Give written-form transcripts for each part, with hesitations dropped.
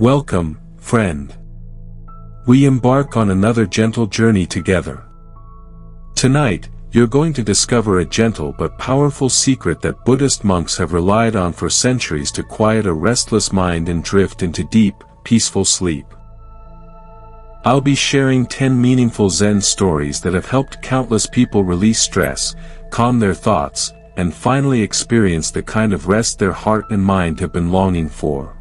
Welcome, friend. We embark on another gentle journey together. Tonight, you're going to discover a gentle but powerful secret that Buddhist monks have relied on for centuries to quiet a restless mind and drift into deep, peaceful sleep. I'll be sharing 10 meaningful Zen stories that have helped countless people release stress, calm their thoughts, and finally experience the kind of rest their heart and mind have been longing for.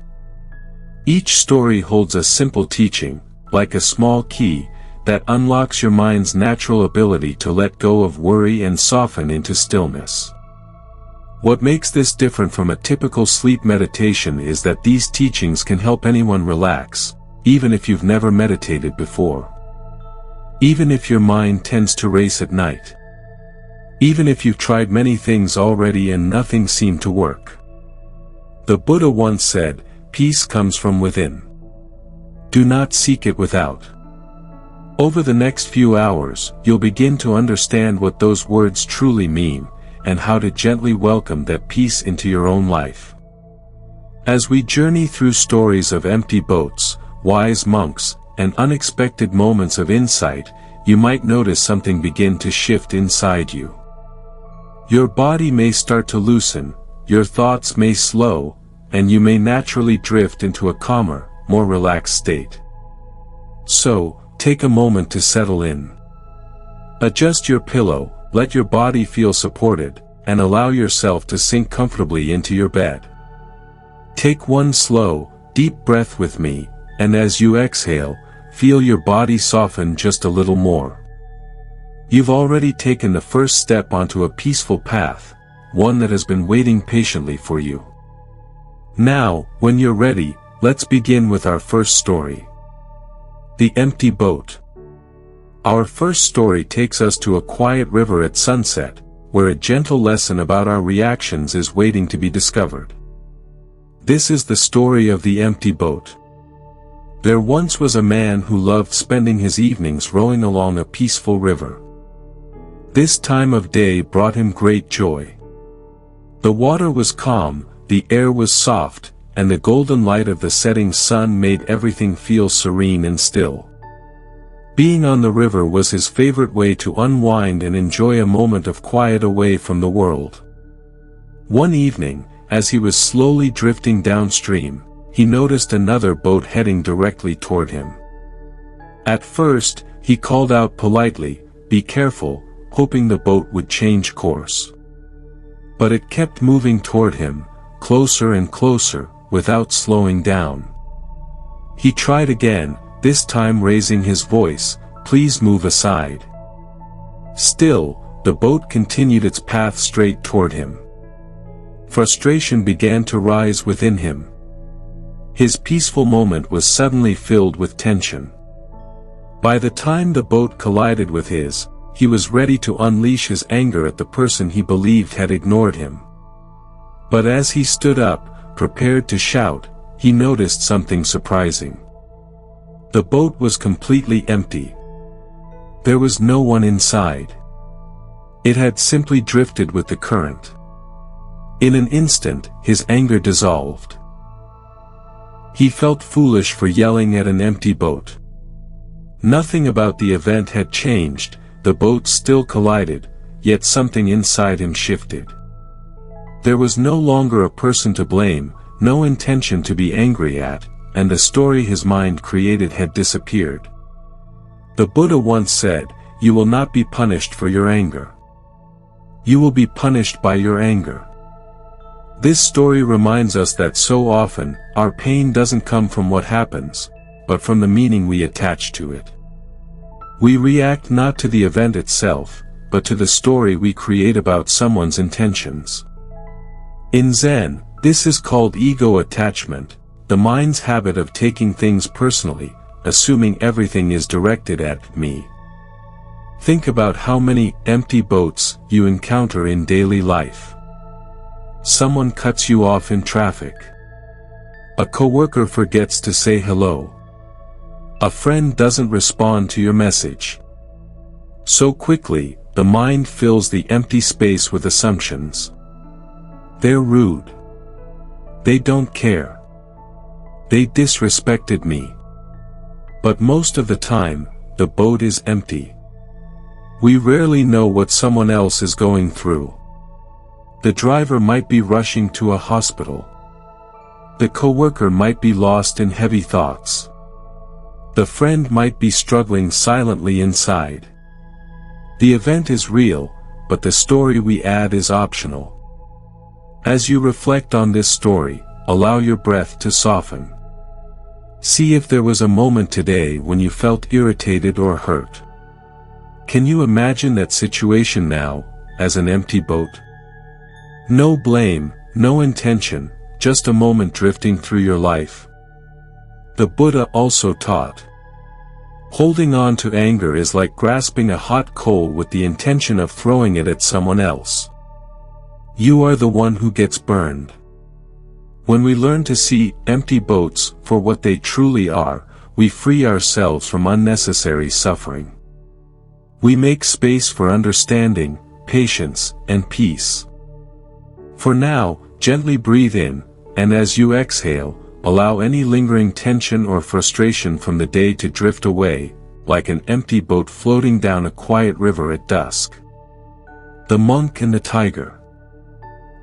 Each story holds a simple teaching, like a small key, that unlocks your mind's natural ability to let go of worry and soften into stillness. What makes this different from a typical sleep meditation is that these teachings can help anyone relax, even if you've never meditated before. Even if your mind tends to race at night. Even if you've tried many things already and nothing seemed to work. The Buddha once said, "Peace comes from within. Do not seek it without." Over the next few hours, you'll begin to understand what those words truly mean, and how to gently welcome that peace into your own life. As we journey through stories of empty boats, wise monks, and unexpected moments of insight, you might notice something begin to shift inside you. Your body may start to loosen, your thoughts may slow, and you may naturally drift into a calmer, more relaxed state. So, take a moment to settle in. Adjust your pillow, let your body feel supported, and allow yourself to sink comfortably into your bed. Take one slow, deep breath with me, and as you exhale, feel your body soften just a little more. You've already taken the first step onto a peaceful path, one that has been waiting patiently for you. Now, when you're ready, let's begin with our first story. The Empty Boat. Our first story takes us to a quiet river at sunset, where a gentle lesson about our reactions is waiting to be discovered. This is the story of the empty boat. There once was a man who loved spending his evenings rowing along a peaceful river. This time of day brought him great joy. The water was calm, the air was soft, and the golden light of the setting sun made everything feel serene and still. Being on the river was his favorite way to unwind and enjoy a moment of quiet away from the world. One evening, as he was slowly drifting downstream, he noticed another boat heading directly toward him. At first, he called out politely, "Be careful," hoping the boat would change course. But it kept moving toward him, closer and closer, without slowing down. He tried again, this time raising his voice, "Please move aside." Still, the boat continued its path straight toward him. Frustration began to rise within him. His peaceful moment was suddenly filled with tension. By the time the boat collided with his, he was ready to unleash his anger at the person he believed had ignored him. But as he stood up, prepared to shout, he noticed something surprising. The boat was completely empty. There was no one inside. It had simply drifted with the current. In an instant, his anger dissolved. He felt foolish for yelling at an empty boat. Nothing about the event had changed, the boat still collided, yet something inside him shifted. There was no longer a person to blame, no intention to be angry at, and the story his mind created had disappeared. The Buddha once said, "You will not be punished for your anger. You will be punished by your anger." This story reminds us that so often, our pain doesn't come from what happens, but from the meaning we attach to it. We react not to the event itself, but to the story we create about someone's intentions. In Zen, this is called ego attachment, the mind's habit of taking things personally, assuming everything is directed at me. Think about how many empty boats you encounter in daily life. Someone cuts you off in traffic. A coworker forgets to say hello. A friend doesn't respond to your message. So quickly, the mind fills the empty space with assumptions. They're rude. They don't care. They disrespected me. But most of the time, the boat is empty. We rarely know what someone else is going through. The driver might be rushing to a hospital. The coworker might be lost in heavy thoughts. The friend might be struggling silently inside. The event is real, but the story we add is optional. As you reflect on this story, allow your breath to soften. See if there was a moment today when you felt irritated or hurt. Can you imagine that situation now, as an empty boat? No blame, no intention, just a moment drifting through your life. The Buddha also taught, holding on to anger is like grasping a hot coal with the intention of throwing it at someone else. You are the one who gets burned. When we learn to see empty boats for what they truly are, we free ourselves from unnecessary suffering. We make space for understanding, patience, and peace. For now, gently breathe in, and as you exhale, allow any lingering tension or frustration from the day to drift away, like an empty boat floating down a quiet river at dusk. The Monk and the Tiger.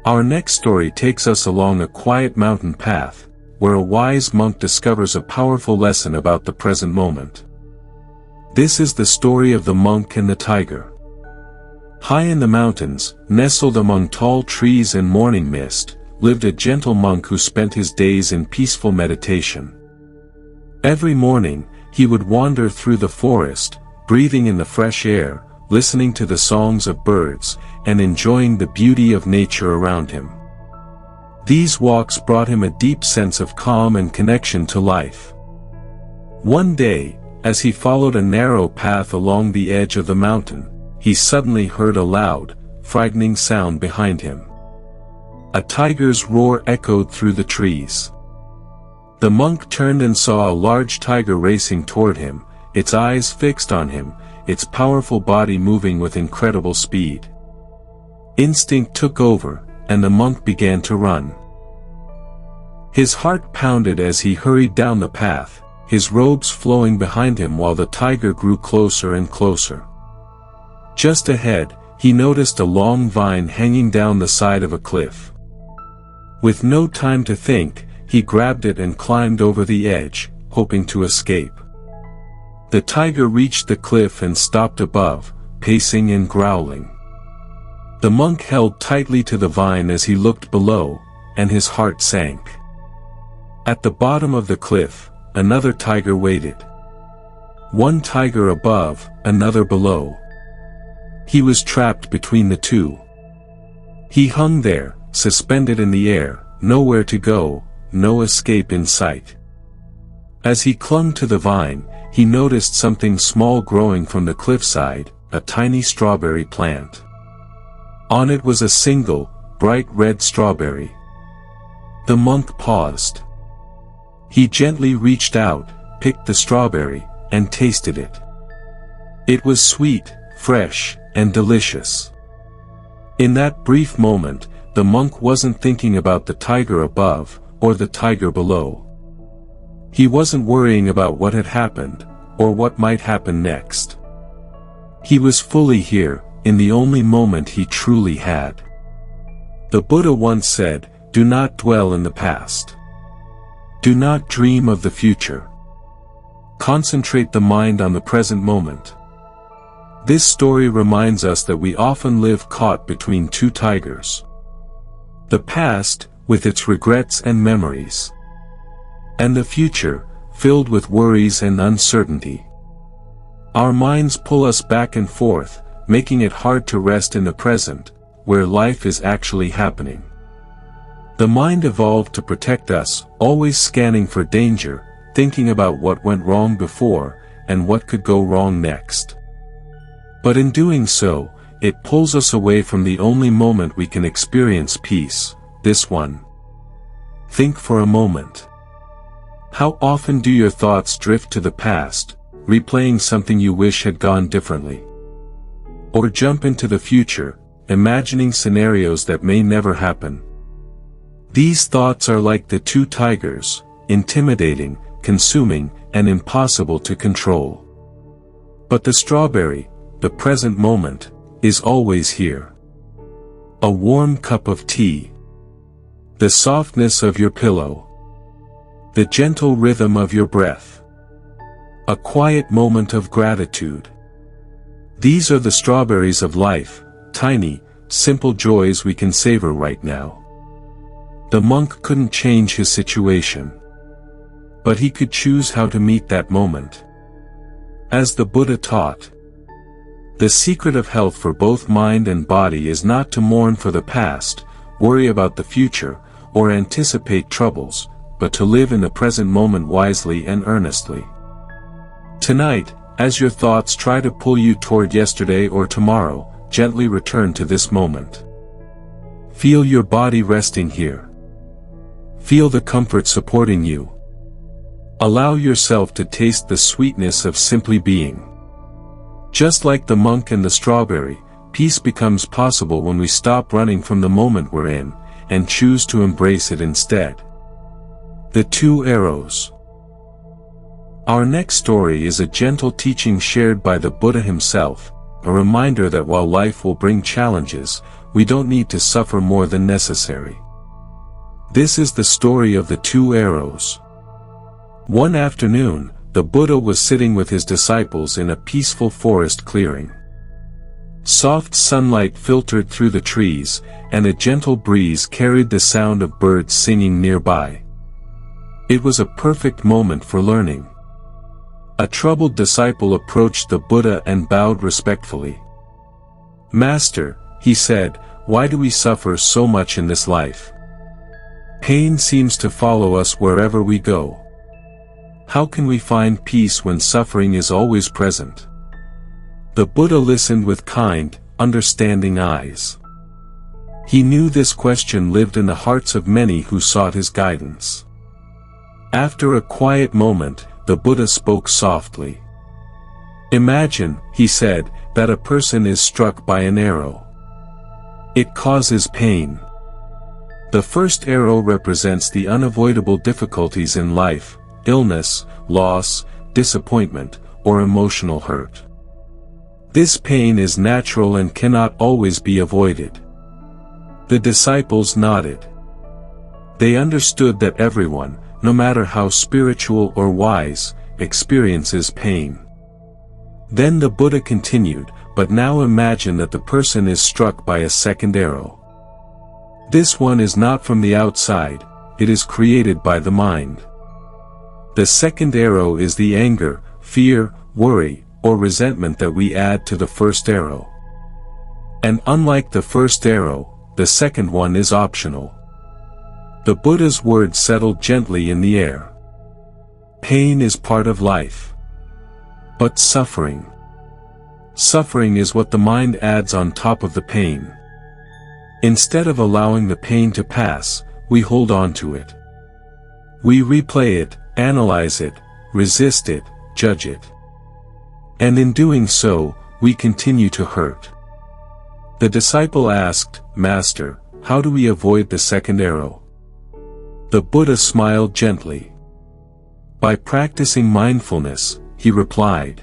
Our next story takes us along a quiet mountain path, where a wise monk discovers a powerful lesson about the present moment. This is the story of the monk and the tiger. High in the mountains, nestled among tall trees and morning mist, lived a gentle monk who spent his days in peaceful meditation. Every morning, he would wander through the forest, breathing in the fresh air, listening to the songs of birds, and enjoying the beauty of nature around him. These walks brought him a deep sense of calm and connection to life. One day, as he followed a narrow path along the edge of the mountain, he suddenly heard a loud, frightening sound behind him. A tiger's roar echoed through the trees. The monk turned and saw a large tiger racing toward him, its eyes fixed on him, its powerful body moving with incredible speed. Instinct took over, and the monk began to run. His heart pounded as he hurried down the path, his robes flowing behind him while the tiger grew closer and closer. Just ahead, he noticed a long vine hanging down the side of a cliff. With no time to think, he grabbed it and climbed over the edge, hoping to escape. The tiger reached the cliff and stopped above, pacing and growling. The monk held tightly to the vine as he looked below, and his heart sank. At the bottom of the cliff, another tiger waited. One tiger above, another below. He was trapped between the two. He hung there, suspended in the air, nowhere to go, no escape in sight. As he clung to the vine, he noticed something small growing from the cliffside, a tiny strawberry plant. On it was a single, bright red strawberry. The monk paused. He gently reached out, picked the strawberry, and tasted it. It was sweet, fresh, and delicious. In that brief moment, the monk wasn't thinking about the tiger above, or the tiger below. He wasn't worrying about what had happened, or what might happen next. He was fully here, in the only moment he truly had. The Buddha once said, "Do not dwell in the past. Do not dream of the future. Concentrate the mind on the present moment." This story reminds us that we often live caught between two tigers. The past, with its regrets and memories. And the future, filled with worries and uncertainty. Our minds pull us back and forth, making it hard to rest in the present, where life is actually happening. The mind evolved to protect us, always scanning for danger, thinking about what went wrong before, and what could go wrong next. But in doing so, it pulls us away from the only moment we can experience peace, this one. Think for a moment. How often do your thoughts drift to the past, replaying something you wish had gone differently? Or jump into the future, imagining scenarios that may never happen? These thoughts are like the two tigers, intimidating, consuming, and impossible to control. But the strawberry, the present moment, is always here. A warm cup of tea. The softness of your pillow. The gentle rhythm of your breath. A quiet moment of gratitude. These are the strawberries of life, tiny, simple joys we can savor right now. The monk couldn't change his situation. But he could choose how to meet that moment. As the Buddha taught, the secret of health for both mind and body is not to mourn for the past, worry about the future, or anticipate troubles, but to live in the present moment wisely and earnestly. Tonight, as your thoughts try to pull you toward yesterday or tomorrow, gently return to this moment. Feel your body resting here. Feel the comfort supporting you. Allow yourself to taste the sweetness of simply being. Just like the monk and the strawberry, peace becomes possible when we stop running from the moment we're in, and choose to embrace it instead. The Two Arrows. Our next story is a gentle teaching shared by the Buddha himself, a reminder that while life will bring challenges, we don't need to suffer more than necessary. This is the story of the two arrows. One afternoon, the Buddha was sitting with his disciples in a peaceful forest clearing. Soft sunlight filtered through the trees, and a gentle breeze carried the sound of birds singing nearby. It was a perfect moment for learning. A troubled disciple approached the Buddha and bowed respectfully. "Master," he said, "why do we suffer so much in this life? Pain seems to follow us wherever we go. How can we find peace when suffering is always present?" The Buddha listened with kind, understanding eyes. He knew this question lived in the hearts of many who sought his guidance. After a quiet moment, the Buddha spoke softly. "Imagine," he said, "that a person is struck by an arrow. It causes pain. The first arrow represents the unavoidable difficulties in life, illness, loss, disappointment, or emotional hurt. This pain is natural and cannot always be avoided." The disciples nodded. They understood that everyone, no matter how spiritual or wise, experiences pain. Then the Buddha continued, "But now imagine that the person is struck by a second arrow. This one is not from the outside, it is created by the mind. The second arrow is the anger, fear, worry, or resentment that we add to the first arrow. And unlike the first arrow, the second one is optional." The Buddha's words settled gently in the air. Pain is part of life. But suffering is what the mind adds on top of the pain. Instead of allowing the pain to pass, we hold on to it. We replay it, analyze it, resist it, judge it. And in doing so, we continue to hurt. The disciple asked, "Master, how do we avoid the second arrow?" The Buddha smiled gently. "By practicing mindfulness," he replied.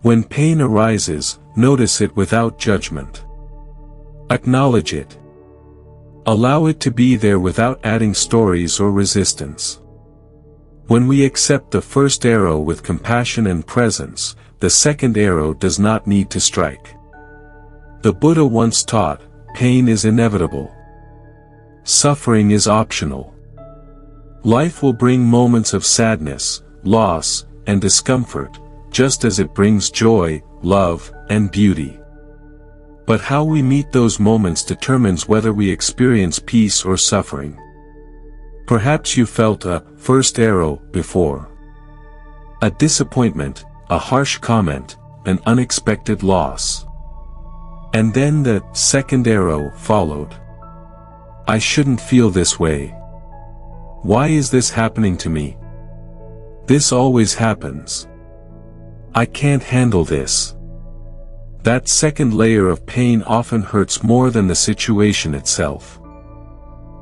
"When pain arises, notice it without judgment. Acknowledge it. Allow it to be there without adding stories or resistance. When we accept the first arrow with compassion and presence, the second arrow does not need to strike." The Buddha once taught, "Pain is inevitable. Suffering is optional. Life will bring moments of sadness, loss, and discomfort, just as it brings joy, love, and beauty. But how we meet those moments determines whether we experience peace or suffering. Perhaps you felt a first arrow before. A disappointment, a harsh comment, an unexpected loss. And then the second arrow followed. I shouldn't feel this way. Why is this happening to me? This always happens. I can't handle this. That second layer of pain often hurts more than the situation itself.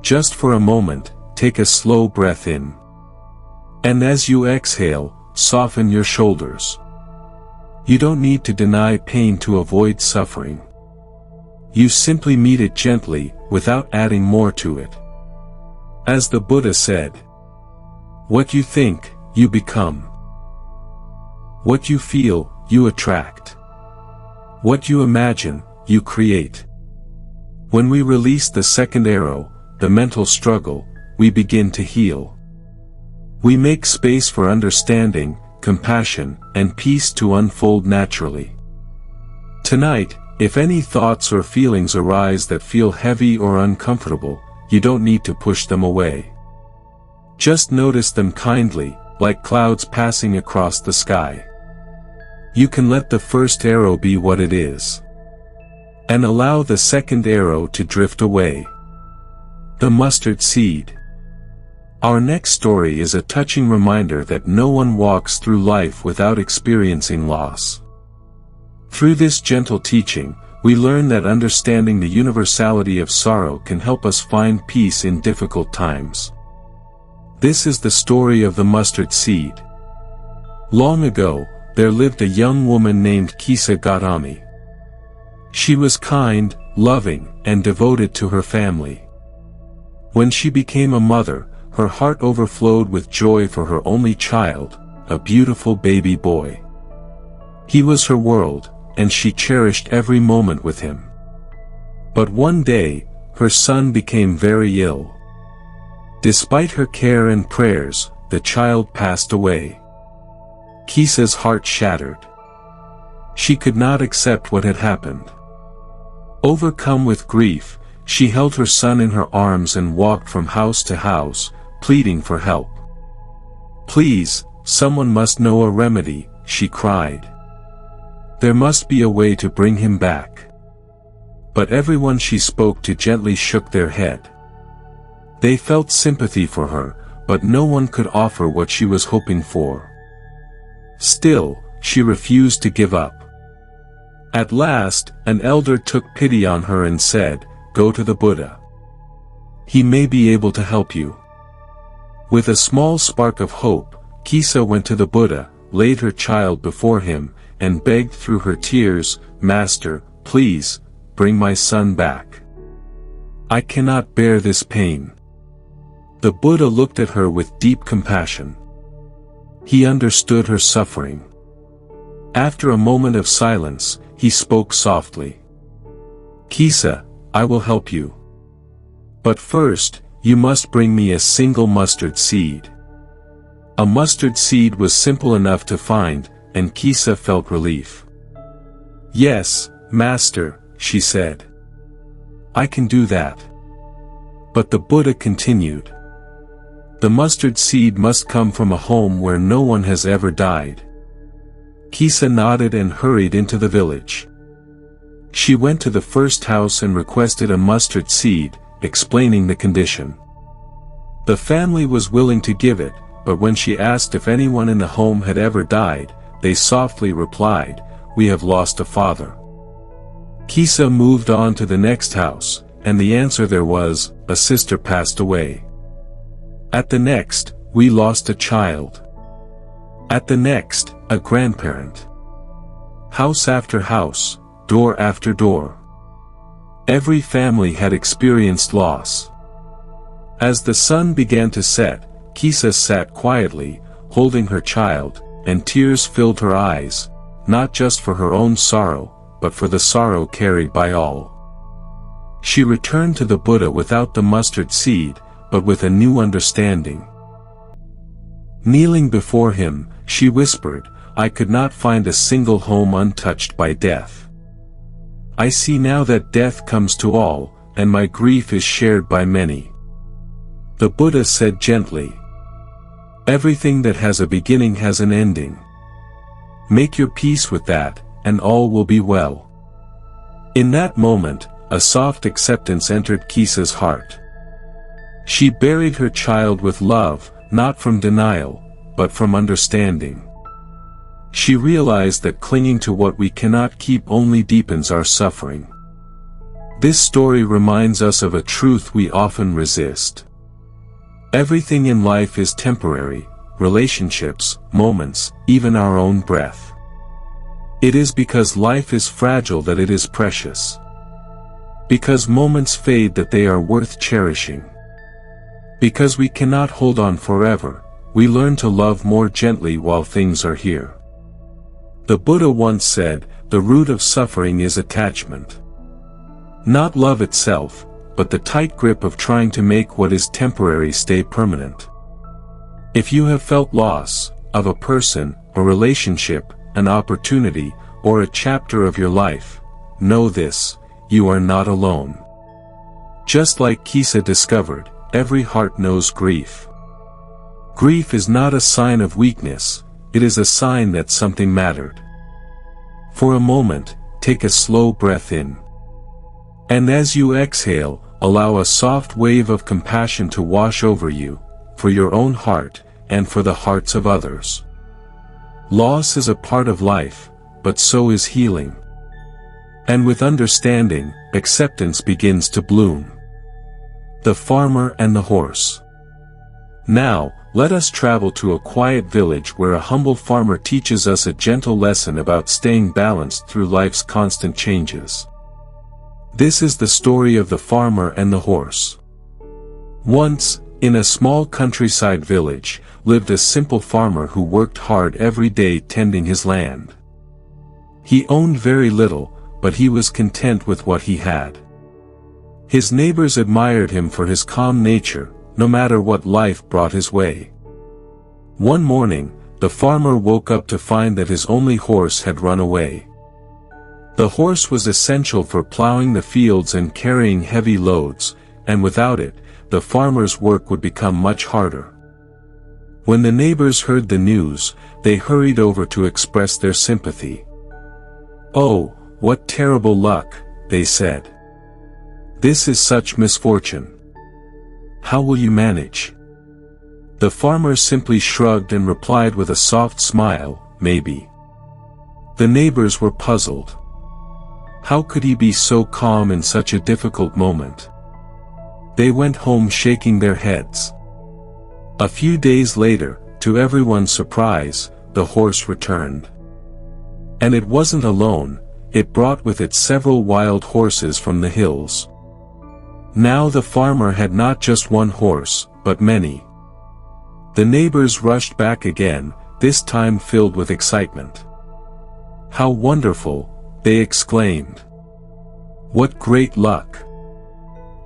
Just for a moment, take a slow breath in. And as you exhale, soften your shoulders. You don't need to deny pain to avoid suffering. You simply meet it gently, without adding more to it. As the Buddha said, what you think, you become. What you feel, you attract. What you imagine, you create. When we release the second arrow, the mental struggle, we begin to heal. We make space for understanding, compassion, and peace to unfold naturally. Tonight, if any thoughts or feelings arise that feel heavy or uncomfortable, you don't need to push them away. Just notice them kindly, like clouds passing across the sky. You can let the first arrow be what it is, and allow the second arrow to drift away. The mustard seed. Our next story is a touching reminder that no one walks through life without experiencing loss. Through this gentle teaching, we learn that understanding the universality of sorrow can help us find peace in difficult times. This is the story of the mustard seed. Long ago, there lived a young woman named Kisa Gautami. She was kind, loving, and devoted to her family. When she became a mother, her heart overflowed with joy for her only child, a beautiful baby boy. He was her world, and she cherished every moment with him. But one day, her son became very ill. Despite her care and prayers, the child passed away. Kisa's heart shattered. She could not accept what had happened. Overcome with grief, she held her son in her arms and walked from house to house, pleading for help. "Please, someone must know a remedy," she cried. "There must be a way to bring him back." But everyone she spoke to gently shook their head. They felt sympathy for her, but no one could offer what she was hoping for. Still, she refused to give up. At last, an elder took pity on her and said, "Go to the Buddha. He may be able to help you." With a small spark of hope, Kisa went to the Buddha, laid her child before him, and begged through her tears, "Master, please, bring my son back. I cannot bear this pain." The Buddha looked at her with deep compassion. He understood her suffering. After a moment of silence, he spoke softly. "Kisa, I will help you. But first, you must bring me a single mustard seed." A mustard seed was simple enough to find, and Kisa felt relief. "Yes, Master," she said. "I can do that." But the Buddha continued. "The mustard seed must come from a home where no one has ever died." Kisa nodded and hurried into the village. She went to the first house and requested a mustard seed, explaining the condition. The family was willing to give it, but when she asked if anyone in the home had ever died, they softly replied, "We have lost a father." Kisa moved on to the next house, and the answer there was, "A sister passed away." At the next, "We lost a child." At the next, "A grandparent." House after house, door after door. Every family had experienced loss. As the sun began to set, Kisa sat quietly, holding her child, and tears filled her eyes, not just for her own sorrow, but for the sorrow carried by all. She returned to the Buddha without the mustard seed, but with a new understanding. Kneeling before him, she whispered, "I could not find a single home untouched by death. I see now that death comes to all, and my grief is shared by many." The Buddha said gently, "Everything that has a beginning has an ending. Make your peace with that, and all will be well." In that moment, a soft acceptance entered Kisa's heart. She buried her child with love, not from denial, but from understanding. She realized that clinging to what we cannot keep only deepens our suffering. This story reminds us of a truth we often resist. Everything in life is temporary, relationships, moments, even our own breath. It is because life is fragile that it is precious. Because moments fade that they are worth cherishing. Because we cannot hold on forever, we learn to love more gently while things are here. The Buddha once said, the root of suffering is attachment. Not love itself, but the tight grip of trying to make what is temporary stay permanent. If you have felt loss, of a person, a relationship, an opportunity, or a chapter of your life, know this, you are not alone. Just like Kisa discovered, every heart knows grief. Grief is not a sign of weakness, it is a sign that something mattered. For a moment, take a slow breath in. And as you exhale, allow a soft wave of compassion to wash over you, for your own heart, and for the hearts of others. Loss is a part of life, but so is healing. And with understanding, acceptance begins to bloom. The Farmer and the Horse. Now, let us travel to a quiet village where a humble farmer teaches us a gentle lesson about staying balanced through life's constant changes. This is the story of the farmer and the horse. Once, in a small countryside village, lived a simple farmer who worked hard every day tending his land. He owned very little, but he was content with what he had. His neighbors admired him for his calm nature, no matter what life brought his way. One morning, the farmer woke up to find that his only horse had run away. The horse was essential for plowing the fields and carrying heavy loads, and without it, the farmer's work would become much harder. When the neighbors heard the news, they hurried over to express their sympathy. "Oh, what terrible luck," they said. "This is such misfortune. How will you manage?" The farmer simply shrugged and replied with a soft smile, "Maybe." The neighbors were puzzled. How could he be so calm in such a difficult moment? They went home shaking their heads. A few days later, to everyone's surprise, the horse returned. And it wasn't alone, it brought with it several wild horses from the hills. Now the farmer had not just one horse, but many. The neighbors rushed back again, this time filled with excitement. "How wonderful," they exclaimed. "What great luck!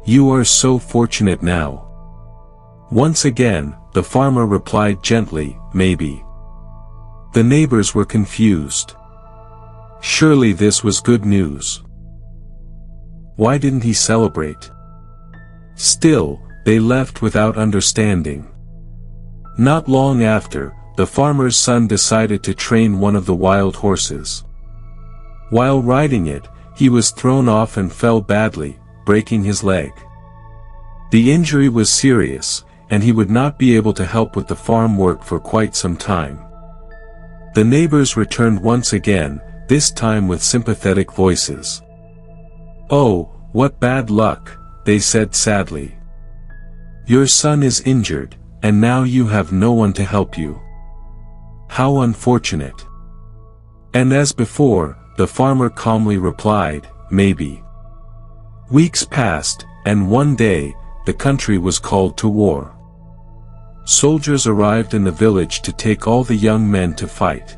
You are so fortunate now." Once again, the farmer replied gently, "Maybe." The neighbors were confused. Surely this was good news. Why didn't he celebrate? Still, they left without understanding. Not long after, the farmer's son decided to train one of the wild horses. While riding it, he was thrown off and fell badly, breaking his leg. The injury was serious, and he would not be able to help with the farm work for quite some time. The neighbors returned once again, this time with sympathetic voices. "Oh, what bad luck," they said sadly. "Your son is injured, and now you have no one to help you. How unfortunate." And as before, the farmer calmly replied, "Maybe." Weeks passed, and one day, the country was called to war. Soldiers arrived in the village to take all the young men to fight.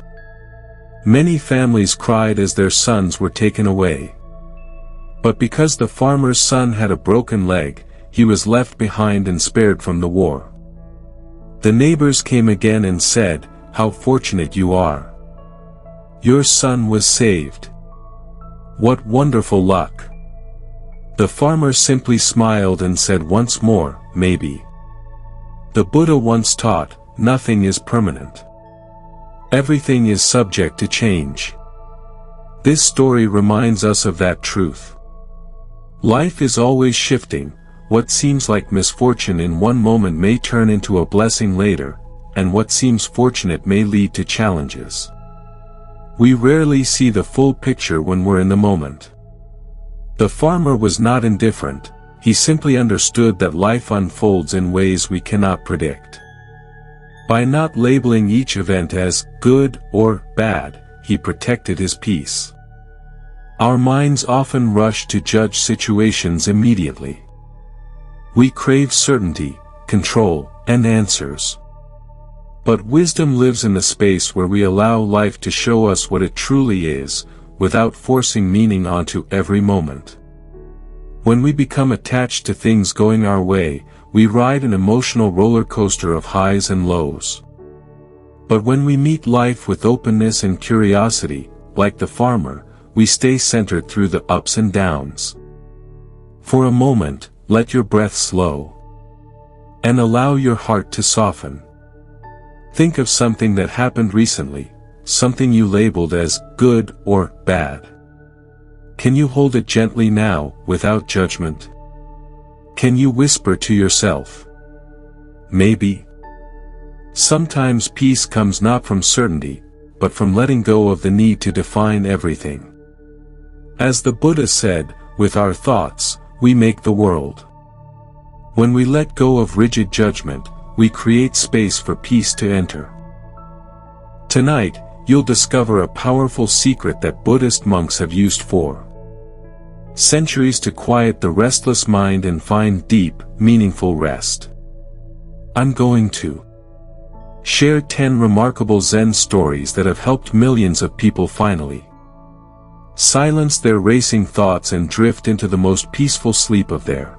Many families cried as their sons were taken away. But because the farmer's son had a broken leg, he was left behind and spared from the war. The neighbors came again and said, "How fortunate you are. Your son was saved. What wonderful luck." The farmer simply smiled and said once more, "Maybe." The Buddha once taught, nothing is permanent. Everything is subject to change. This story reminds us of that truth. Life is always shifting. What seems like misfortune in one moment may turn into a blessing later, and what seems fortunate may lead to challenges. We rarely see the full picture when we're in the moment. The farmer was not indifferent, he simply understood that life unfolds in ways we cannot predict. By not labeling each event as good or bad, he protected his peace. Our minds often rush to judge situations immediately. We crave certainty, control, and answers. But wisdom lives in the space where we allow life to show us what it truly is, without forcing meaning onto every moment. When we become attached to things going our way, we ride an emotional roller coaster of highs and lows. But when we meet life with openness and curiosity, like the farmer, we stay centered through the ups and downs. For a moment, let your breath slow. And allow your heart to soften. Think of something that happened recently, something you labeled as good or bad. Can you hold it gently now, without judgment? Can you whisper to yourself, maybe? Sometimes peace comes not from certainty, but from letting go of the need to define everything. As the Buddha said, with our thoughts, we make the world. When we let go of rigid judgment, we create space for peace to enter. Tonight, you'll discover a powerful secret that Buddhist monks have used for centuries to quiet the restless mind and find deep, meaningful rest. I'm going to share 10 remarkable Zen stories that have helped millions of people finally silence their racing thoughts and drift into the most peaceful sleep of their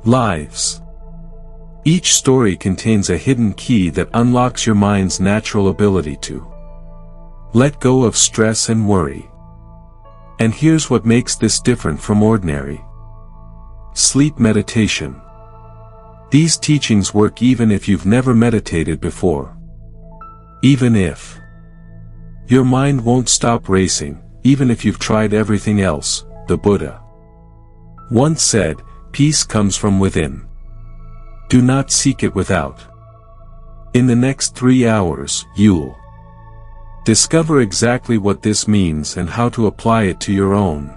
lives. Each story contains a hidden key that unlocks your mind's natural ability to let go of stress and worry. And here's what makes this different from ordinary sleep meditation. These teachings work even if you've never meditated before. Even if your mind won't stop racing, even if you've tried everything else, the Buddha once said, peace comes from within. Do not seek it without. In the next 3 hours, you'll discover exactly what this means and how to apply it to your own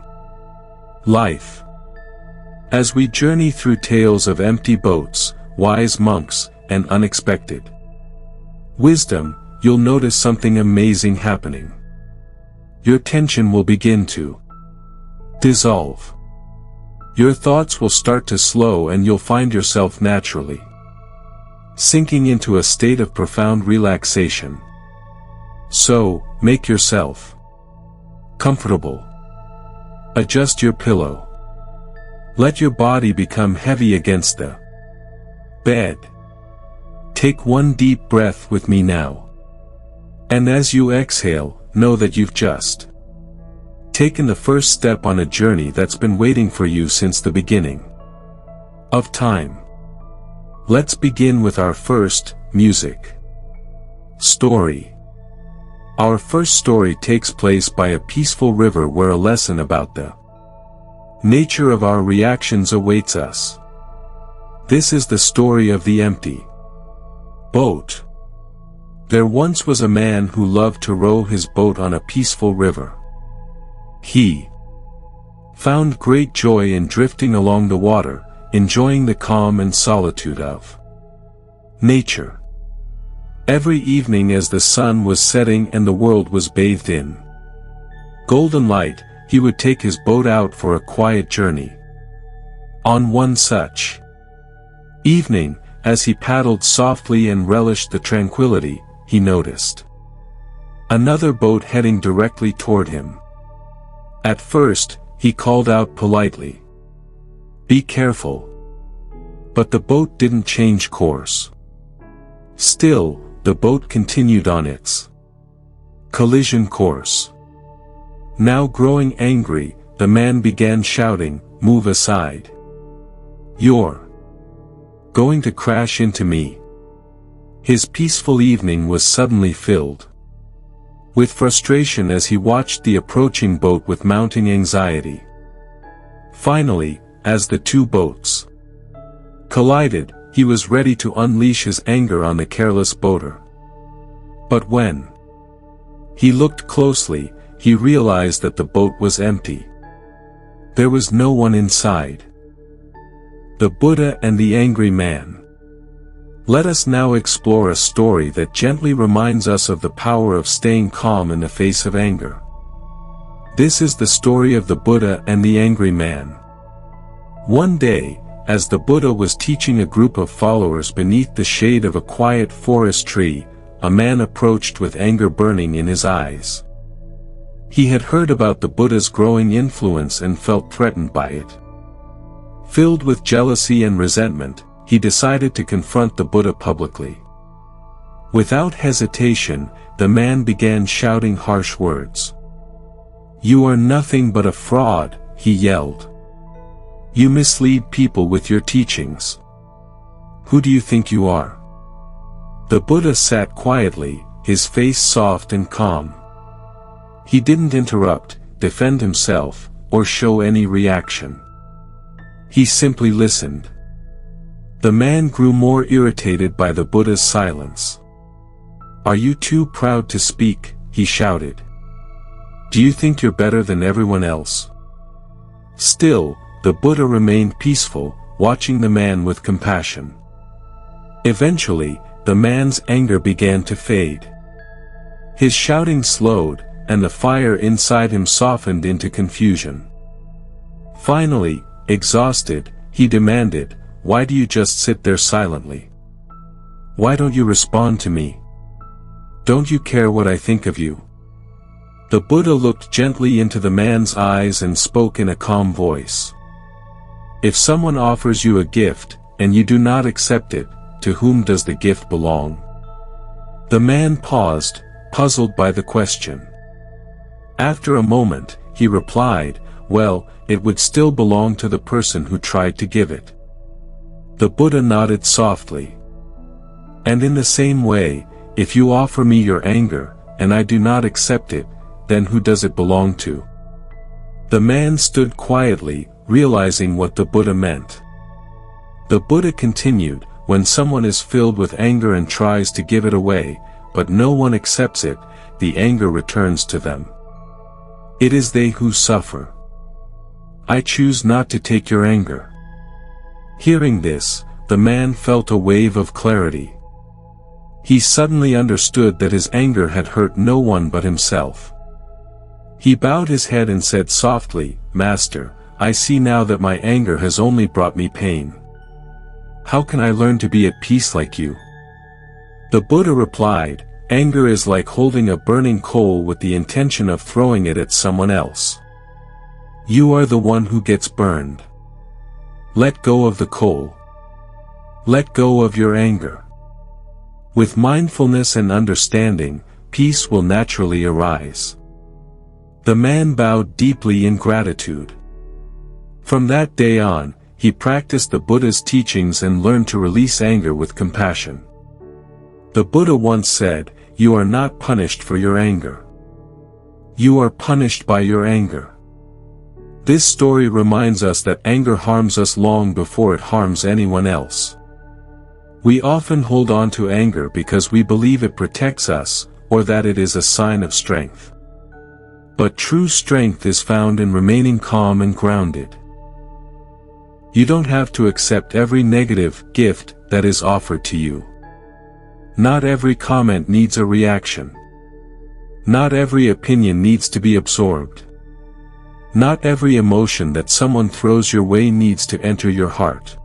life. As we journey through tales of empty boats, wise monks, and unexpected wisdom, you'll notice something amazing happening. Your tension will begin to dissolve. Your thoughts will start to slow and you'll find yourself naturally sinking into a state of profound relaxation. So, make yourself comfortable. Adjust your pillow. Let your body become heavy against the bed. Take one deep breath with me now. And as you exhale, know that you've just taken the first step on a journey that's been waiting for you since the beginning of time. Let's begin with our first music story. Our first story takes place by a peaceful river where a lesson about the nature of our reactions awaits us. This is the story of the empty boat. There once was a man who loved to row his boat on a peaceful river. He found great joy in drifting along the water, enjoying the calm and solitude of nature. Every evening as the sun was setting and the world was bathed in golden light, he would take his boat out for a quiet journey. On one such evening, as he paddled softly and relished the tranquility, he noticed another boat heading directly toward him. At first, he called out politely, "Be careful." But the boat didn't change course. Still, the boat continued on its collision course. Now growing angry, the man began shouting, "Move aside. You're going to crash into me." His peaceful evening was suddenly filled with frustration as he watched the approaching boat with mounting anxiety. Finally, as the two boats collided, he was ready to unleash his anger on the careless boater. But when he looked closely, he realized that the boat was empty. There was no one inside. The Buddha and the angry man Let us now explore a story that gently reminds us of the power of staying calm in the face of anger. This is the story of the Buddha and the angry man. One day, as the Buddha was teaching a group of followers beneath the shade of a quiet forest tree, a man approached with anger burning in his eyes. He had heard about the Buddha's growing influence and felt threatened by it. Filled with jealousy and resentment, he decided to confront the Buddha publicly. Without hesitation, the man began shouting harsh words. "You are nothing but a fraud," he yelled. "You mislead people with your teachings. Who do you think you are?" The Buddha sat quietly, his face soft and calm. He didn't interrupt, defend himself, or show any reaction. He simply listened. The man grew more irritated by the Buddha's silence. "Are you too proud to speak?" he shouted. "Do you think you're better than everyone else?" Still, the Buddha remained peaceful, watching the man with compassion. Eventually, the man's anger began to fade. His shouting slowed, and the fire inside him softened into confusion. Finally, exhausted, he demanded, "Why do you just sit there silently? Why don't you respond to me? Don't you care what I think of you?" The Buddha looked gently into the man's eyes and spoke in a calm voice. "If someone offers you a gift, and you do not accept it, to whom does the gift belong?" The man paused, puzzled by the question. After a moment, he replied, "Well, it would still belong to the person who tried to give it." The Buddha nodded softly. "And in the same way, if you offer me your anger, and I do not accept it, then who does it belong to?" The man stood quietly, realizing what the Buddha meant. The Buddha continued, "When someone is filled with anger and tries to give it away, but no one accepts it, the anger returns to them. It is they who suffer. I choose not to take your anger." Hearing this, the man felt a wave of clarity. He suddenly understood that his anger had hurt no one but himself. He bowed his head and said softly, "Master, I see now that my anger has only brought me pain. How can I learn to be at peace like you?" The Buddha replied, "Anger is like holding a burning coal with the intention of throwing it at someone else. You are the one who gets burned. Let go of the coal. Let go of your anger. With mindfulness and understanding, peace will naturally arise." The man bowed deeply in gratitude. From that day on, he practiced the Buddha's teachings and learned to release anger with compassion. The Buddha once said, "You are not punished for your anger. You are punished by your anger." This story reminds us that anger harms us long before it harms anyone else. We often hold on to anger because we believe it protects us, or that it is a sign of strength. But true strength is found in remaining calm and grounded. You don't have to accept every negative gift that is offered to you. Not every comment needs a reaction. Not every opinion needs to be absorbed. Not every emotion that someone throws your way needs to enter your heart.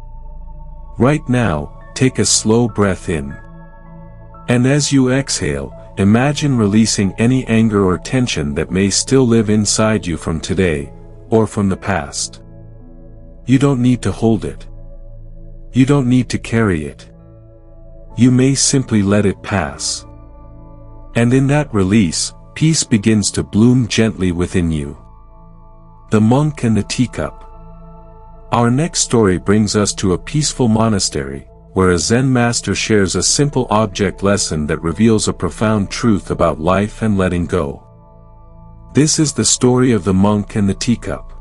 Right now, take a slow breath in. And as you exhale, imagine releasing any anger or tension that may still live inside you from today, or from the past. You don't need to hold it. You don't need to carry it. You may simply let it pass. And in that release, peace begins to bloom gently within you. The Monk and the Teacup. Our next story brings us to a peaceful monastery, where a Zen master shares a simple object lesson that reveals a profound truth about life and letting go. This is the story of the monk and the teacup.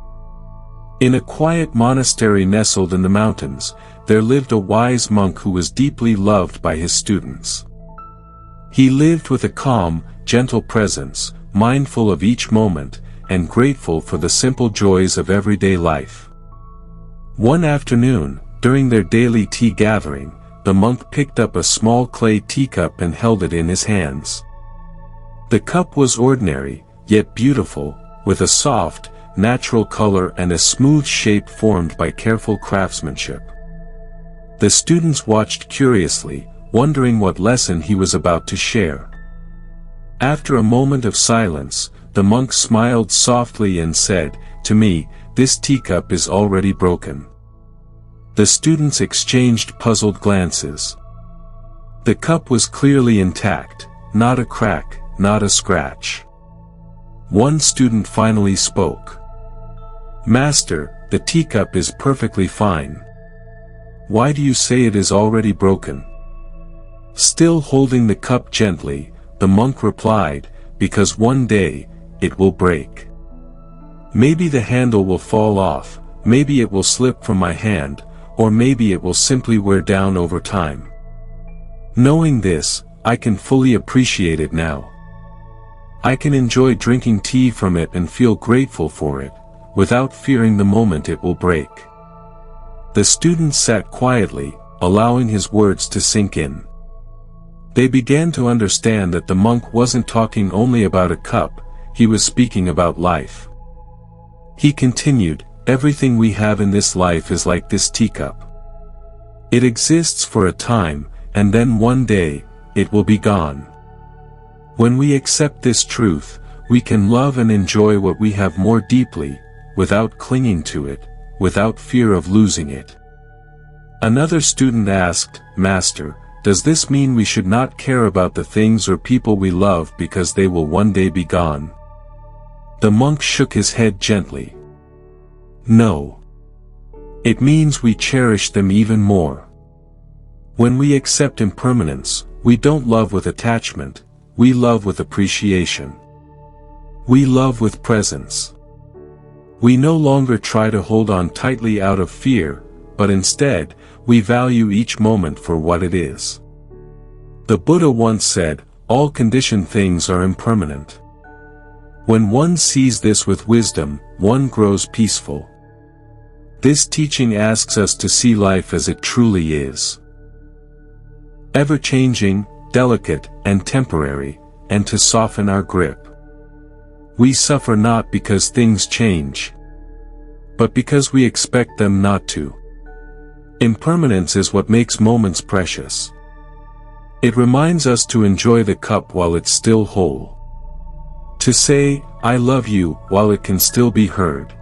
In a quiet monastery nestled in the mountains, there lived a wise monk who was deeply loved by his students. He lived with a calm, gentle presence, mindful of each moment, and grateful for the simple joys of everyday life. One afternoon, during their daily tea gathering, the monk picked up a small clay teacup and held it in his hands. The cup was ordinary, yet beautiful, with a soft, natural color and a smooth shape formed by careful craftsmanship. The students watched curiously, wondering what lesson he was about to share. After a moment of silence, the monk smiled softly and said, "To me, this teacup is already broken." The students exchanged puzzled glances. The cup was clearly intact, not a crack, not a scratch. One student finally spoke. "Master, the teacup is perfectly fine. Why do you say it is already broken?" Still holding the cup gently, the monk replied, "Because one day, it will break. Maybe the handle will fall off, maybe it will slip from my hand, or maybe it will simply wear down over time. Knowing this, I can fully appreciate it now. I can enjoy drinking tea from it and feel grateful for it, without fearing the moment it will break." The students sat quietly, allowing his words to sink in. They began to understand that the monk wasn't talking only about a cup, he was speaking about life. He continued, "Everything we have in this life is like this teacup. It exists for a time, and then one day, it will be gone. When we accept this truth, we can love and enjoy what we have more deeply, without clinging to it, without fear of losing it." Another student asked, "Master, does this mean we should not care about the things or people we love because they will one day be gone?" The monk shook his head gently. "No. It means we cherish them even more. When we accept impermanence, we don't love with attachment, we love with appreciation. We love with presence. We no longer try to hold on tightly out of fear, but instead, we value each moment for what it is." The Buddha once said, "All conditioned things are impermanent. When one sees this with wisdom, one grows peaceful." This teaching asks us to see life as it truly is. Ever-changing, delicate, and temporary, and to soften our grip. We suffer not because things change, but because we expect them not to. Impermanence is what makes moments precious. It reminds us to enjoy the cup while it's still whole. To say, "I love you," while it can still be heard.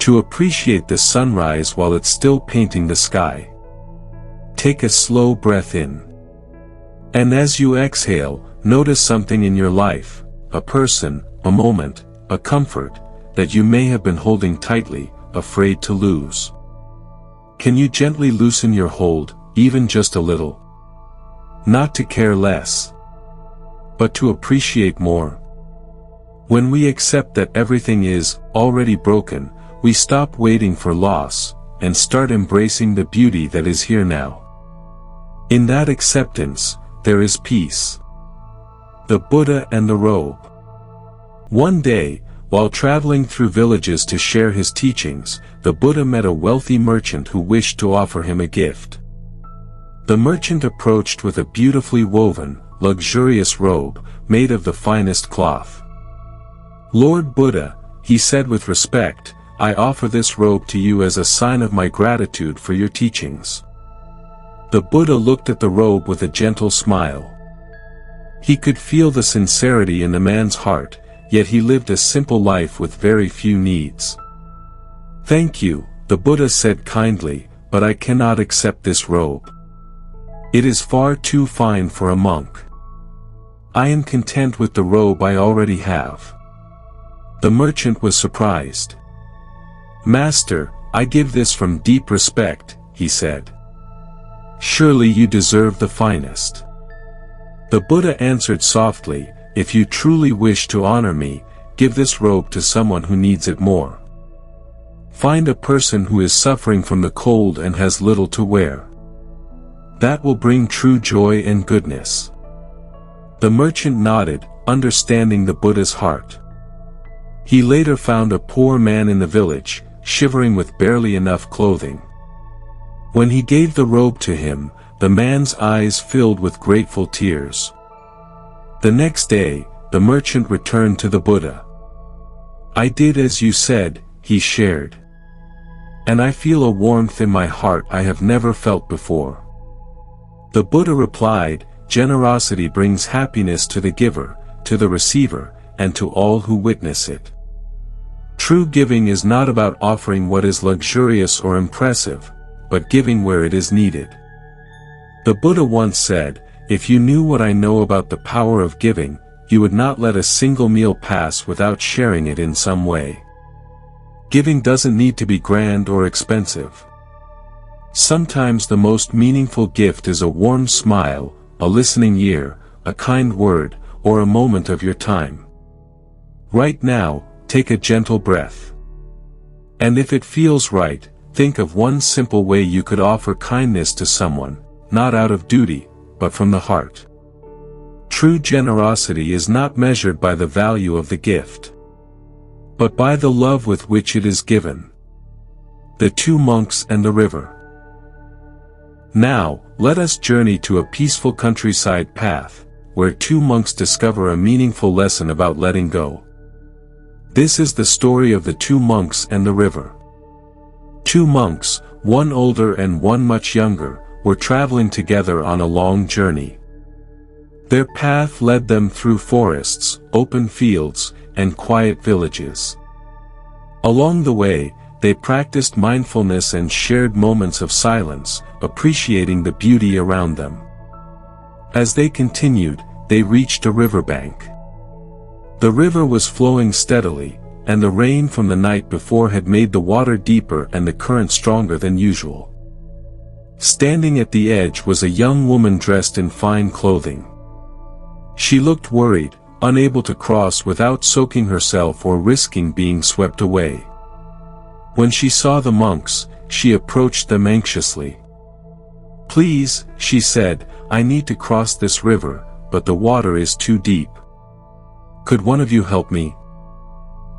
To appreciate the sunrise while it's still painting the sky. Take a slow breath in. And as you exhale, notice something in your life, a person, a moment, a comfort, that you may have been holding tightly, afraid to lose. Can you gently loosen your hold, even just a little? Not to care less, but to appreciate more. When we accept that everything is already broken, we stop waiting for loss, and start embracing the beauty that is here now. In that acceptance, there is peace. The Buddha and the robe. One day, while traveling through villages to share his teachings, the Buddha met a wealthy merchant who wished to offer him a gift. The merchant approached with a beautifully woven, luxurious robe, made of the finest cloth. "Lord Buddha," he said with respect, "I offer this robe to you as a sign of my gratitude for your teachings." The Buddha looked at the robe with a gentle smile. He could feel the sincerity in the man's heart, yet he lived a simple life with very few needs. "Thank you," the Buddha said kindly, "but I cannot accept this robe. It is far too fine for a monk. I am content with the robe I already have." The merchant was surprised. "Master, I give this from deep respect," he said. "Surely you deserve the finest." The Buddha answered softly, "If you truly wish to honor me, give this robe to someone who needs it more. Find a person who is suffering from the cold and has little to wear. That will bring true joy and goodness." The merchant nodded, understanding the Buddha's heart. He later found a poor man in the village, shivering with barely enough clothing. When he gave the robe to him, the man's eyes filled with grateful tears. The next day, the merchant returned to the Buddha. "I did as you said," he shared. "And I feel a warmth in my heart I have never felt before." The Buddha replied, "Generosity brings happiness to the giver, to the receiver, and to all who witness it. True giving is not about offering what is luxurious or impressive, but giving where it is needed." The Buddha once said, "If you knew what I know about the power of giving, you would not let a single meal pass without sharing it in some way." Giving doesn't need to be grand or expensive. Sometimes the most meaningful gift is a warm smile, a listening ear, a kind word, or a moment of your time. Right now, take a gentle breath. And if it feels right, think of one simple way you could offer kindness to someone, not out of duty, but from the heart. True generosity is not measured by the value of the gift, but by the love with which it is given. The Two Monks and the River. Now, let us journey to a peaceful countryside path, where two monks discover a meaningful lesson about letting go. This is the story of the two monks and the river. Two monks, one older and one much younger, were traveling together on a long journey. Their path led them through forests, open fields, and quiet villages. Along the way, they practiced mindfulness and shared moments of silence, appreciating the beauty around them. As they continued, they reached a riverbank. The river was flowing steadily, and the rain from the night before had made the water deeper and the current stronger than usual. Standing at the edge was a young woman dressed in fine clothing. She looked worried, unable to cross without soaking herself or risking being swept away. When she saw the monks, she approached them anxiously. "Please," she said, "I need to cross this river, but the water is too deep. Could one of you help me?"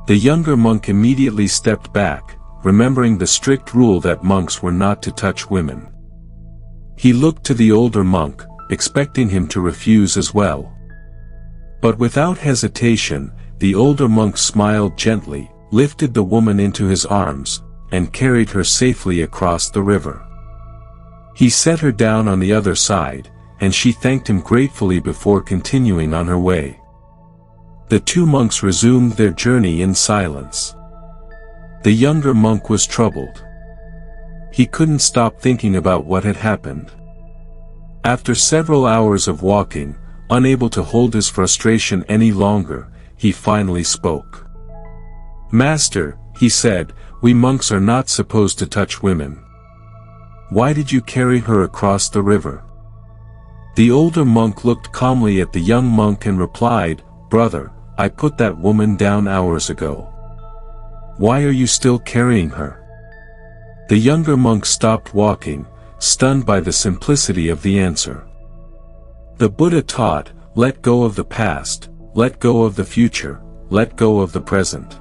The younger monk immediately stepped back, remembering the strict rule that monks were not to touch women. He looked to the older monk, expecting him to refuse as well. But without hesitation, the older monk smiled gently, lifted the woman into his arms, and carried her safely across the river. He set her down on the other side, and she thanked him gratefully before continuing on her way. The two monks resumed their journey in silence. The younger monk was troubled. He couldn't stop thinking about what had happened. After several hours of walking, unable to hold his frustration any longer, he finally spoke. "Master," he said, "we monks are not supposed to touch women. Why did you carry her across the river?" The older monk looked calmly at the young monk and replied, "Brother, I put that woman down hours ago. Why are you still carrying her?" The younger monk stopped walking, stunned by the simplicity of the answer. The Buddha taught, let go of the past, let go of the future, let go of the present.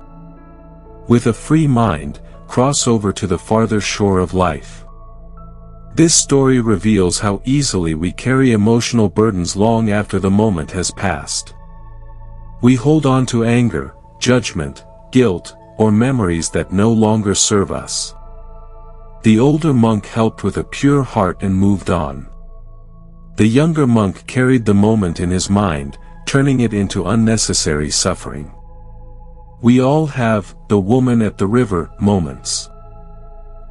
With a free mind, cross over to the farther shore of life. This story reveals how easily we carry emotional burdens long after the moment has passed. We hold on to anger, judgment, guilt, or memories that no longer serve us. The older monk helped with a pure heart and moved on. The younger monk carried the moment in his mind, turning it into unnecessary suffering. We all have the woman at the river moments.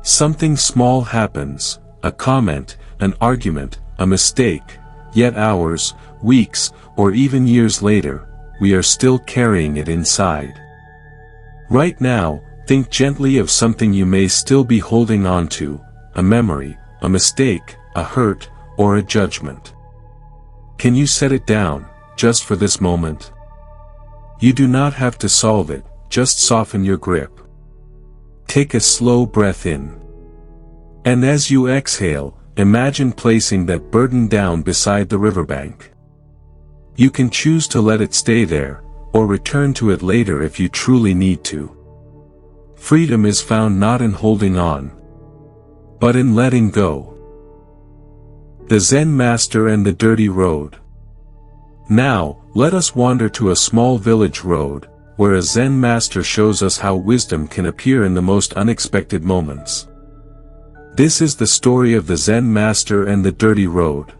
Something small happens, a comment, an argument, a mistake, yet hours, weeks, or even years later, we are still carrying it inside. Right now, think gently of something you may still be holding on to, a memory, a mistake, a hurt, or a judgment. Can you set it down, just for this moment? You do not have to solve it, just soften your grip. Take a slow breath in. And as you exhale, imagine placing that burden down beside the riverbank. You can choose to let it stay there, or return to it later if you truly need to. Freedom is found not in holding on, but in letting go. The Zen Master and the Dirty Road. Now, let us wander to a small village road, where a Zen master shows us how wisdom can appear in the most unexpected moments. This is the story of the Zen Master and the Dirty Road.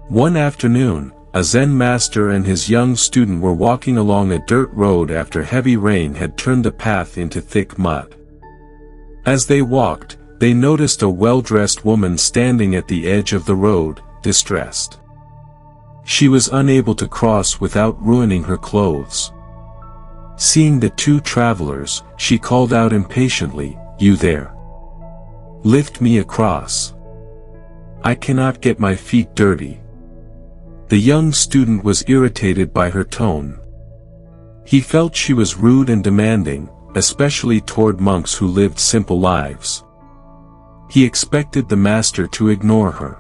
One afternoon, a Zen master and his young student were walking along a dirt road after heavy rain had turned the path into thick mud. As they walked, they noticed a well-dressed woman standing at the edge of the road, distressed. She was unable to cross without ruining her clothes. Seeing the two travelers, she called out impatiently, "You there! Lift me across. I cannot get my feet dirty." The young student was irritated by her tone. He felt she was rude and demanding, especially toward monks who lived simple lives. He expected the master to ignore her.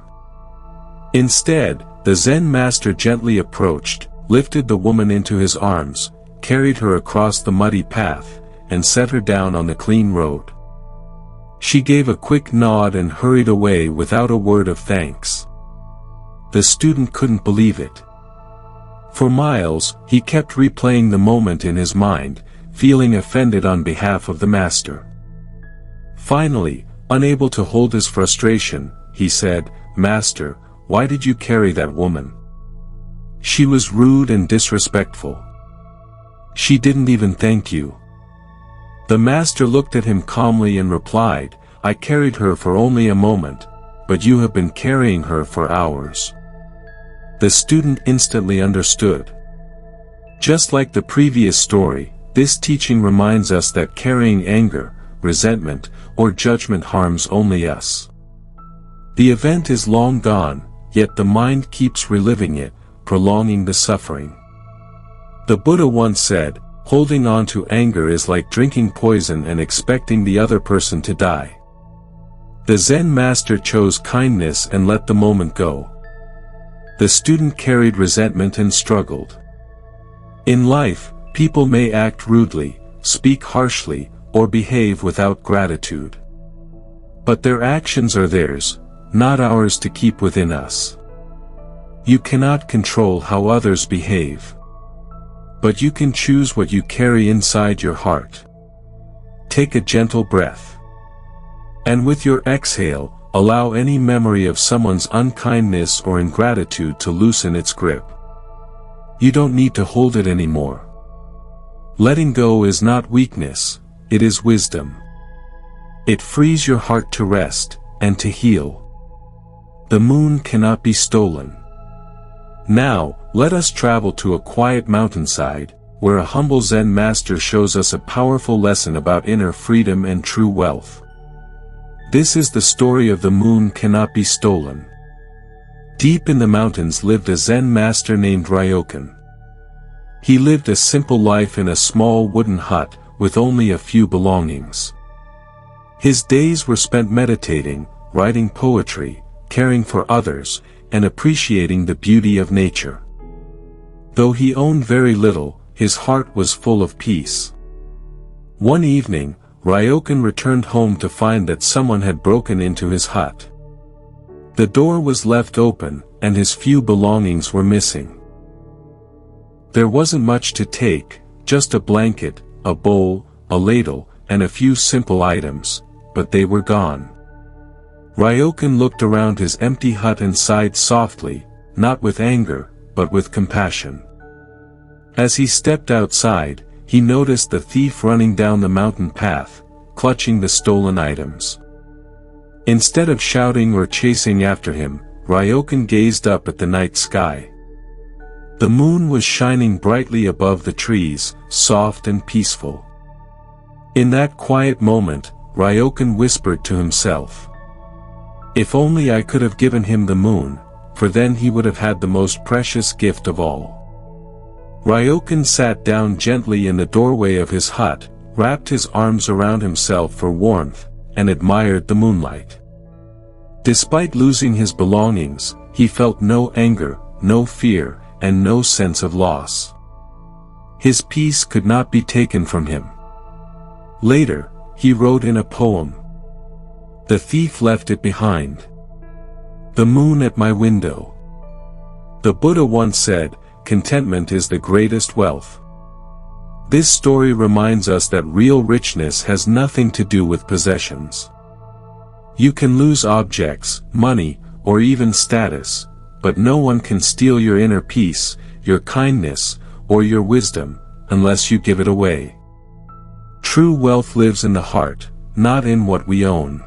Instead, the Zen master gently approached, lifted the woman into his arms, carried her across the muddy path, and set her down on the clean road. She gave a quick nod and hurried away without a word of thanks. The student couldn't believe it. For miles, he kept replaying the moment in his mind, feeling offended on behalf of the master. Finally, unable to hold his frustration, he said, "Master, why did you carry that woman? She was rude and disrespectful. She didn't even thank you." The master looked at him calmly and replied, "I carried her for only a moment, but you have been carrying her for hours." The student instantly understood. Just like the previous story, this teaching reminds us that carrying anger, resentment, or judgment harms only us. The event is long gone, yet the mind keeps reliving it, prolonging the suffering. The Buddha once said, "Holding on to anger is like drinking poison and expecting the other person to die." The Zen master chose kindness and let the moment go. The student carried resentment and struggled. In life, people may act rudely, speak harshly, or behave without gratitude. But their actions are theirs, not ours to keep within us. You cannot control how others behave. But you can choose what you carry inside your heart. Take a gentle breath. And with your exhale, allow any memory of someone's unkindness or ingratitude to loosen its grip. You don't need to hold it anymore. Letting go is not weakness, it is wisdom. It frees your heart to rest, and to heal. The moon cannot be stolen. Now, let us travel to a quiet mountainside, where a humble Zen master shows us a powerful lesson about inner freedom and true wealth. This is the story of the moon cannot be stolen. Deep in the mountains lived a Zen master named Ryokan. He lived a simple life in a small wooden hut, with only a few belongings. His days were spent meditating, writing poetry, caring for others, and appreciating the beauty of nature. Though he owned very little, his heart was full of peace. One evening, Ryokan returned home to find that someone had broken into his hut. The door was left open, and his few belongings were missing. There wasn't much to take, just a blanket, a bowl, a ladle, and a few simple items, but they were gone. Ryokan looked around his empty hut and sighed softly, not with anger, but with compassion. As he stepped outside, he noticed the thief running down the mountain path, clutching the stolen items. Instead of shouting or chasing after him, Ryokan gazed up at the night sky. The moon was shining brightly above the trees, soft and peaceful. In that quiet moment, Ryokan whispered to himself, "If only I could have given him the moon, for then he would have had the most precious gift of all." Ryokan sat down gently in the doorway of his hut, wrapped his arms around himself for warmth, and admired the moonlight. Despite losing his belongings, he felt no anger, no fear, and no sense of loss. His peace could not be taken from him. Later, he wrote in a poem, The thief left it behind. The moon at my window. The Buddha once said, "Contentment is the greatest wealth." This story reminds us that real richness has nothing to do with possessions. You can lose objects, money, or even status, but no one can steal your inner peace, your kindness, or your wisdom, unless you give it away. True wealth lives in the heart, not in what we own.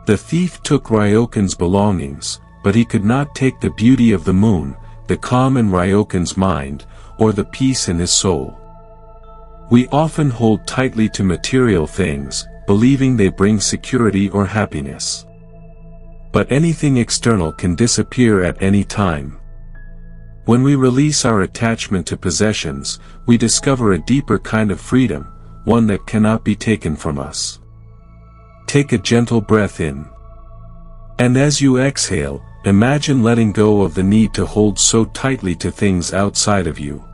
The thief took Ryokan's belongings, but he could not take the beauty of the moon, the calm in Ryokan's mind, or the peace in his soul. We often hold tightly to material things, believing they bring security or happiness. But anything external can disappear at any time. When we release our attachment to possessions, we discover a deeper kind of freedom, one that cannot be taken from us. Take a gentle breath in. And as you exhale, imagine letting go of the need to hold so tightly to things outside of you.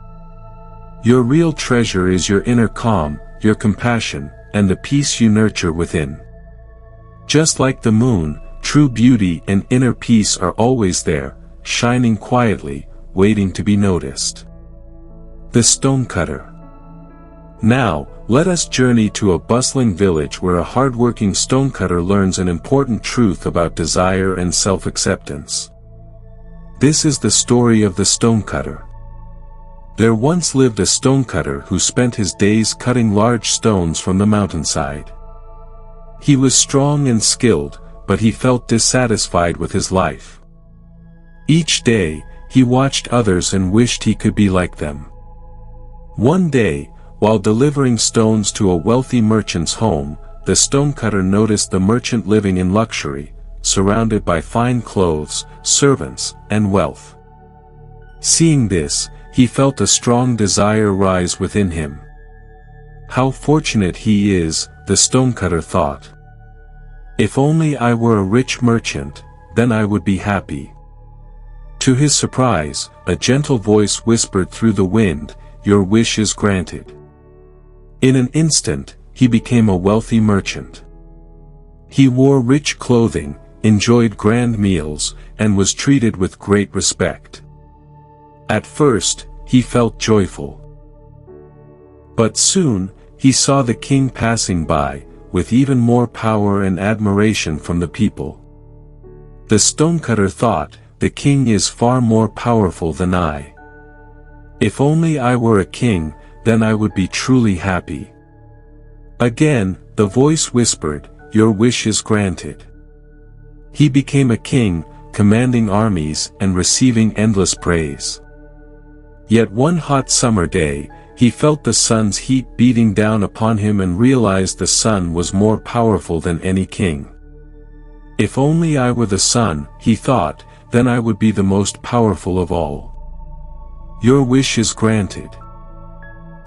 Your real treasure is your inner calm, your compassion, and the peace you nurture within. Just like the moon, true beauty and inner peace are always there, shining quietly, waiting to be noticed. The stonecutter. Now, let us journey to a bustling village where a hard-working stonecutter learns an important truth about desire and self-acceptance. This is the story of the stonecutter. There once lived a stonecutter who spent his days cutting large stones from the mountainside. He was strong and skilled, but he felt dissatisfied with his life. Each day, he watched others and wished he could be like them. One day, while delivering stones to a wealthy merchant's home, the stonecutter noticed the merchant living in luxury, surrounded by fine clothes, servants, and wealth. Seeing this, he felt a strong desire rise within him. How fortunate he is, the stonecutter thought. If only I were a rich merchant, then I would be happy. To his surprise, a gentle voice whispered through the wind, "Your wish is granted." In an instant, he became a wealthy merchant. He wore rich clothing, enjoyed grand meals, and was treated with great respect. At first, he felt joyful. But soon, he saw the king passing by, with even more power and admiration from the people. The stonecutter thought, "The king is far more powerful than I. If only I were a king, then I would be truly happy." Again, the voice whispered, "Your wish is granted." He became a king, commanding armies and receiving endless praise. Yet one hot summer day, he felt the sun's heat beating down upon him and realized the sun was more powerful than any king. If only I were the sun, he thought, then I would be the most powerful of all. Your wish is granted.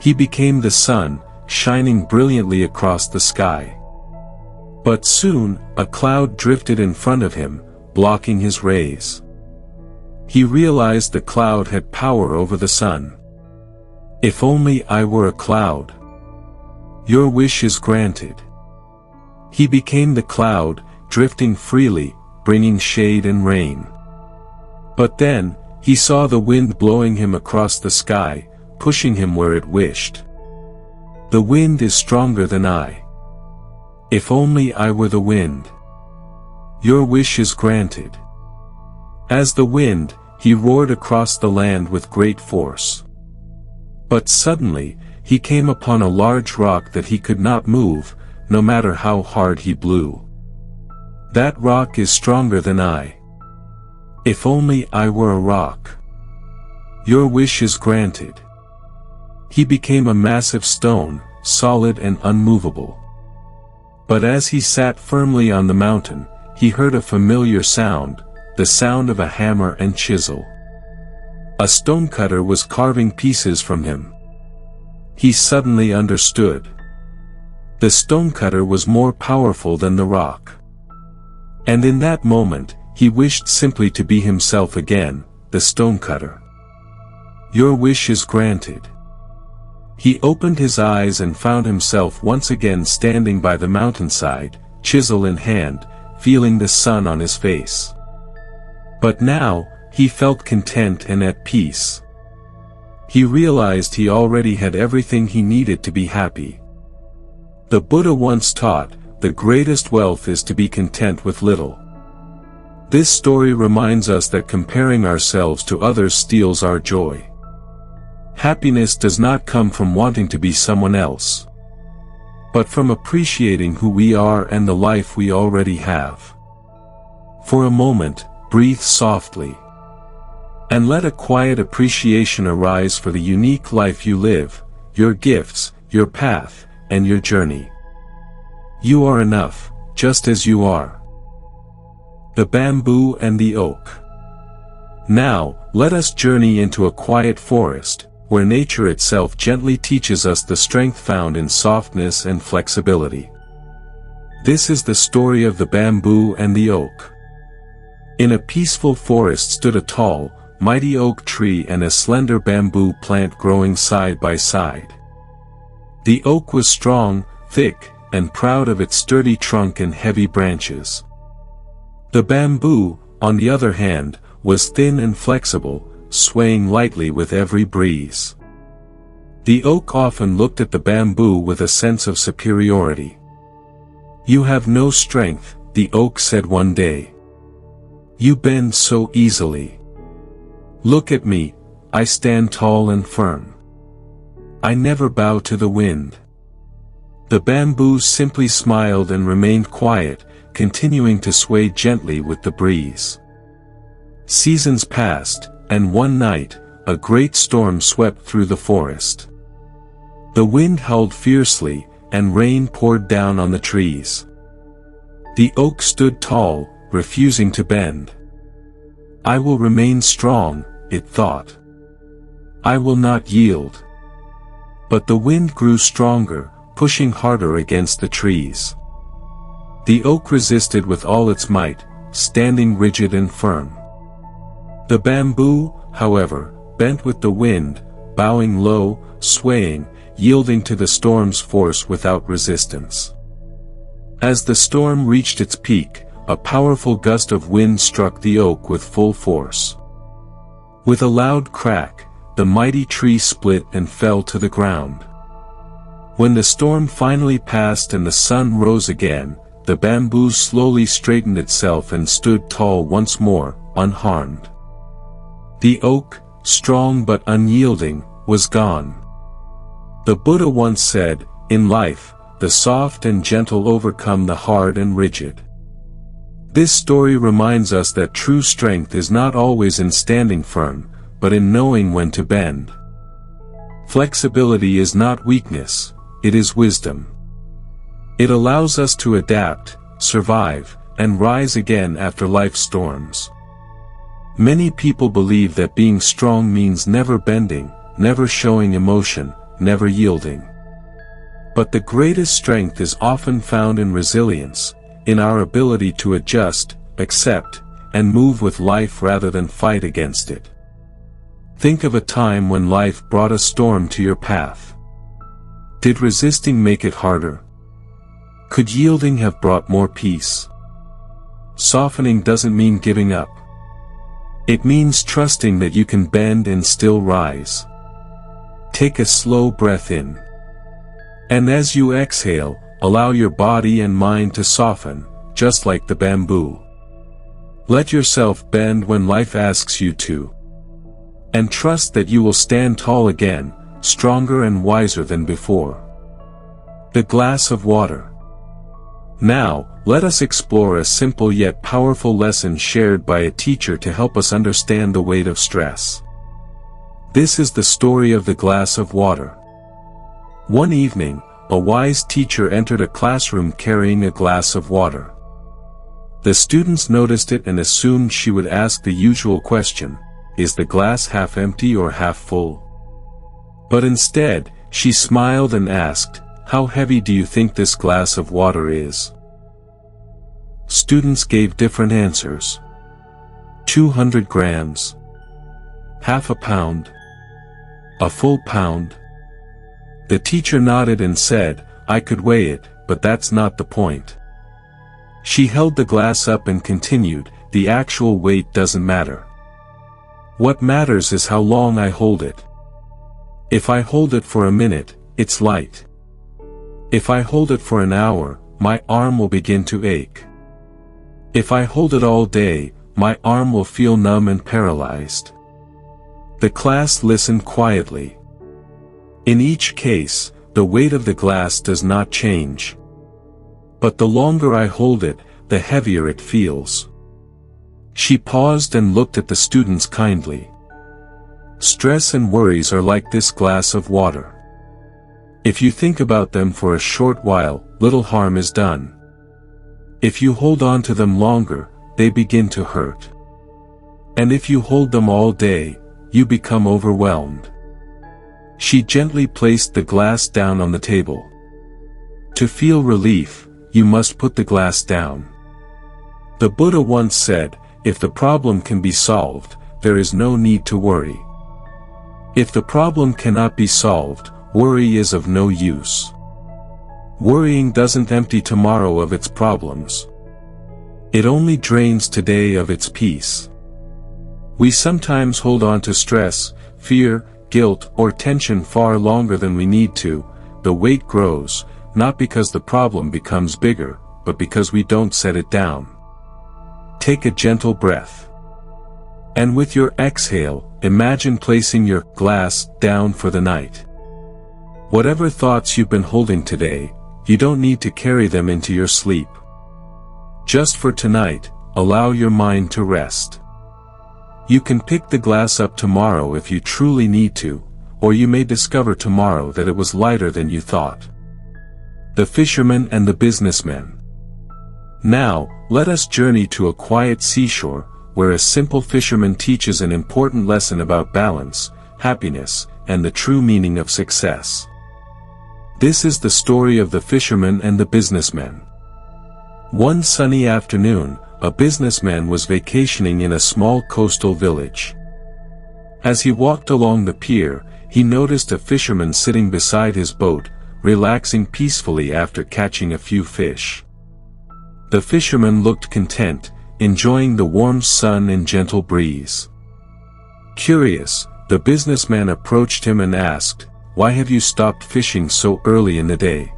He became the sun, shining brilliantly across the sky. But soon, a cloud drifted in front of him, blocking his rays. He realized the cloud had power over the sun. If only I were a cloud. Your wish is granted. He became the cloud, drifting freely, bringing shade and rain. But then, he saw the wind blowing him across the sky, pushing him where it wished. The wind is stronger than I. If only I were the wind. Your wish is granted. As the wind, he roared across the land with great force. But suddenly, he came upon a large rock that he could not move, no matter how hard he blew. That rock is stronger than I. If only I were a rock. Your wish is granted. He became a massive stone, solid and unmovable. But as he sat firmly on the mountain, he heard a familiar sound, the sound of a hammer and chisel. A stonecutter was carving pieces from him. He suddenly understood. The stonecutter was more powerful than the rock. And in that moment, he wished simply to be himself again, the stonecutter. Your wish is granted. He opened his eyes and found himself once again standing by the mountainside, chisel in hand, feeling the sun on his face. But now, he felt content and at peace. He realized he already had everything he needed to be happy. The Buddha once taught, the greatest wealth is to be content with little. This story reminds us that comparing ourselves to others steals our joy. Happiness does not come from wanting to be someone else, but from appreciating who we are and the life we already have. For a moment, breathe softly, and let a quiet appreciation arise for the unique life you live, your gifts, your path, and your journey. You are enough, just as you are. The bamboo and the oak. Now, let us journey into a quiet forest, where nature itself gently teaches us the strength found in softness and flexibility. This is the story of the bamboo and the oak. In a peaceful forest stood a tall, mighty oak tree and a slender bamboo plant growing side by side. The oak was strong, thick, and proud of its sturdy trunk and heavy branches. The bamboo, on the other hand, was thin and flexible, swaying lightly with every breeze. The oak often looked at the bamboo with a sense of superiority. "You have no strength," the oak said one day. "You bend so easily. Look at me, I stand tall and firm. I never bow to the wind." The bamboo simply smiled and remained quiet, continuing to sway gently with the breeze. Seasons passed, and one night, a great storm swept through the forest. The wind howled fiercely, and rain poured down on the trees. The oak stood tall, refusing to bend. "I will remain strong," it thought. "I will not yield." But the wind grew stronger, pushing harder against the trees. The oak resisted with all its might, standing rigid and firm. The bamboo, however, bent with the wind, bowing low, swaying, yielding to the storm's force without resistance. As the storm reached its peak, a powerful gust of wind struck the oak with full force. With a loud crack, the mighty tree split and fell to the ground. When the storm finally passed and the sun rose again, the bamboo slowly straightened itself and stood tall once more, unharmed. The oak, strong but unyielding, was gone. The Buddha once said, "In life, the soft and gentle overcome the hard and rigid." This story reminds us that true strength is not always in standing firm, but in knowing when to bend. Flexibility is not weakness, it is wisdom. It allows us to adapt, survive, and rise again after life's storms. Many people believe that being strong means never bending, never showing emotion, never yielding. But the greatest strength is often found in resilience, in our ability to adjust, accept, and move with life rather than fight against it. Think of a time when life brought a storm to your path. Did resisting make it harder? Could yielding have brought more peace? Softening doesn't mean giving up. It means trusting that you can bend and still rise. Take a slow breath in. And as you exhale, allow your body and mind to soften, just like the bamboo. Let yourself bend when life asks you to. And trust that you will stand tall again, stronger and wiser than before. The glass of water. Now, let us explore a simple yet powerful lesson shared by a teacher to help us understand the weight of stress. This is the story of the glass of water. One evening, a wise teacher entered a classroom carrying a glass of water. The students noticed it and assumed she would ask the usual question, "Is the glass half empty or half full?" But instead, she smiled and asked, "How heavy do you think this glass of water is?" Students gave different answers. 200 grams. Half a pound. A full pound. The teacher nodded and said, "I could weigh it, but that's not the point. She held the glass up and continued, "The actual weight doesn't matter. What matters is how long I hold it. If I hold it for a minute, it's light. If I hold it for an hour, my arm will begin to ache. If I hold it all day, my arm will feel numb and paralyzed." The class listened quietly. In each case, the weight of the glass does not change. But the longer I hold it, the heavier it feels. She paused and looked at the students kindly. Stress and worries are like this glass of water. If you think about them for a short while, little harm is done. If you hold on to them longer, they begin to hurt. And if you hold them all day, you become overwhelmed. She gently placed the glass down on the table. To feel relief, you must put the glass down. The Buddha once said, "If the problem can be solved, there is no need to worry. If the problem cannot be solved, worry is of no use." Worrying doesn't empty tomorrow of its problems. It only drains today of its peace. We sometimes hold on to stress, fear, guilt, or tension far longer than we need to. The weight grows, not because the problem becomes bigger, but because we don't set it down. Take a gentle breath. And with your exhale, imagine placing your glass down for the night. Whatever thoughts you've been holding today, you don't need to carry them into your sleep. Just for tonight, allow your mind to rest. You can pick the glass up tomorrow if you truly need to, or you may discover tomorrow that it was lighter than you thought. The fisherman and the businessman. Now, let us journey to a quiet seashore, where a simple fisherman teaches an important lesson about balance, happiness, and the true meaning of success. This is the story of the fisherman and the businessman. One sunny afternoon, a businessman was vacationing in a small coastal village. As he walked along the pier, he noticed a fisherman sitting beside his boat, relaxing peacefully after catching a few fish. The fisherman looked content, enjoying the warm sun and gentle breeze. Curious, the businessman approached him and asked, "Why have you stopped fishing so early in the day?"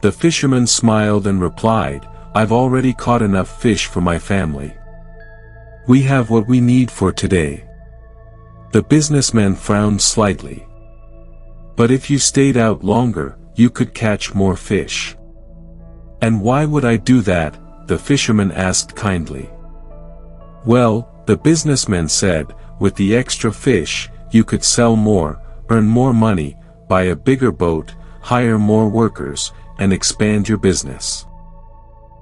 The fisherman smiled and replied, "I've already caught enough fish for my family. We have what we need for today." The businessman frowned slightly. "But if you stayed out longer, you could catch more fish." "And why would I do that?" the fisherman asked kindly. "Well," the businessman said, "with the extra fish, you could sell more, earn more money, buy a bigger boat, hire more workers, and expand your business.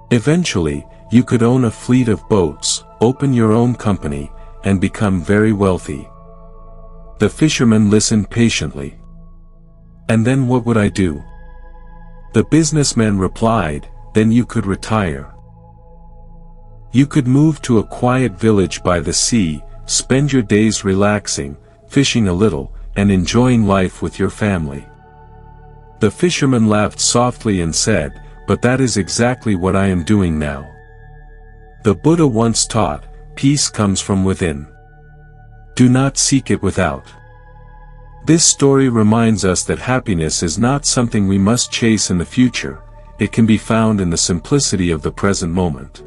Eventually, you could own a fleet of boats, open your own company, and become very wealthy." The fisherman listened patiently. "And then what would I do?" The businessman replied, "Then you could retire. You could move to a quiet village by the sea, spend your days relaxing, fishing a little, and enjoying life with your family." The fisherman laughed softly and said, "But that is exactly what I am doing now. The Buddha once taught, peace comes from within. Do not seek it without." This story reminds us that happiness is not something we must chase in the future. It can be found in the simplicity of the present moment.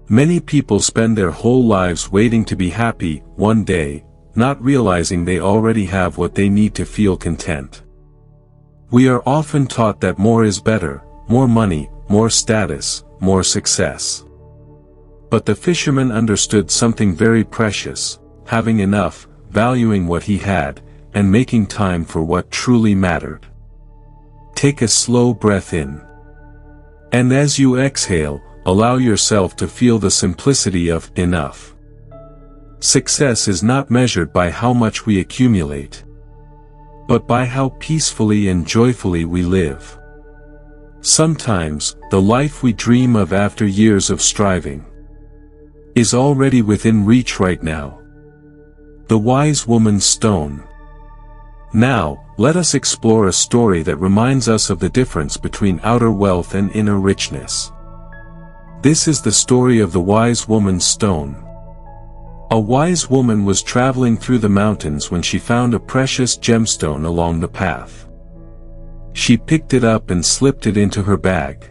Many people spend their whole lives waiting to be happy one day, not realizing they already have what they need to feel content. We are often taught that more is better, more money, more status, more success. But the fisherman understood something very precious: having enough, valuing what he had, and making time for what truly mattered. Take a slow breath in. And as you exhale, allow yourself to feel the simplicity of enough. Success is not measured by how much we accumulate, but by how peacefully and joyfully we live. Sometimes, the life we dream of after years of striving is already within reach right now. The Wise Woman's Stone. Now, let us explore a story that reminds us of the difference between outer wealth and inner richness. This is the story of the wise woman's stone. A wise woman was traveling through the mountains when she found a precious gemstone along the path. She picked it up and slipped it into her bag.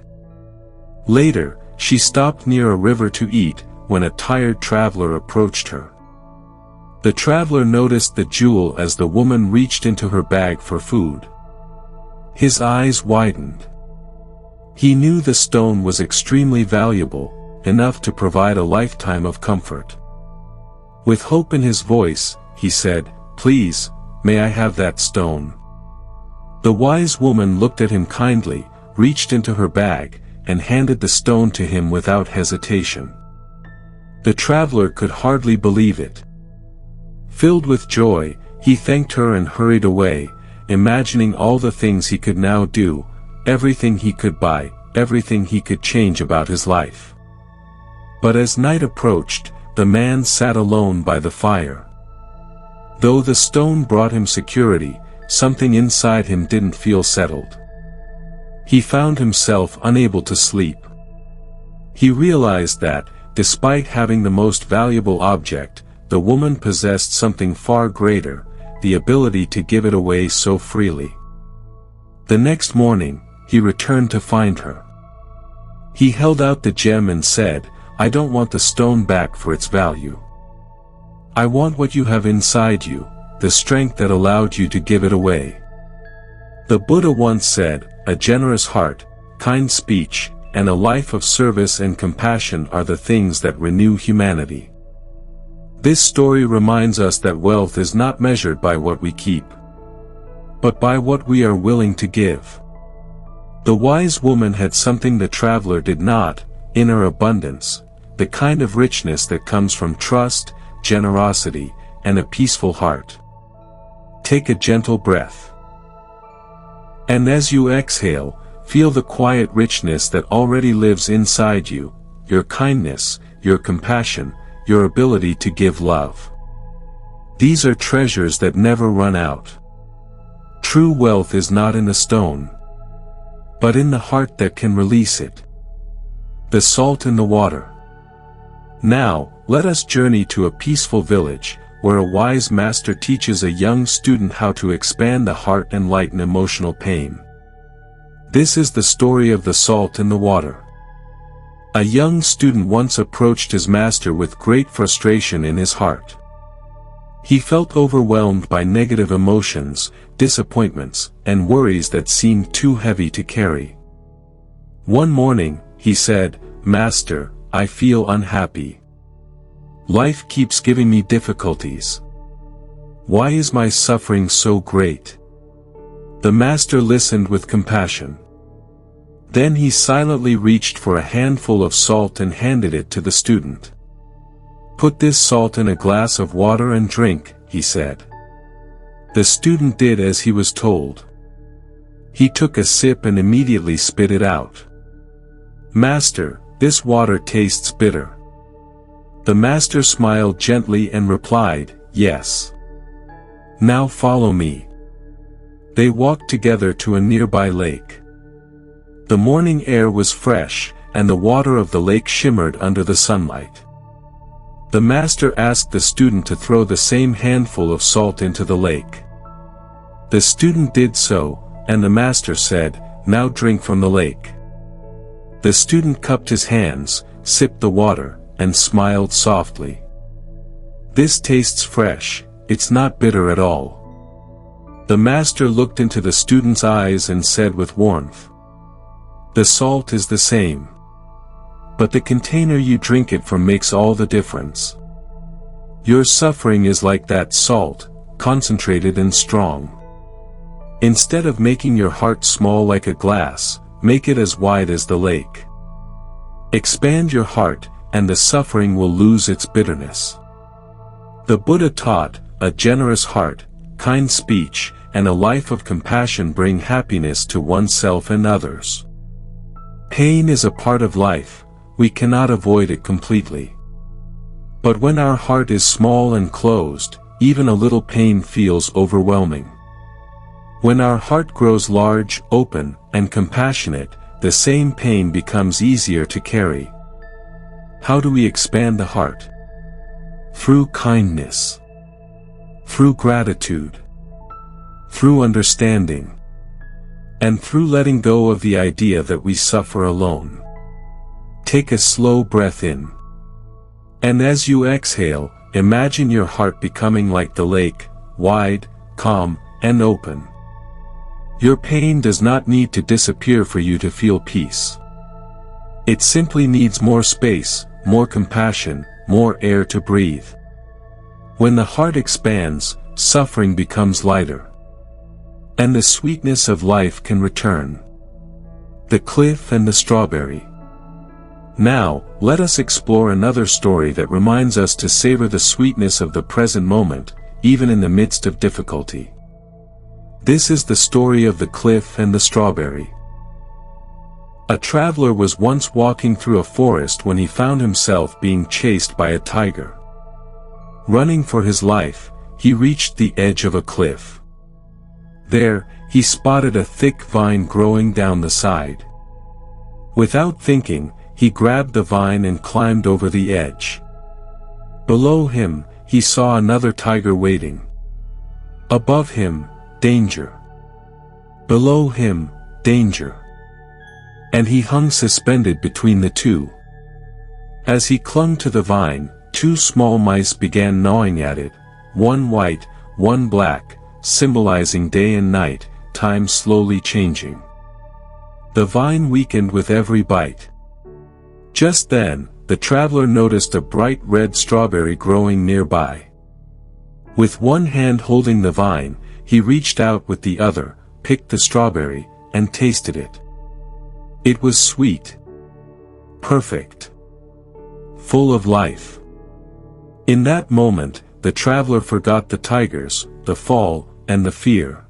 Later, she stopped near a river to eat, when a tired traveler approached her. The traveler noticed the jewel as the woman reached into her bag for food. His eyes widened. He knew the stone was extremely valuable, enough to provide a lifetime of comfort. With hope in his voice, he said, "Please, may I have that stone?" The wise woman looked at him kindly, reached into her bag, and handed the stone to him without hesitation. The traveler could hardly believe it. Filled with joy, he thanked her and hurried away, imagining all the things he could now do, everything he could buy, everything he could change about his life. But as night approached, the man sat alone by the fire. Though the stone brought him security, something inside him didn't feel settled. He found himself unable to sleep. He realized that, despite having the most valuable object, the woman possessed something far greater, the ability to give it away so freely. The next morning, he returned to find her. He held out the gem and said, "I don't want the stone back for its value. I want what you have inside you, the strength that allowed you to give it away." The Buddha once said, "A generous heart, kind speech, and a life of service and compassion are the things that renew humanity." This story reminds us that wealth is not measured by what we keep, but by what we are willing to give. The wise woman had something the traveler did not, inner abundance, the kind of richness that comes from trust, generosity, and a peaceful heart. Take a gentle breath. And as you exhale, feel the quiet richness that already lives inside you, your kindness, your compassion, your ability to give love. These are treasures that never run out. True wealth is not in the stone, but in the heart that can release it. The salt in the water. Now, let us journey to a peaceful village, where a wise master teaches a young student how to expand the heart and lighten emotional pain. This is the story of the salt in the water. A young student once approached his master with great frustration in his heart. He felt overwhelmed by negative emotions, disappointments, and worries that seemed too heavy to carry. One morning, he said, "Master, I feel unhappy. Life keeps giving me difficulties. Why is my suffering so great?" The master listened with compassion. Then he silently reached for a handful of salt and handed it to the student. "Put this salt in a glass of water and drink," he said. The student did as he was told. He took a sip and immediately spit it out. "Master, this water tastes bitter." The master smiled gently and replied, "Yes. Now follow me." They walked together to a nearby lake. The morning air was fresh, and the water of the lake shimmered under the sunlight. The master asked the student to throw the same handful of salt into the lake. The student did so, and the master said, "Now drink from the lake." The student cupped his hands, sipped the water, and smiled softly. "This tastes fresh, it's not bitter at all." The master looked into the student's eyes and said with warmth, "The salt is the same. But the container you drink it from makes all the difference. Your suffering is like that salt, concentrated and strong. Instead of making your heart small like a glass, make it as wide as the lake. Expand your heart, and the suffering will lose its bitterness." The Buddha taught, a generous heart, kind speech, and a life of compassion bring happiness to oneself and others. Pain is a part of life, we cannot avoid it completely. But when our heart is small and closed, even a little pain feels overwhelming. When our heart grows large, open, and compassionate, the same pain becomes easier to carry. How do we expand the heart? Through kindness. Through gratitude. Through understanding. And through letting go of the idea that we suffer alone. Take a slow breath in. And as you exhale, imagine your heart becoming like the lake, wide, calm, and open. Your pain does not need to disappear for you to feel peace. It simply needs more space, more compassion, more air to breathe. When the heart expands, suffering becomes lighter. And the sweetness of life can return. The cliff and the strawberry. Now, let us explore another story that reminds us to savor the sweetness of the present moment, even in the midst of difficulty. This is the story of the cliff and the strawberry. A traveler was once walking through a forest when he found himself being chased by a tiger. Running for his life, he reached the edge of a cliff. There, he spotted a thick vine growing down the side. Without thinking, he grabbed the vine and climbed over the edge. Below him, he saw another tiger waiting. Above him, danger. Below him, danger. And he hung suspended between the two. As he clung to the vine, two small mice began gnawing at it, one white, one black, symbolizing day and night, time slowly changing. The vine weakened with every bite. Just then, the traveler noticed a bright red strawberry growing nearby. With one hand holding the vine, he reached out with the other, picked the strawberry, and tasted it. It was sweet. Perfect. Full of life. In that moment, the traveler forgot the tigers, the fall, and the fear.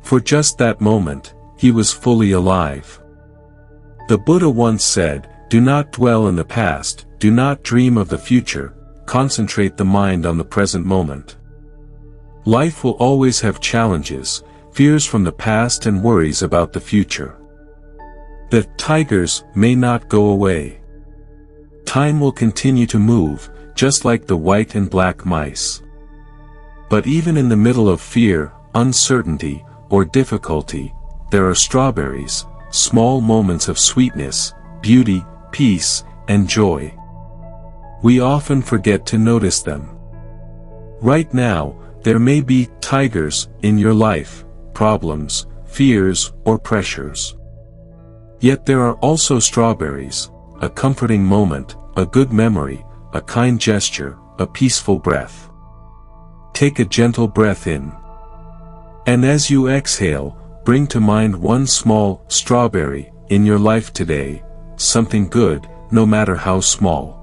For just that moment, he was fully alive. The Buddha once said, "Do not dwell in the past, do not dream of the future, concentrate the mind on the present moment." Life will always have challenges, fears from the past and worries about the future. The tigers may not go away. Time will continue to move, just like the white and black mice. But even in the middle of fear, uncertainty, or difficulty, there are strawberries, small moments of sweetness, beauty, peace, and joy. We often forget to notice them. Right now, there may be tigers in your life, problems, fears, or pressures. Yet there are also strawberries, a comforting moment, a good memory, a kind gesture, a peaceful breath. Take a gentle breath in. And as you exhale, bring to mind one small strawberry in your life today, something good, no matter how small.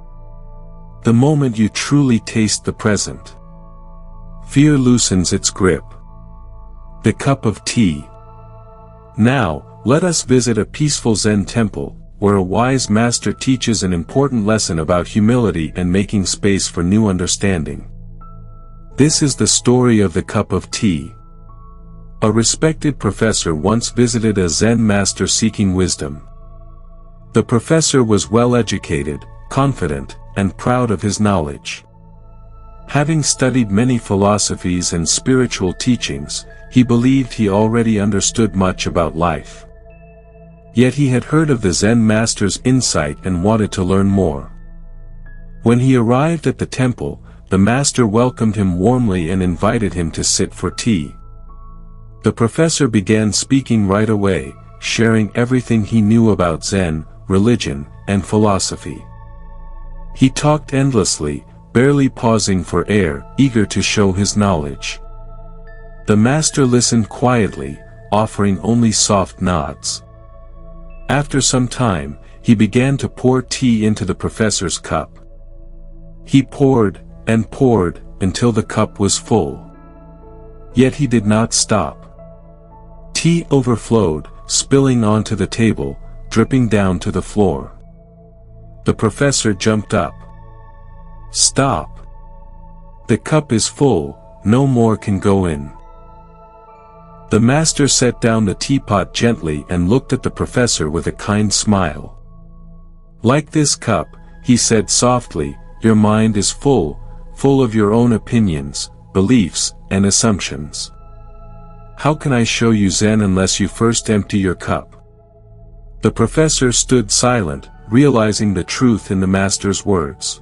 The moment you truly taste the present. Fear loosens its grip. The cup of tea. Now, let us visit a peaceful Zen temple, where a wise master teaches an important lesson about humility and making space for new understanding. This is the story of the cup of tea. A respected professor once visited a Zen master seeking wisdom. The professor was well educated, confident, and proud of his knowledge. Having studied many philosophies and spiritual teachings, he believed he already understood much about life. Yet he had heard of the Zen master's insight and wanted to learn more. When he arrived at the temple, the master welcomed him warmly and invited him to sit for tea. The professor began speaking right away, sharing everything he knew about Zen, religion, and philosophy. He talked endlessly, barely pausing for air, eager to show his knowledge. The master listened quietly, offering only soft nods. After some time, he began to pour tea into the professor's cup. He poured, and poured, until the cup was full. Yet he did not stop. Tea overflowed, spilling onto the table, dripping down to the floor. The professor jumped up. "Stop! The cup is full, no more can go in." The master set down the teapot gently and looked at the professor with a kind smile. "Like this cup, he said softly, "Your mind is full of your own opinions, beliefs, and assumptions. How can I show you Zen unless you first empty your cup?" The professor stood silent, realizing the truth in the master's words.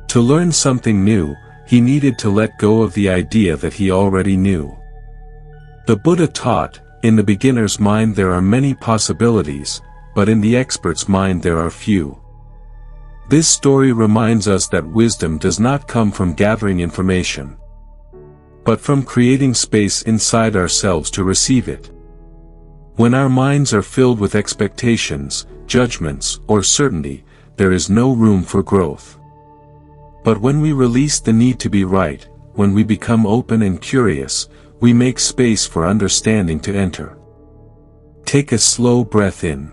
To learn something new, he needed to let go of the idea that he already knew. The Buddha taught, in the beginner's mind there are many possibilities, but in the expert's mind there are few. This story reminds us that wisdom does not come from gathering information, but from creating space inside ourselves to receive it. When our minds are filled with expectations, judgments, or certainty, there is no room for growth. But when we release the need to be right, when we become open and curious, we make space for understanding to enter. Take a slow breath in.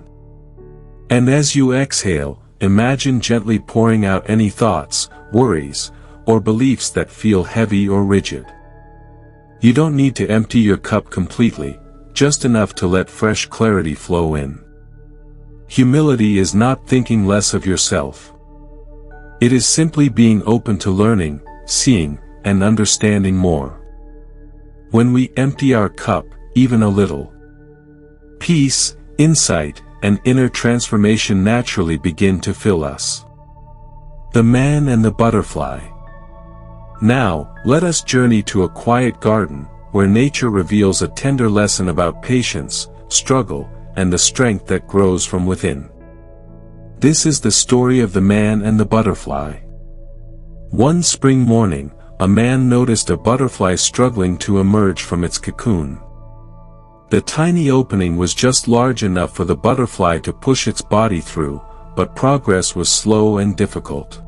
And as you exhale, imagine gently pouring out any thoughts, worries, or beliefs that feel heavy or rigid. You don't need to empty your cup completely, just enough to let fresh clarity flow in. Humility is not thinking less of yourself. It is simply being open to learning, seeing, and understanding more. When we empty our cup, even a little, peace, insight, and inner transformation naturally begin to fill us. The man and the butterfly. Now, let us journey to a quiet garden, where nature reveals a tender lesson about patience, struggle, and the strength that grows from within. This is the story of the man and the butterfly. One spring morning, a man noticed a butterfly struggling to emerge from its cocoon. The tiny opening was just large enough for the butterfly to push its body through, but progress was slow and difficult.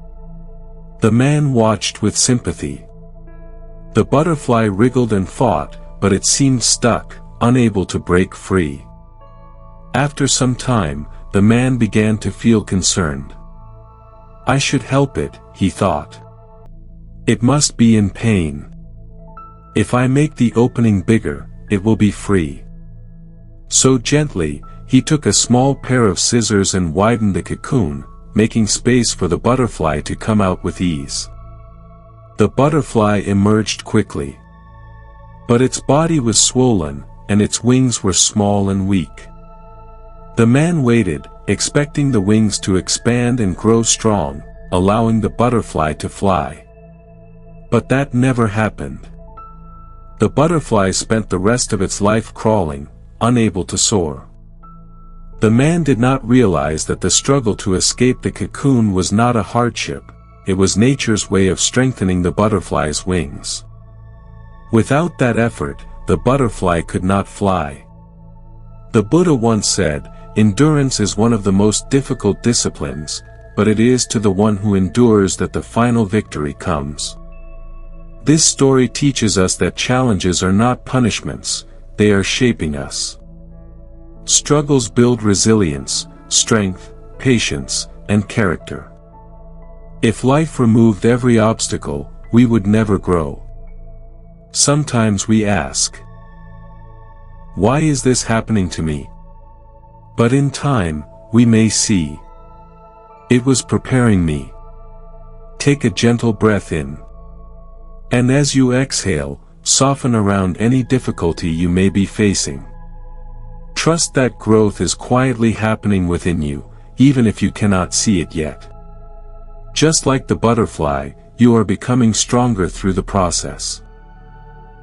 The man watched with sympathy. The butterfly wriggled and fought, but it seemed stuck, unable to break free. After some time, the man began to feel concerned. "I should help it," he thought. "It must be in pain. If I make the opening bigger, it will be free." So gently, he took a small pair of scissors and widened the cocoon, making space for the butterfly to come out with ease. The butterfly emerged quickly. But its body was swollen, and its wings were small and weak. The man waited, expecting the wings to expand and grow strong, allowing the butterfly to fly. But that never happened. The butterfly spent the rest of its life crawling, unable to soar. The man did not realize that the struggle to escape the cocoon was not a hardship, it was nature's way of strengthening the butterfly's wings. Without that effort, the butterfly could not fly. The Buddha once said, "Endurance is one of the most difficult disciplines, but it is to the one who endures that the final victory comes." This story teaches us that challenges are not punishments, they are shaping us. Struggles build resilience, strength, patience, and character. If life removed every obstacle, we would never grow. Sometimes we ask, "Why is this happening to me?" But in time, we may see, it was preparing me. Take a gentle breath in. And as you exhale, soften around any difficulty you may be facing. Trust that growth is quietly happening within you, even if you cannot see it yet. Just like the butterfly, you are becoming stronger through the process.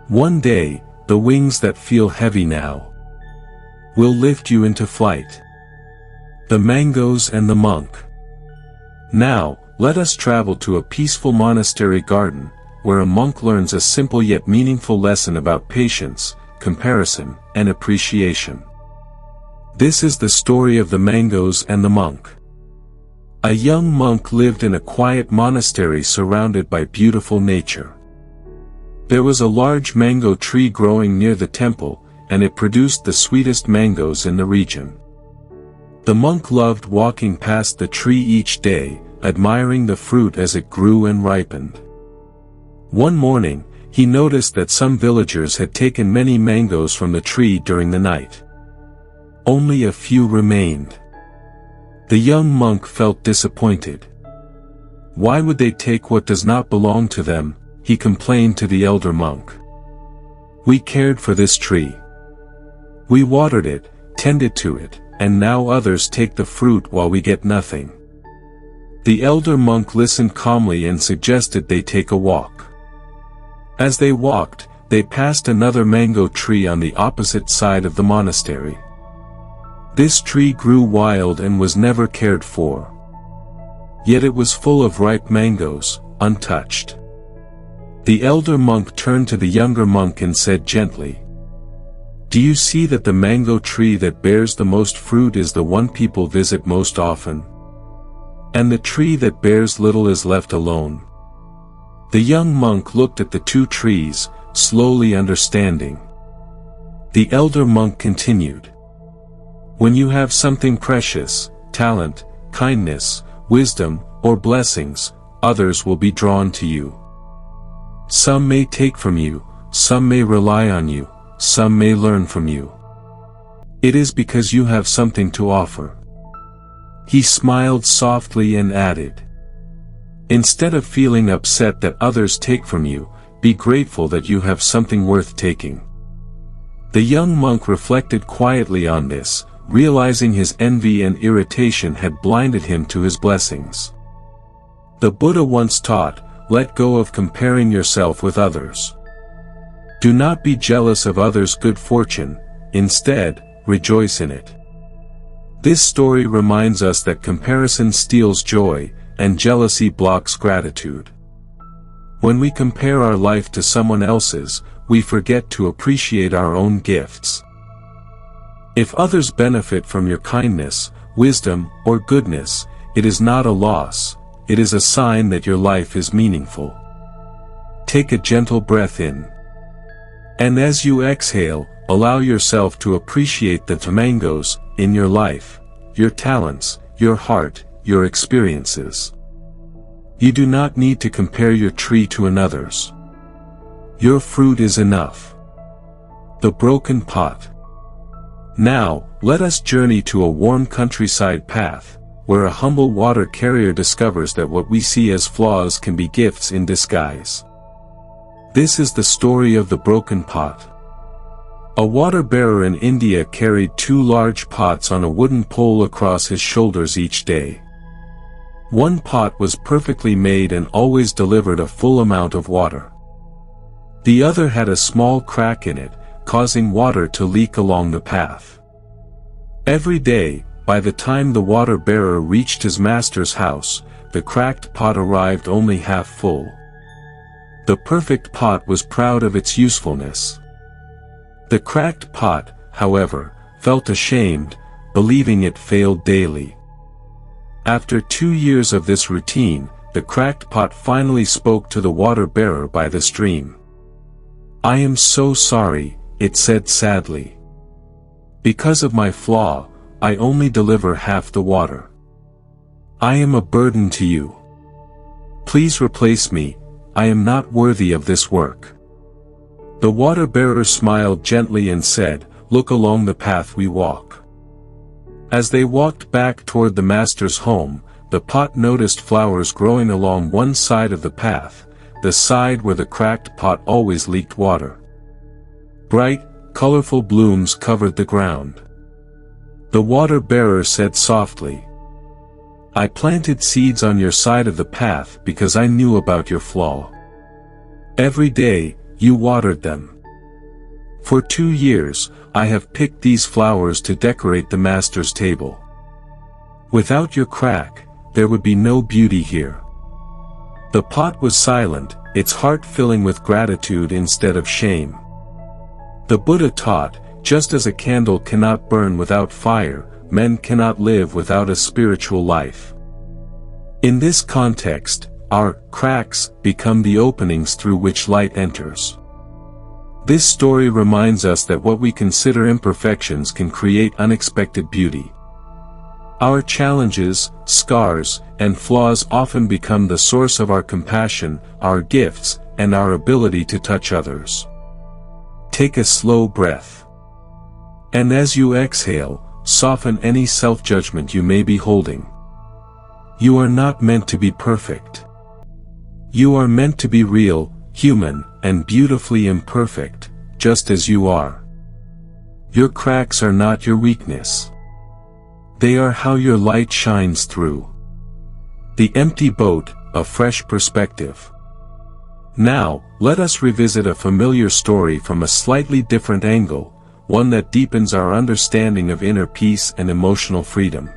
One day, the wings that feel heavy now will lift you into flight. The mangoes and the monk. Now, let us travel to a peaceful monastery garden, where a monk learns a simple yet meaningful lesson about patience, comparison, and appreciation. This is the story of the mangoes and the monk. A young monk lived in a quiet monastery surrounded by beautiful nature. There was a large mango tree growing near the temple, and it produced the sweetest mangoes in the region. The monk loved walking past the tree each day, admiring the fruit as it grew and ripened. One morning, he noticed that some villagers had taken many mangoes from the tree during the night. Only a few remained. The young monk felt disappointed. Why would they take what does not belong to them? He complained to the elder monk. We cared for this tree. We watered it, tended to it, and now others take the fruit while we get nothing. The elder monk listened calmly and suggested they take a walk. As they walked, they passed another mango tree on the opposite side of the monastery. This tree grew wild and was never cared for. Yet it was full of ripe mangoes, untouched. The elder monk turned to the younger monk and said gently, "Do you see that the mango tree that bears the most fruit is the one people visit most often? And the tree that bears little is left alone." The young monk looked at the two trees, slowly understanding. The elder monk continued, "When you have something precious, talent, kindness, wisdom, or blessings, others will be drawn to you. Some may take from you, some may rely on you, some may learn from you. It is because you have something to offer." He smiled softly and added, "Instead of feeling upset that others take from you, be grateful that you have something worth taking." The young monk reflected quietly on this, realizing his envy and irritation had blinded him to his blessings. The Buddha once taught, "Let go of comparing yourself with others. Do not be jealous of others' good fortune, instead, rejoice in it." This story reminds us that comparison steals joy, and jealousy blocks gratitude. When we compare our life to someone else's, we forget to appreciate our own gifts. If others benefit from your kindness, wisdom, or goodness, it is not a loss, it is a sign that your life is meaningful. Take a gentle breath in. And as you exhale, allow yourself to appreciate the mangoes in your life, your talents, your heart, your experiences. You do not need to compare your tree to another's. Your fruit is enough. The broken pot. Now, let us journey to a warm countryside path, where a humble water carrier discovers that what we see as flaws can be gifts in disguise. This is the story of the broken pot. A water bearer in India carried 2 large pots on a wooden pole across his shoulders each day. One pot was perfectly made and always delivered a full amount of water. The other had a small crack in it, causing water to leak along the path. Every day, by the time the water bearer reached his master's house, the cracked pot arrived only half full. The perfect pot was proud of its usefulness. The cracked pot, however, felt ashamed, believing it failed daily. After 2 years of this routine, the cracked pot finally spoke to the water bearer by the stream. "I am so sorry," it said sadly. "Because of my flaw, I only deliver half the water. I am a burden to you. Please replace me, I am not worthy of this work." The water bearer smiled gently and said, "Look along the path we walk." As they walked back toward the master's home, the pot noticed flowers growing along one side of the path, the side where the cracked pot always leaked water. Bright, colorful blooms covered the ground. The water bearer said softly, "I planted seeds on your side of the path because I knew about your flaw. Every day, you watered them. For 2 years, I have picked these flowers to decorate the master's table. Without your crack, there would be no beauty here." The pot was silent, its heart filling with gratitude instead of shame. The Buddha taught, just as a candle cannot burn without fire, men cannot live without a spiritual life. In this context, our cracks become the openings through which light enters. This story reminds us that what we consider imperfections can create unexpected beauty. Our challenges, scars, and flaws often become the source of our compassion, our gifts, and our ability to touch others. Take a slow breath. And as you exhale, soften any self-judgment you may be holding. You are not meant to be perfect. You are meant to be real, human, and beautifully imperfect, just as you are. Your cracks are not your weakness. They are how your light shines through. The empty boat, a fresh perspective. Now, let us revisit a familiar story from a slightly different angle, one that deepens our understanding of inner peace and emotional freedom.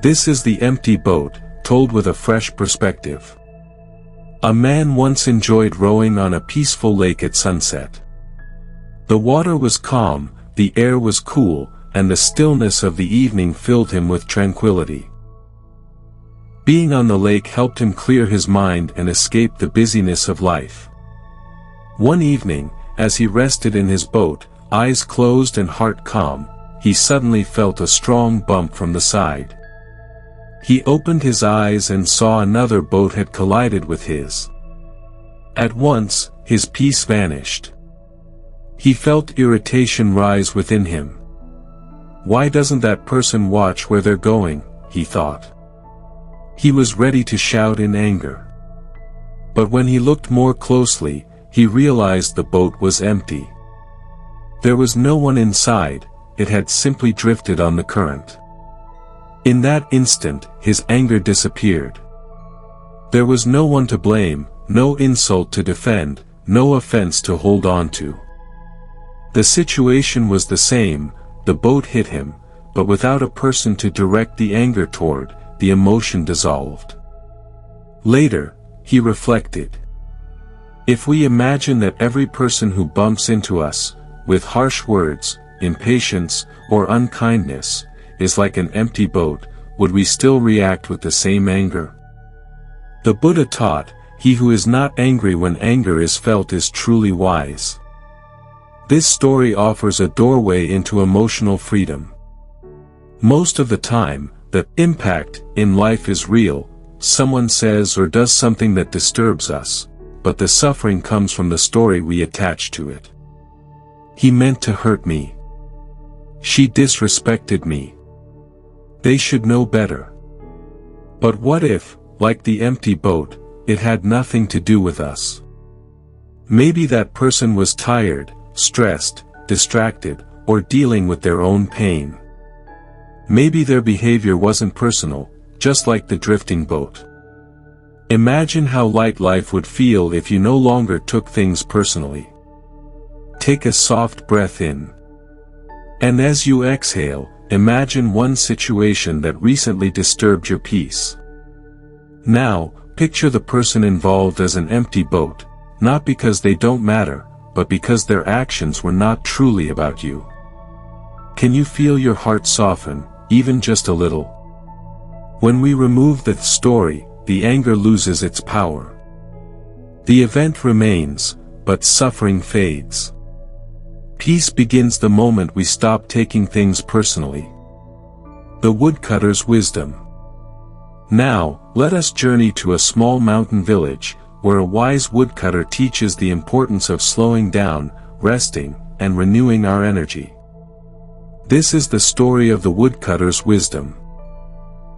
This is The Empty Boat, told with a fresh perspective. A man once enjoyed rowing on a peaceful lake at sunset. The water was calm, the air was cool, and the stillness of the evening filled him with tranquility. Being on the lake helped him clear his mind and escape the busyness of life. One evening, as he rested in his boat, eyes closed and heart calm, he suddenly felt a strong bump from the side. He opened his eyes and saw another boat had collided with his. At once, his peace vanished. He felt irritation rise within him. Why doesn't that person watch where they're going, he thought. He was ready to shout in anger. But when he looked more closely, he realized the boat was empty. There was no one inside, it had simply drifted on the current. In that instant, his anger disappeared. There was no one to blame, no insult to defend, no offense to hold on to. The situation was the same, the boat hit him, but without a person to direct the anger toward, the emotion dissolved. Later, he reflected. If we imagine that every person who bumps into us, with harsh words, impatience, or unkindness, is like an empty boat, would we still react with the same anger? The Buddha taught, he who is not angry when anger is felt is truly wise. This story offers a doorway into emotional freedom. Most of the time, the impact in life is real, someone says or does something that disturbs us, but the suffering comes from the story we attach to it. He meant to hurt me. She disrespected me. They should know better. But what if, like the empty boat, it had nothing to do with us? Maybe that person was tired, stressed, distracted, or dealing with their own pain. Maybe their behavior wasn't personal, just like the drifting boat. Imagine how light life would feel if you no longer took things personally. Take a soft breath in. And as you exhale, imagine one situation that recently disturbed your peace. Now, picture the person involved as an empty boat, not because they don't matter, but because their actions were not truly about you. Can you feel your heart soften, even just a little? When we remove the story, the anger loses its power. The event remains, but suffering fades. Peace begins the moment we stop taking things personally. The woodcutter's wisdom. Now, let us journey to a small mountain village, where a wise woodcutter teaches the importance of slowing down, resting, and renewing our energy. This is the story of the woodcutter's wisdom.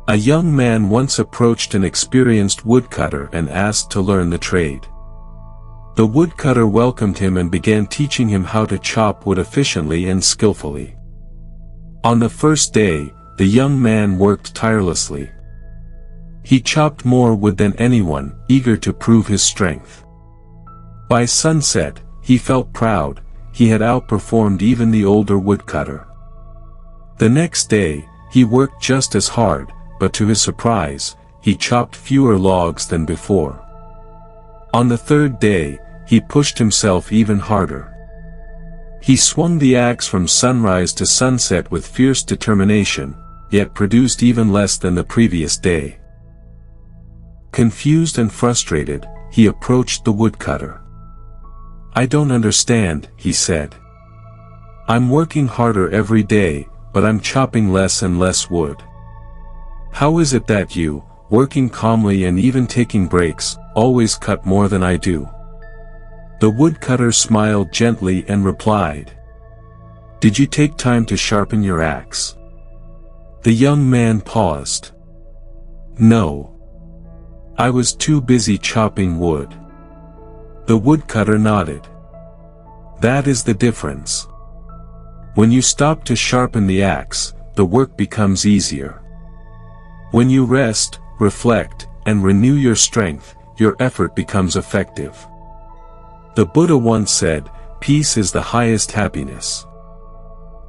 A young man once approached an experienced woodcutter and asked to learn the trade. The woodcutter welcomed him and began teaching him how to chop wood efficiently and skillfully. On the first day, the young man worked tirelessly. He chopped more wood than anyone, eager to prove his strength. By sunset, he felt proud, he had outperformed even the older woodcutter. The next day, he worked just as hard, but to his surprise, he chopped fewer logs than before. On the third day, he pushed himself even harder. He swung the axe from sunrise to sunset with fierce determination, yet produced even less than the previous day. Confused and frustrated, he approached the woodcutter. "I don't understand," he said. "I'm working harder every day, but I'm chopping less and less wood. How is it that you, working calmly and even taking breaks, always cut more than I do?" The woodcutter smiled gently and replied, "Did you take time to sharpen your axe?" The young man paused. No. I was too busy chopping wood. The woodcutter nodded. That is the difference. When you stop to sharpen the axe, the work becomes easier. When you rest, reflect, and renew your strength, your effort becomes effective. The Buddha once said, "Peace is the highest happiness."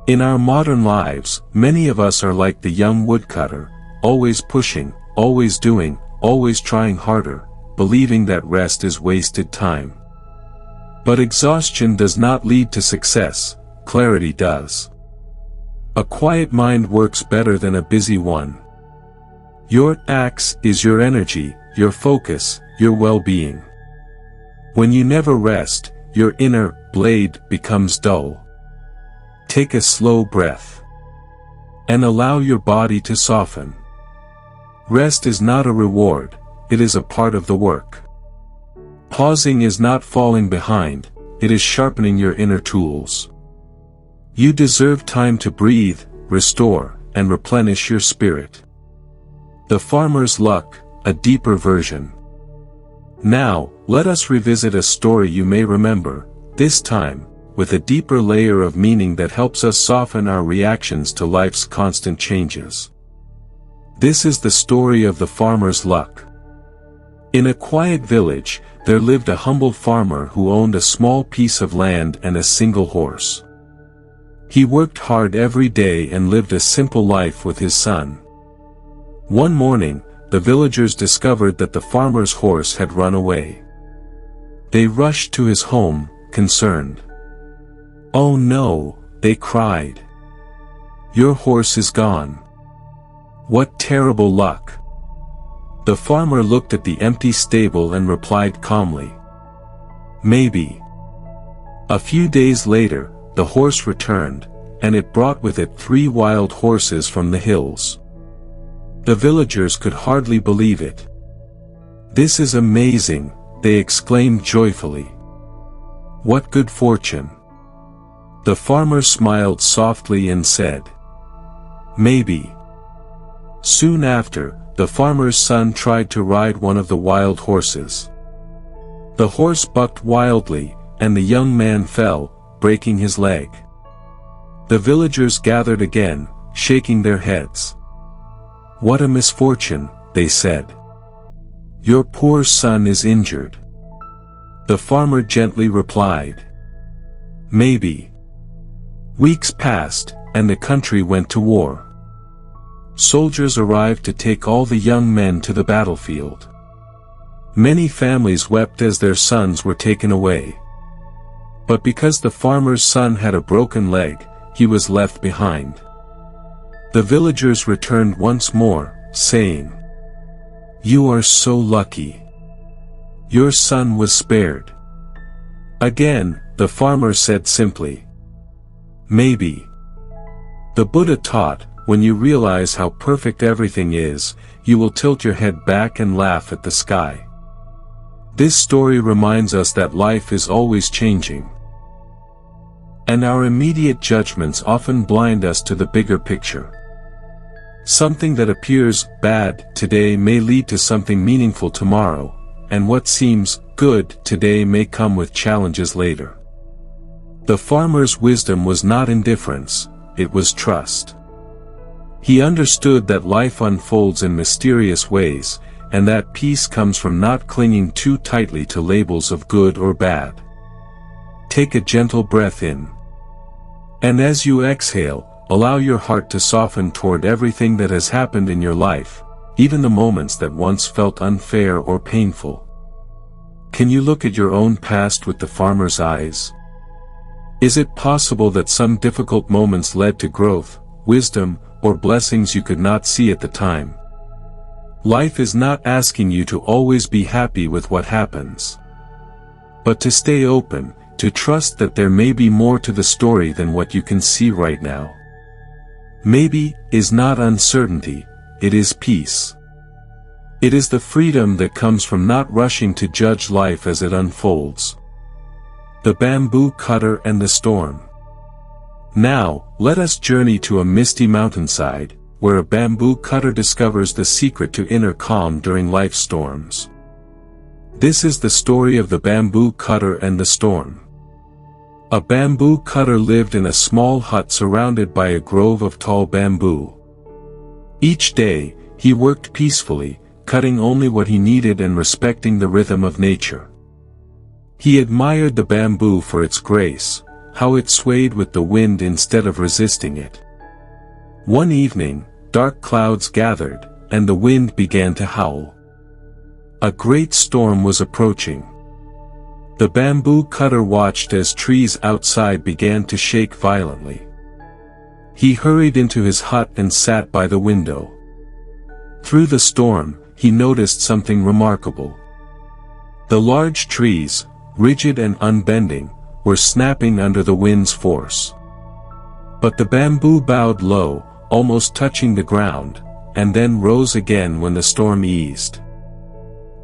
In our modern lives, many of us are like the young woodcutter, always pushing, always doing, always trying harder, believing that rest is wasted time. But exhaustion does not lead to success, clarity does. A quiet mind works better than a busy one. Your axe is your energy, your focus, your well-being. When you never rest, your inner blade becomes dull. Take a slow breath. And allow your body to soften. Rest is not a reward, it is a part of the work. Pausing is not falling behind, it is sharpening your inner tools. You deserve time to breathe, restore, and replenish your spirit. The Farmer's Luck, a deeper version. Now, let us revisit a story you may remember, this time, with a deeper layer of meaning that helps us soften our reactions to life's constant changes. This is the story of the farmer's luck. In a quiet village, there lived a humble farmer who owned a small piece of land and a single horse. He worked hard every day and lived a simple life with his son. One morning, the villagers discovered that the farmer's horse had run away. They rushed to his home, concerned. "Oh no," they cried. "Your horse is gone. What terrible luck." The farmer looked at the empty stable and replied calmly, "Maybe." A few days later, the horse returned, and it brought with it 3 wild horses from the hills. The villagers could hardly believe it. "This is amazing," they exclaimed joyfully. "What good fortune." The farmer smiled softly and said, "Maybe." Soon after, the farmer's son tried to ride one of the wild horses. The horse bucked wildly, and the young man fell, breaking his leg. The villagers gathered again, shaking their heads. "What a misfortune," they said. "Your poor son is injured." The farmer gently replied, "Maybe." Weeks passed, and the country went to war. Soldiers arrived to take all the young men to the battlefield. Many families wept as their sons were taken away. But because the farmer's son had a broken leg, he was left behind. The villagers returned once more, saying, "You are so lucky. Your son was spared." Again, the farmer said simply, "Maybe." The Buddha taught, when you realize how perfect everything is, you will tilt your head back and laugh at the sky. This story reminds us that life is always changing. And our immediate judgments often blind us to the bigger picture. Something that appears bad today may lead to something meaningful tomorrow, and what seems good today may come with challenges later. The farmer's wisdom was not indifference, it was trust. He understood that life unfolds in mysterious ways, and that peace comes from not clinging too tightly to labels of good or bad. Take a gentle breath in. And as you exhale, allow your heart to soften toward everything that has happened in your life, even the moments that once felt unfair or painful. Can you look at your own past with the farmer's eyes? Is it possible that some difficult moments led to growth, wisdom, or blessings you could not see at the time? Life is not asking you to always be happy with what happens, but to stay open, to trust that there may be more to the story than what you can see right now. Maybe is not uncertainty, it is peace. It is the freedom that comes from not rushing to judge life as it unfolds. The bamboo cutter and the storm. Now, let us journey to a misty mountainside, where a bamboo cutter discovers the secret to inner calm during life's storms. This is the story of the bamboo cutter and the storm. A bamboo cutter lived in a small hut surrounded by a grove of tall bamboo. Each day, he worked peacefully, cutting only what he needed and respecting the rhythm of nature. He admired the bamboo for its grace, how it swayed with the wind instead of resisting it. One evening, dark clouds gathered, and the wind began to howl. A great storm was approaching. The bamboo cutter watched as trees outside began to shake violently. He hurried into his hut and sat by the window. Through the storm, he noticed something remarkable. The large trees, rigid and unbending, were snapping under the wind's force. But the bamboo bowed low, almost touching the ground, and then rose again when the storm eased.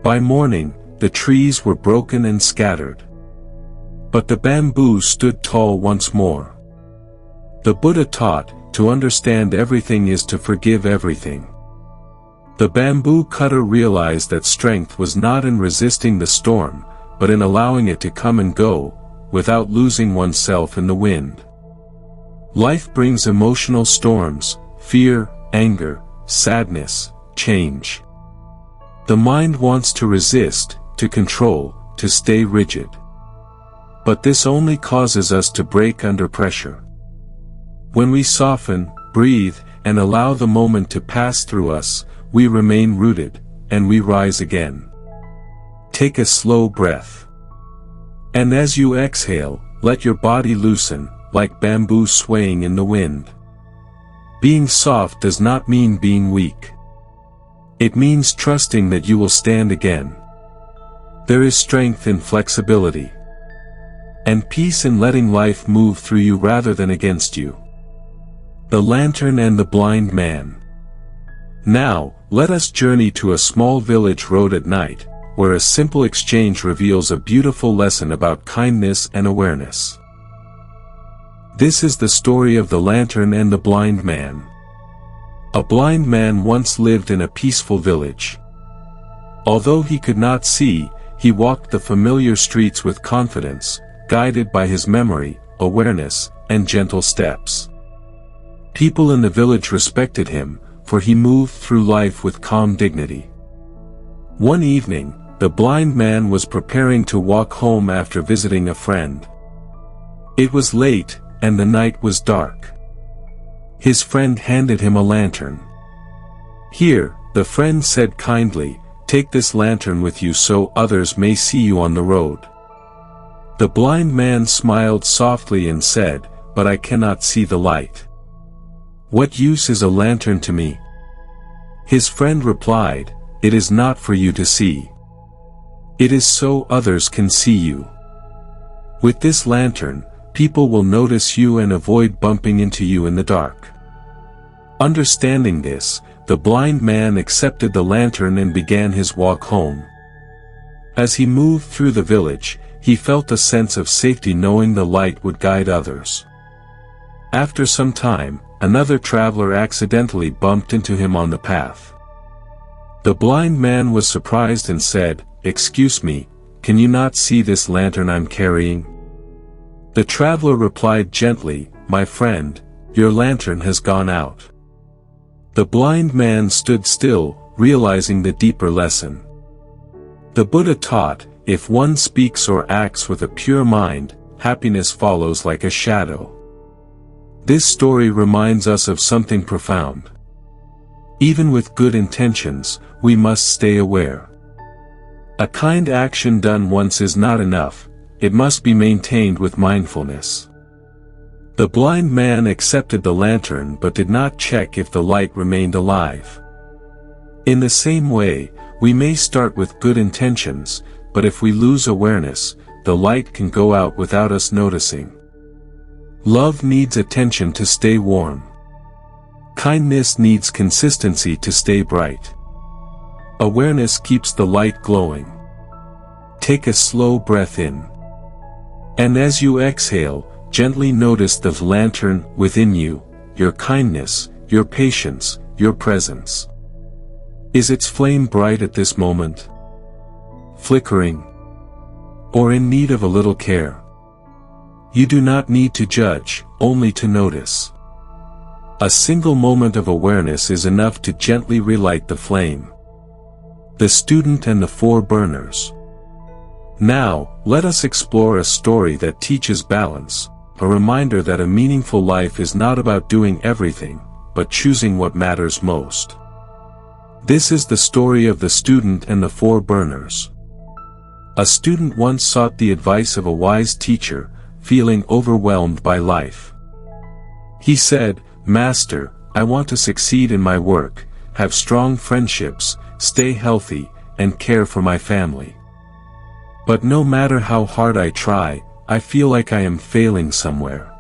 By morning, the trees were broken and scattered. But the bamboo stood tall once more. The Buddha taught, to understand everything is to forgive everything. The bamboo cutter realized that strength was not in resisting the storm, but in allowing it to come and go, without losing oneself in the wind. Life brings emotional storms, fear, anger, sadness, change. The mind wants to resist, to control, to stay rigid. But this only causes us to break under pressure. When we soften, breathe, and allow the moment to pass through us, we remain rooted, and we rise again. Take a slow breath. And as you exhale, let your body loosen, like bamboo swaying in the wind. Being soft does not mean being weak. It means trusting that you will stand again. There is strength in flexibility. And peace in letting life move through you rather than against you. The Lantern and the Blind Man. Now, let us journey to a small village road at night, where a simple exchange reveals a beautiful lesson about kindness and awareness. This is the story of the Lantern and the Blind Man. A blind man once lived in a peaceful village. Although he could not see, he walked the familiar streets with confidence, guided by his memory, awareness, and gentle steps. People in the village respected him, for he moved through life with calm dignity. One evening, the blind man was preparing to walk home after visiting a friend. It was late, and the night was dark. His friend handed him a lantern. "Here," the friend said kindly, "take this lantern with you so others may see you on the road." The blind man smiled softly and said, "But I cannot see the light. What use is a lantern to me?" His friend replied, "It is not for you to see. It is so others can see you. With this lantern, people will notice you and avoid bumping into you in the dark." Understanding this, the blind man accepted the lantern and began his walk home. As he moved through the village, he felt a sense of safety knowing the light would guide others. After some time, another traveler accidentally bumped into him on the path. The blind man was surprised and said, "Excuse me, can you not see this lantern I'm carrying?" The traveler replied gently, "My friend, your lantern has gone out." The blind man stood still, realizing the deeper lesson. The Buddha taught, if one speaks or acts with a pure mind, happiness follows like a shadow. This story reminds us of something profound. Even with good intentions, we must stay aware. A kind action done once is not enough, it must be maintained with mindfulness. The blind man accepted the lantern but did not check if the light remained alive. In the same way, we may start with good intentions, but if we lose awareness, the light can go out without us noticing. Love needs attention to stay warm. Kindness needs consistency to stay bright. Awareness keeps the light glowing. Take a slow breath in. And as you exhale, gently notice the lantern within you, your kindness, your patience, your presence. Is its flame bright at this moment? Flickering? Or in need of a little care? You do not need to judge, only to notice. A single moment of awareness is enough to gently relight the flame. The student and the four burners. Now, let us explore a story that teaches balance, a reminder that a meaningful life is not about doing everything, but choosing what matters most. This is the story of the student and the four burners. A student once sought the advice of a wise teacher, feeling overwhelmed by life. He said, "Master, I want to succeed in my work, have strong friendships, stay healthy, and care for my family. But no matter how hard I try, I feel like I am failing somewhere."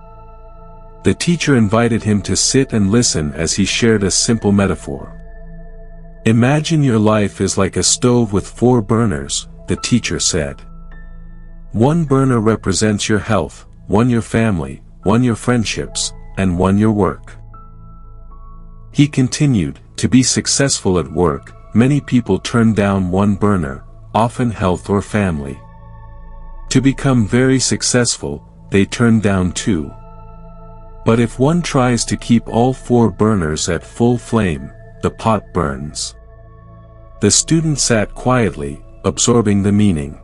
The teacher invited him to sit and listen as he shared a simple metaphor. "Imagine your life is like a stove with four burners," the teacher said. One burner represents your health, one your family, one your friendships, and one your work. He continued, to be successful at work, many people turn down one burner, often health or family. To become very successful, they turn down two. But if one tries to keep all four burners at full flame, the pot burns. The student sat quietly, absorbing the meaning.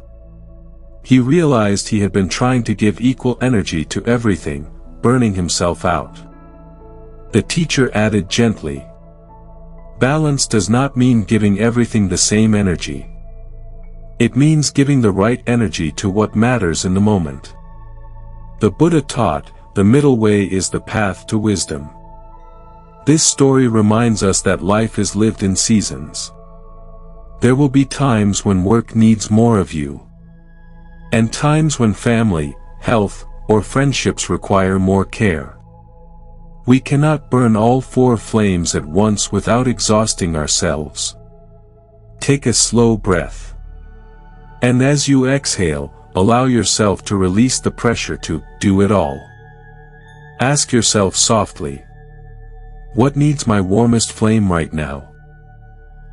He realized he had been trying to give equal energy to everything, burning himself out. The teacher added gently, "Balance does not mean giving everything the same energy. It means giving the right energy to what matters in the moment." The Buddha taught, the middle way is the path to wisdom. This story reminds us that life is lived in seasons. There will be times when work needs more of you, and times when family, health, or friendships require more care. We cannot burn all four flames at once without exhausting ourselves. Take a slow breath. And as you exhale, allow yourself to release the pressure to do it all. Ask yourself softly, what needs my warmest flame right now?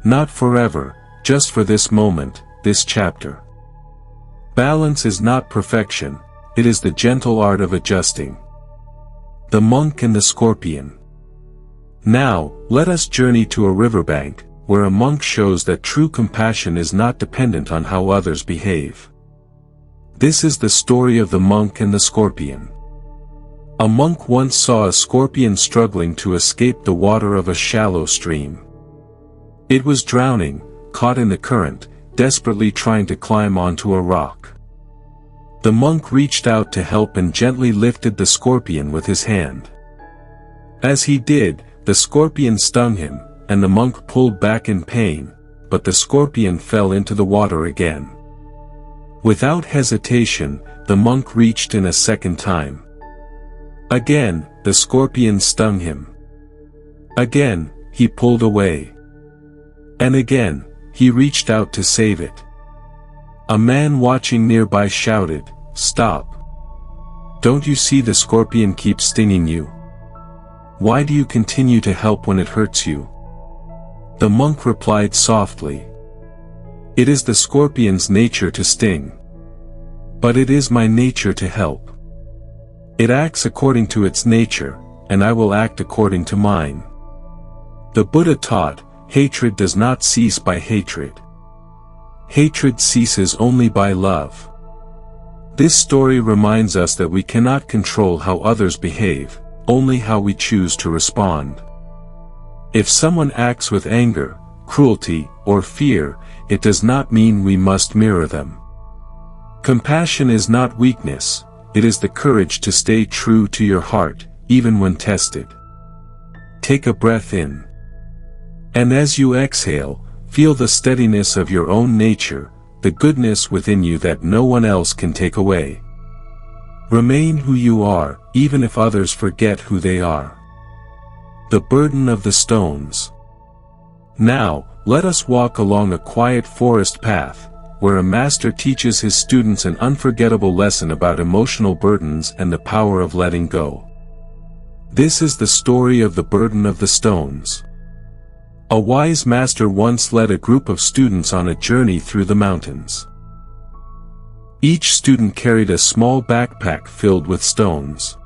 Not forever, just for this moment, this chapter. Balance is not perfection, it is the gentle art of adjusting. The monk and the scorpion. Now, let us journey to a riverbank, where a monk shows that true compassion is not dependent on how others behave. This is the story of the monk and the scorpion. A monk once saw a scorpion struggling to escape the water of a shallow stream. It was drowning, caught in the current, desperately trying to climb onto a rock. The monk reached out to help and gently lifted the scorpion with his hand. As he did, the scorpion stung him, and the monk pulled back in pain, but the scorpion fell into the water again. Without hesitation, the monk reached in a second time. Again, the scorpion stung him. Again, he pulled away. And again, he reached out to save it. A man watching nearby shouted, "Stop! Don't you see the scorpion keeps stinging you? Why do you continue to help when it hurts you?" The monk replied softly, "It is the scorpion's nature to sting. But it is my nature to help. It acts according to its nature, and I will act according to mine." The Buddha taught, hatred does not cease by hatred. Hatred ceases only by love. This story reminds us that we cannot control how others behave, only how we choose to respond. If someone acts with anger, cruelty, or fear, it does not mean we must mirror them. Compassion is not weakness, it is the courage to stay true to your heart, even when tested. Take a breath in. And as you exhale, feel the steadiness of your own nature, the goodness within you that no one else can take away. Remain who you are, even if others forget who they are. The burden of the stones. Now, let us walk along a quiet forest path, where a master teaches his students an unforgettable lesson about emotional burdens and the power of letting go. This is the story of the burden of the stones. A wise master once led a group of students on a journey through the mountains. Each student carried a small backpack filled with stones.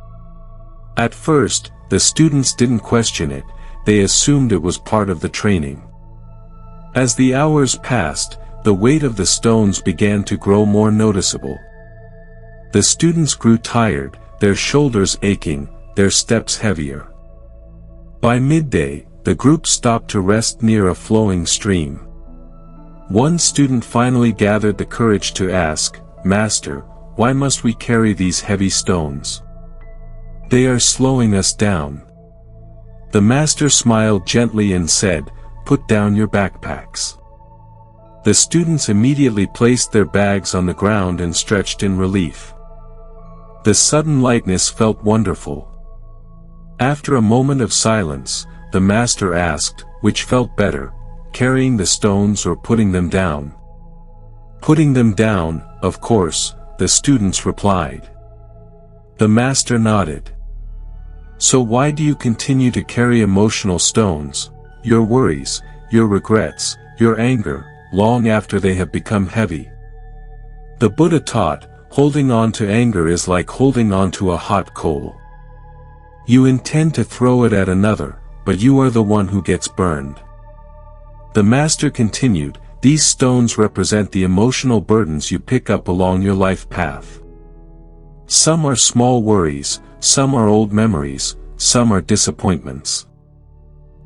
At first, the students didn't question it, they assumed it was part of the training. As the hours passed, the weight of the stones began to grow more noticeable. The students grew tired, their shoulders aching, their steps heavier. By midday, the group stopped to rest near a flowing stream. One student finally gathered the courage to ask, "Master, why must we carry these heavy stones? They are slowing us down." The master smiled gently and said, "Put down your backpacks." The students immediately placed their bags on the ground and stretched in relief. The sudden lightness felt wonderful. After a moment of silence, the master asked, which felt better, carrying the stones or putting them down? "Putting them down, of course," the students replied. The master nodded. "So why do you continue to carry emotional stones, your worries, your regrets, your anger, long after they have become heavy?" The Buddha taught, holding on to anger is like holding on to a hot coal. You intend to throw it at another, but you are the one who gets burned. The master continued, "These stones represent the emotional burdens you pick up along your life path. Some are small worries, some are old memories, some are disappointments.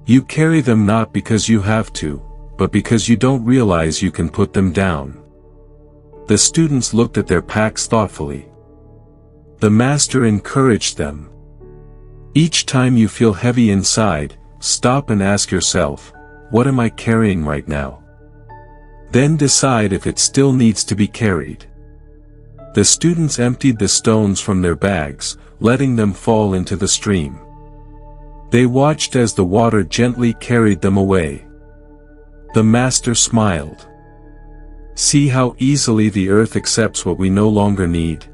You carry them not because you have to, but because you don't realize you can put them down." The students looked at their packs thoughtfully. The master encouraged them. Each time you feel heavy inside, stop and ask yourself, "What am I carrying right now?" Then decide if it still needs to be carried. The students emptied the stones from their bags, letting them fall into the stream. They watched as the water gently carried them away. The master smiled. "See how easily the earth accepts what we no longer need?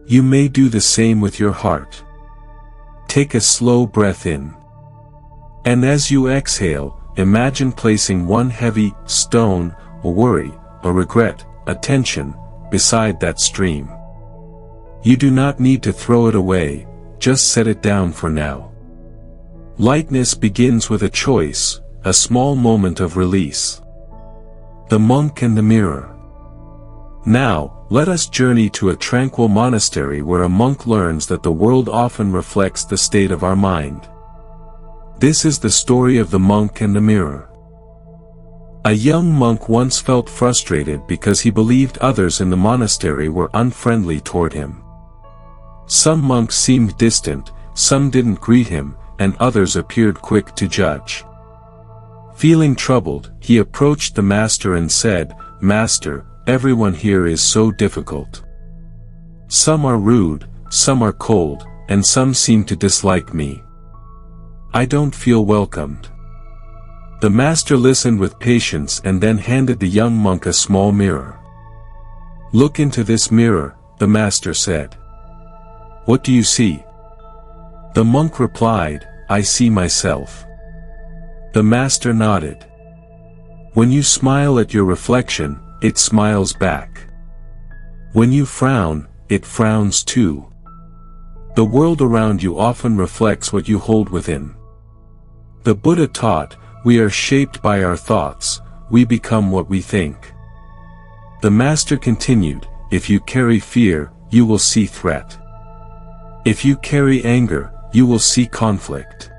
You may do the same with your heart. Take a slow breath in. And as you exhale, imagine placing one heavy stone, a worry, a regret, a tension, beside that stream. You do not need to throw it away, just set it down for now." Lightness begins with a choice, a small moment of release. The monk and the mirror. Now, let us journey to a tranquil monastery where a monk learns that the world often reflects the state of our mind. This is the story of the monk and the mirror. A young monk once felt frustrated because he believed others in the monastery were unfriendly toward him. Some monks seemed distant, some didn't greet him, and others appeared quick to judge. Feeling troubled, he approached the master and said, "Master, everyone here is so difficult. Some are rude, some are cold, and some seem to dislike me. I don't feel welcomed." The master listened with patience and then handed the young monk a small mirror. "Look into this mirror," the master said. "What do you see?" The monk replied, "I see myself." The master nodded. "When you smile at your reflection, it smiles back. When you frown, it frowns too. The world around you often reflects what you hold within." The Buddha taught, we are shaped by our thoughts, we become what we think. The master continued, if you carry fear, you will see threat. If you carry anger, you will see conflict.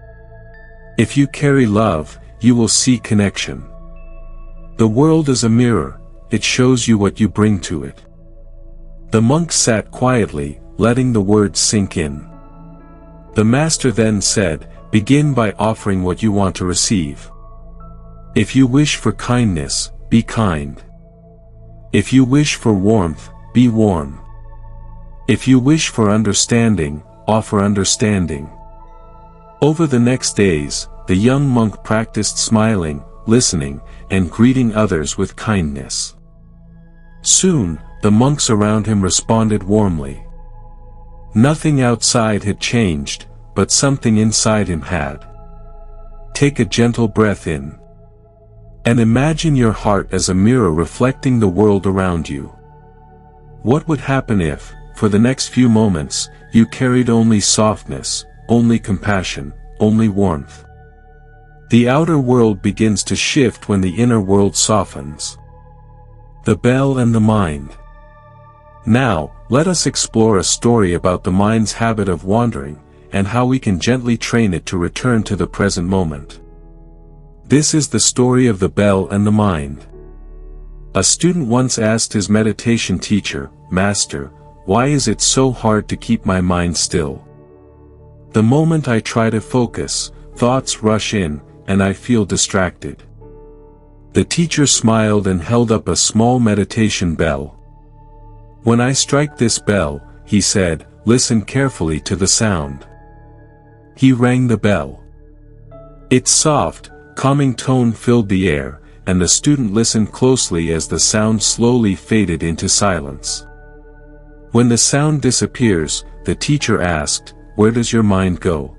If you carry love, you will see connection. The world is a mirror, it shows you what you bring to it. The monk sat quietly, letting the words sink in. The master then said, begin by offering what you want to receive. If you wish for kindness, be kind. If you wish for warmth, be warm. If you wish for understanding, offer understanding. Over the next days, the young monk practiced smiling, listening, and greeting others with kindness. Soon, the monks around him responded warmly. Nothing outside had changed, but something inside him had. Take a gentle breath in. And imagine your heart as a mirror reflecting the world around you. What would happen if, for the next few moments, you carried only softness, only compassion, only warmth? The outer world begins to shift when the inner world softens. The bell and the mind. Now, let us explore a story about the mind's habit of wandering, and how we can gently train it to return to the present moment. This is the story of the bell and the mind. A student once asked his meditation teacher, "Master, why is it so hard to keep my mind still? The moment I try to focus, thoughts rush in, and I feel distracted." The teacher smiled and held up a small meditation bell. "When I strike this bell," he said, "listen carefully to the sound." He rang the bell. Its soft, calming tone filled the air, and the student listened closely as the sound slowly faded into silence. When the sound disappears, the teacher asked, "Where does your mind go?"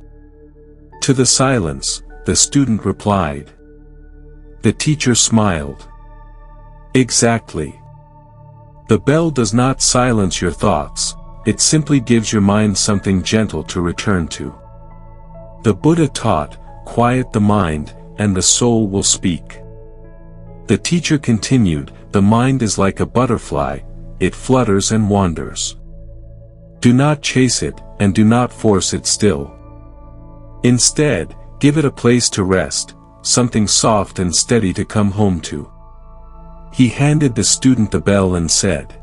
"To the silence," the student replied. The teacher smiled. "Exactly. The bell does not silence your thoughts, it simply gives your mind something gentle to return to." The Buddha taught, "Quiet the mind, and the soul will speak." The teacher continued, "The mind is like a butterfly, it flutters and wanders. Do not chase it, and do not force it still. Instead, give it a place to rest, something soft and steady to come home to." He handed the student the bell and said,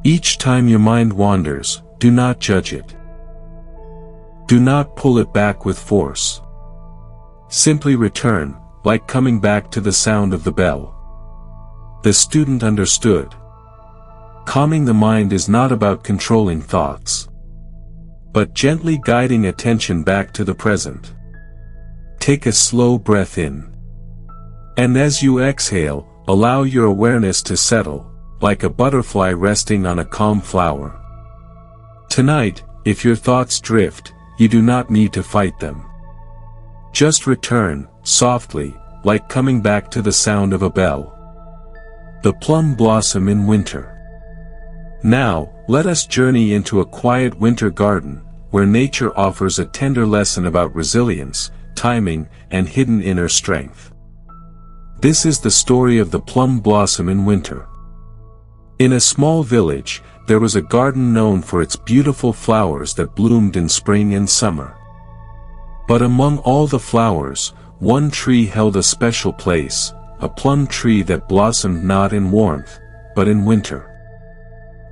"Each time your mind wanders, do not judge it. Do not pull it back with force. Simply return, like coming back to the sound of the bell." The student understood. Calming the mind is not about controlling thoughts, but gently guiding attention back to the present. Take a slow breath in. And as you exhale, allow your awareness to settle, like a butterfly resting on a calm flower. Tonight, if your thoughts drift, you do not need to fight them. Just return, softly, like coming back to the sound of a bell. The plum blossom in winter. Now, let us journey into a quiet winter garden, where nature offers a tender lesson about resilience, timing, and hidden inner strength. This is the story of the plum blossom in winter. In a small village, there was a garden known for its beautiful flowers that bloomed in spring and summer. But among all the flowers, one tree held a special place, a plum tree that blossomed not in warmth, but in winter.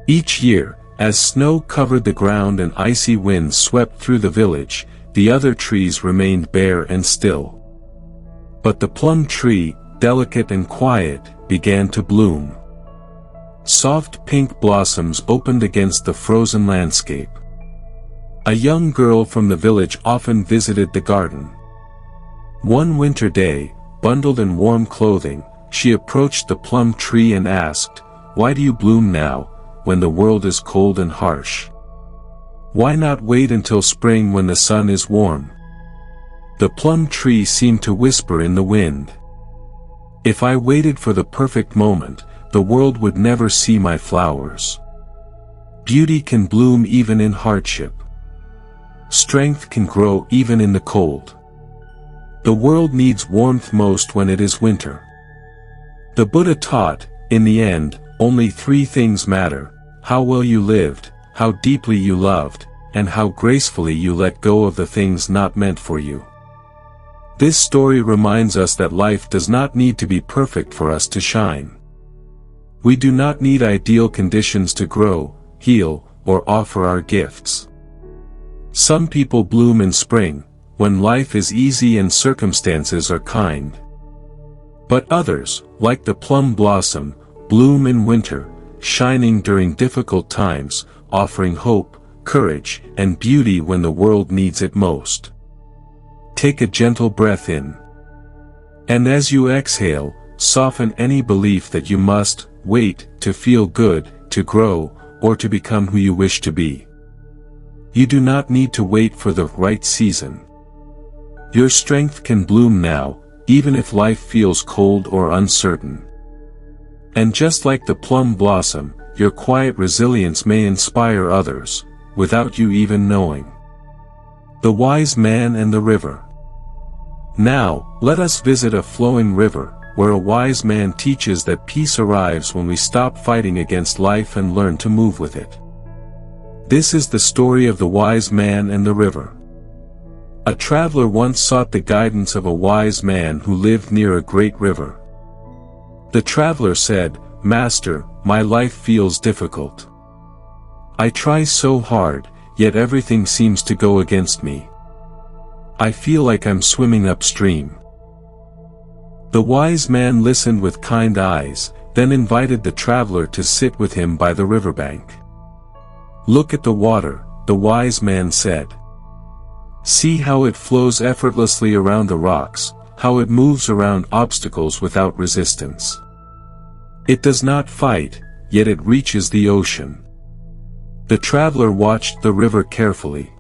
Each year, as snow covered the ground and icy winds swept through the village, the other trees remained bare and still. But the plum tree, delicate and quiet, began to bloom. Soft pink blossoms opened against the frozen landscape. A young girl from the village often visited the garden. One winter day, bundled in warm clothing, she approached the plum tree and asked, "Why do you bloom now, when the world is cold and harsh? Why not wait until spring when the sun is warm?" The plum tree seemed to whisper in the wind, "If I waited for the perfect moment, the world would never see my flowers. Beauty can bloom even in hardship. Strength can grow even in the cold. The world needs warmth most when it is winter." The Buddha taught, in the end, only three things matter: how well you lived, how deeply you loved, and how gracefully you let go of the things not meant for you. This story reminds us that life does not need to be perfect for us to shine. We do not need ideal conditions to grow, heal, or offer our gifts. Some people bloom in spring, when life is easy and circumstances are kind. But others, like the plum blossom, bloom in winter, shining during difficult times, offering hope, courage, and beauty when the world needs it most. Take a gentle breath in. And as you exhale, soften any belief that you must wait to feel good, to grow, or to become who you wish to be. You do not need to wait for the right season. Your strength can bloom now, even if life feels cold or uncertain. And just like the plum blossom, your quiet resilience may inspire others, without you even knowing. The Wise Man and the River. Now, let us visit a flowing river, where a wise man teaches that peace arrives when we stop fighting against life and learn to move with it. This is the story of the wise man and the river. A traveler once sought the guidance of a wise man who lived near a great river. The traveler said, "Master, my life feels difficult. I try so hard, yet everything seems to go against me. I feel like I'm swimming upstream." The wise man listened with kind eyes, then invited the traveler to sit with him by the riverbank. "Look at the water," the wise man said. "See how it flows effortlessly around the rocks, how it moves around obstacles without resistance. It does not fight, yet it reaches the ocean." The traveler watched the river carefully.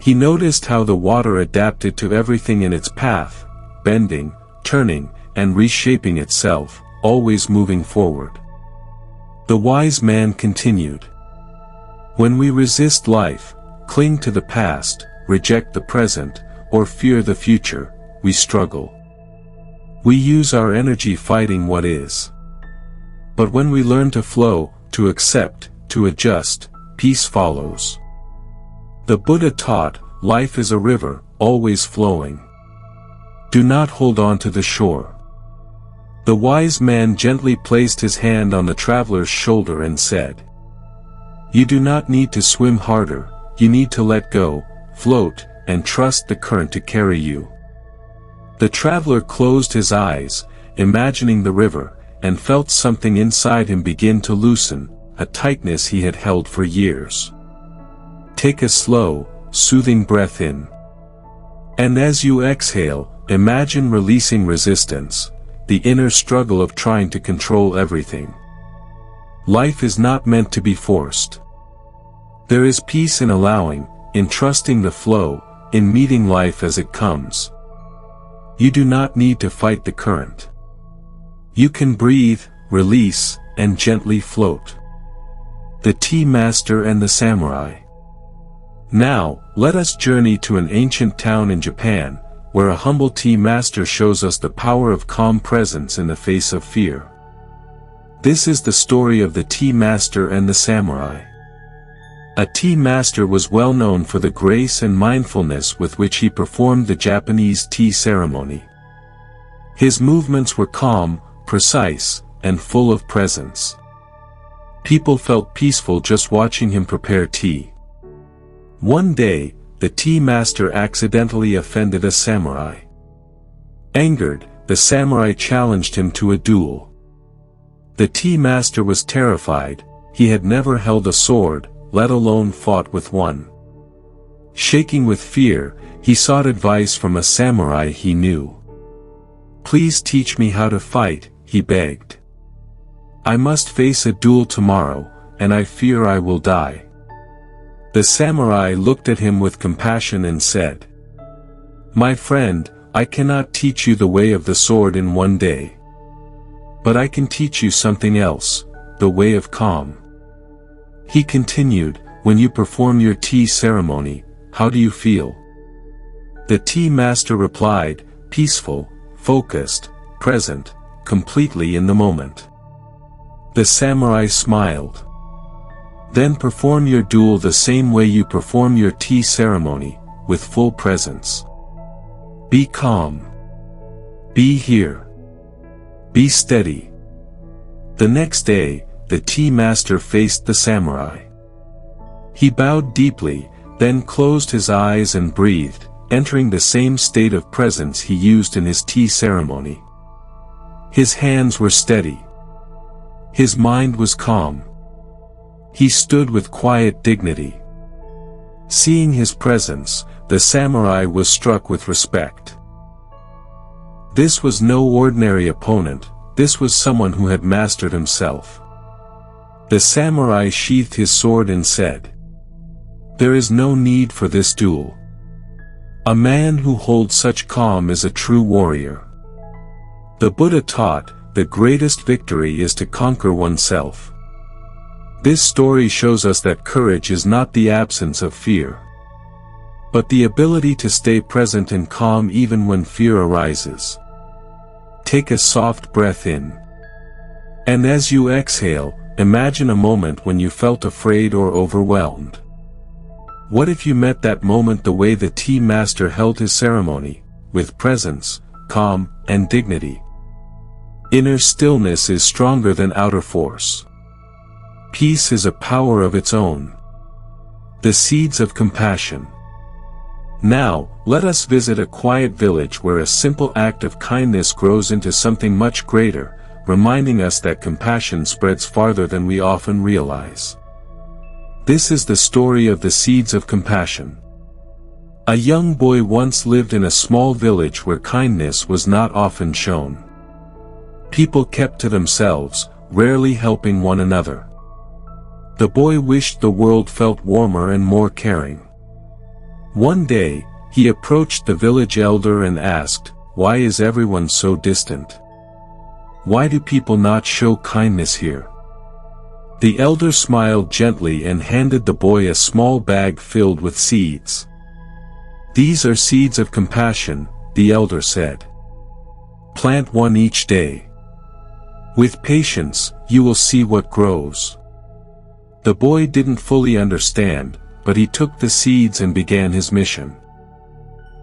He noticed how the water adapted to everything in its path, bending, turning, and reshaping itself, always moving forward. The wise man continued. "When we resist life, cling to the past, reject the present, or fear the future, we struggle. We use our energy fighting what is. But when we learn to flow, to accept, to adjust, peace follows." The Buddha taught, life is a river, always flowing. Do not hold on to the shore. The wise man gently placed his hand on the traveler's shoulder and said, "You do not need to swim harder, you need to let go, float, and trust the current to carry you." The traveler closed his eyes, imagining the river, and felt something inside him begin to loosen, a tightness he had held for years. Take a slow, soothing breath in. And as you exhale, imagine releasing resistance, the inner struggle of trying to control everything. Life is not meant to be forced. There is peace in allowing, in trusting the flow, in meeting life as it comes. You do not need to fight the current. You can breathe, release, and gently float. The Tea Master and the Samurai. Now, let us journey to an ancient town in Japan, where a humble tea master shows us the power of calm presence in the face of fear. This is the story of the tea master and the samurai. A tea master was well known for the grace and mindfulness with which he performed the Japanese tea ceremony. His movements were calm, precise, and full of presence. People felt peaceful just watching him prepare tea. One day, the tea master accidentally offended a samurai. Angered, the samurai challenged him to a duel. The tea master was terrified, he had never held a sword, let alone fought with one. Shaking with fear, he sought advice from a samurai he knew. "Please teach me how to fight," he begged. "I must face a duel tomorrow, and I fear I will die." The samurai looked at him with compassion and said, "My friend, I cannot teach you the way of the sword in one day. But I can teach you something else, the way of calm." He continued, "When you perform your tea ceremony, how do you feel?" The tea master replied, "Peaceful, focused, present, completely in the moment." The samurai smiled. "Then perform your duel the same way you perform your tea ceremony, with full presence. Be calm. Be here. Be steady." The next day, the tea master faced the samurai. He bowed deeply, then closed his eyes and breathed, entering the same state of presence he used in his tea ceremony. His hands were steady. His mind was calm. He stood with quiet dignity. Seeing his presence, the samurai was struck with respect. This was no ordinary opponent, this was someone who had mastered himself. The samurai sheathed his sword and said, "There is no need for this duel. A man who holds such calm is a true warrior. The Buddha taught, the greatest victory is to conquer oneself. This story shows us that courage is not the absence of fear, but the ability to stay present and calm even when fear arises. Take a soft breath in. And as you exhale, imagine a moment when you felt afraid or overwhelmed. What if you met that moment the way the tea master held his ceremony, with presence, calm, and dignity? Inner stillness is stronger than outer force. Peace is a power of its own. The seeds of compassion. Now, let us visit a quiet village where a simple act of kindness grows into something much greater, reminding us that compassion spreads farther than we often realize. This is the story of the seeds of compassion. A young boy once lived in a small village where kindness was not often shown. People kept to themselves, rarely helping one another. The boy wished the world felt warmer and more caring. One day, he approached the village elder and asked, "Why is everyone so distant? Why do people not show kindness here?" The elder smiled gently and handed the boy a small bag filled with seeds. "These are seeds of compassion," the elder said. "Plant one each day. With patience, you will see what grows." The boy didn't fully understand, but he took the seeds and began his mission.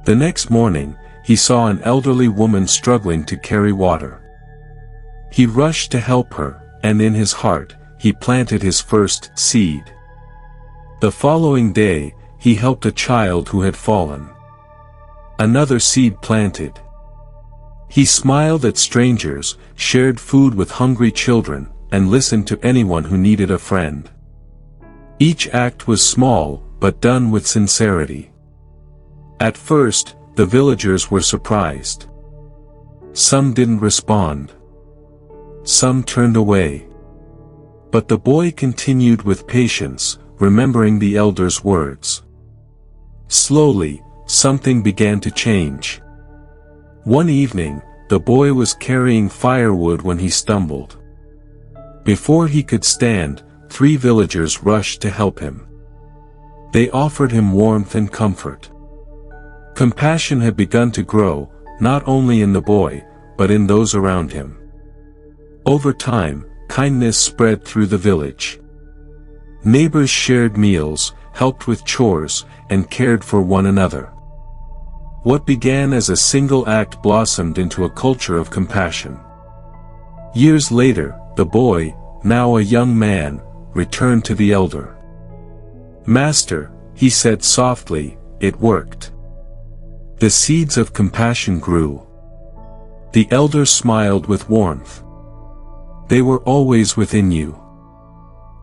The next morning, he saw an elderly woman struggling to carry water. He rushed to help her, and in his heart, he planted his first seed. The following day, he helped a child who had fallen. Another seed planted. He smiled at strangers, shared food with hungry children, and listened to anyone who needed a friend. Each act was small, but done with sincerity. At first, the villagers were surprised. Some didn't respond. Some turned away. But the boy continued with patience, remembering the elder's words. Slowly, something began to change. One evening, the boy was carrying firewood when he stumbled. Before he could stand, 3 villagers rushed to help him. They offered him warmth and comfort. Compassion had begun to grow, not only in the boy, but in those around him. Over time, kindness spread through the village. Neighbors shared meals, helped with chores, and cared for one another. What began as a single act blossomed into a culture of compassion. Years later, the boy, now a young man, returned to the elder. "Master," he said softly, "it worked. The seeds of compassion grew." The elder smiled with warmth. "They were always within you.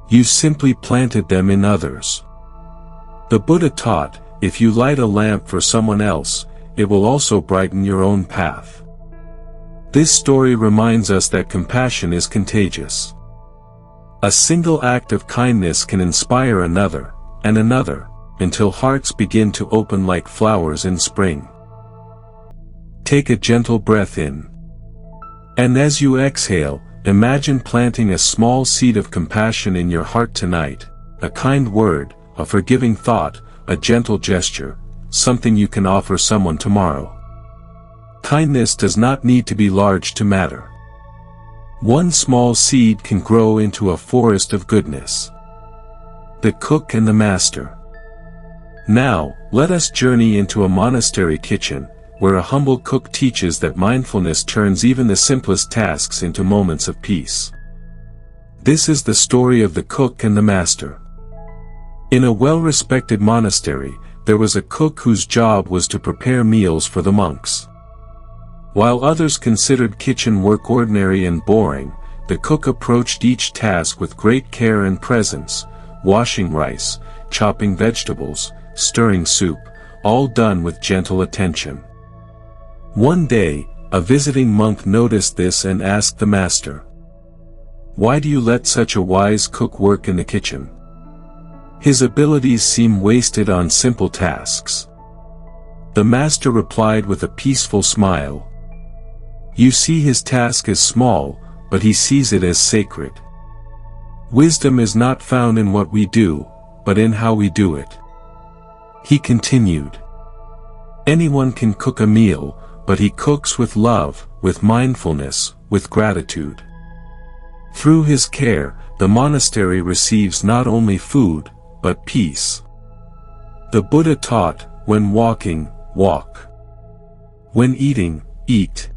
You simply planted them in others." The Buddha taught, if you light a lamp for someone else, it will also brighten your own path. This story reminds us that compassion is contagious. A single act of kindness can inspire another, and another, until hearts begin to open like flowers in spring. Take a gentle breath in. And as you exhale, imagine planting a small seed of compassion in your heart tonight, a kind word, a forgiving thought, a gentle gesture, something you can offer someone tomorrow. Kindness does not need to be large to matter. One small seed can grow into a forest of goodness. The cook and the master. Now, let us journey into a monastery kitchen, where a humble cook teaches that mindfulness turns even the simplest tasks into moments of peace. This is the story of the cook and the master. In a well-respected monastery, there was a cook whose job was to prepare meals for the monks. While others considered kitchen work ordinary and boring, the cook approached each task with great care and presence, washing rice, chopping vegetables, stirring soup, all done with gentle attention. One day, a visiting monk noticed this and asked the master, "Why do you let such a wise cook work in the kitchen? His abilities seem wasted on simple tasks." The master replied with a peaceful smile. You see, his task is small, but he sees it as sacred. Wisdom is not found in what we do, but in how we do it. He continued. Anyone can cook a meal, but he cooks with love, with mindfulness, with gratitude. Through his care, the monastery receives not only food, but peace. The Buddha taught, when walking, walk. When eating, eat.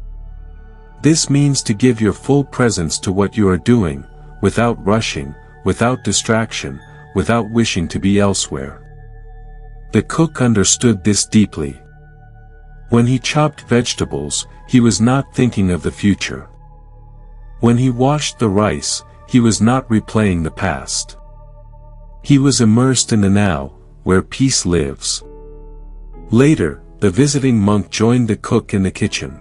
This means to give your full presence to what you are doing, without rushing, without distraction, without wishing to be elsewhere. The cook understood this deeply. When he chopped vegetables, he was not thinking of the future. When he washed the rice, he was not replaying the past. He was immersed in the now, where peace lives. Later, the visiting monk joined the cook in the kitchen.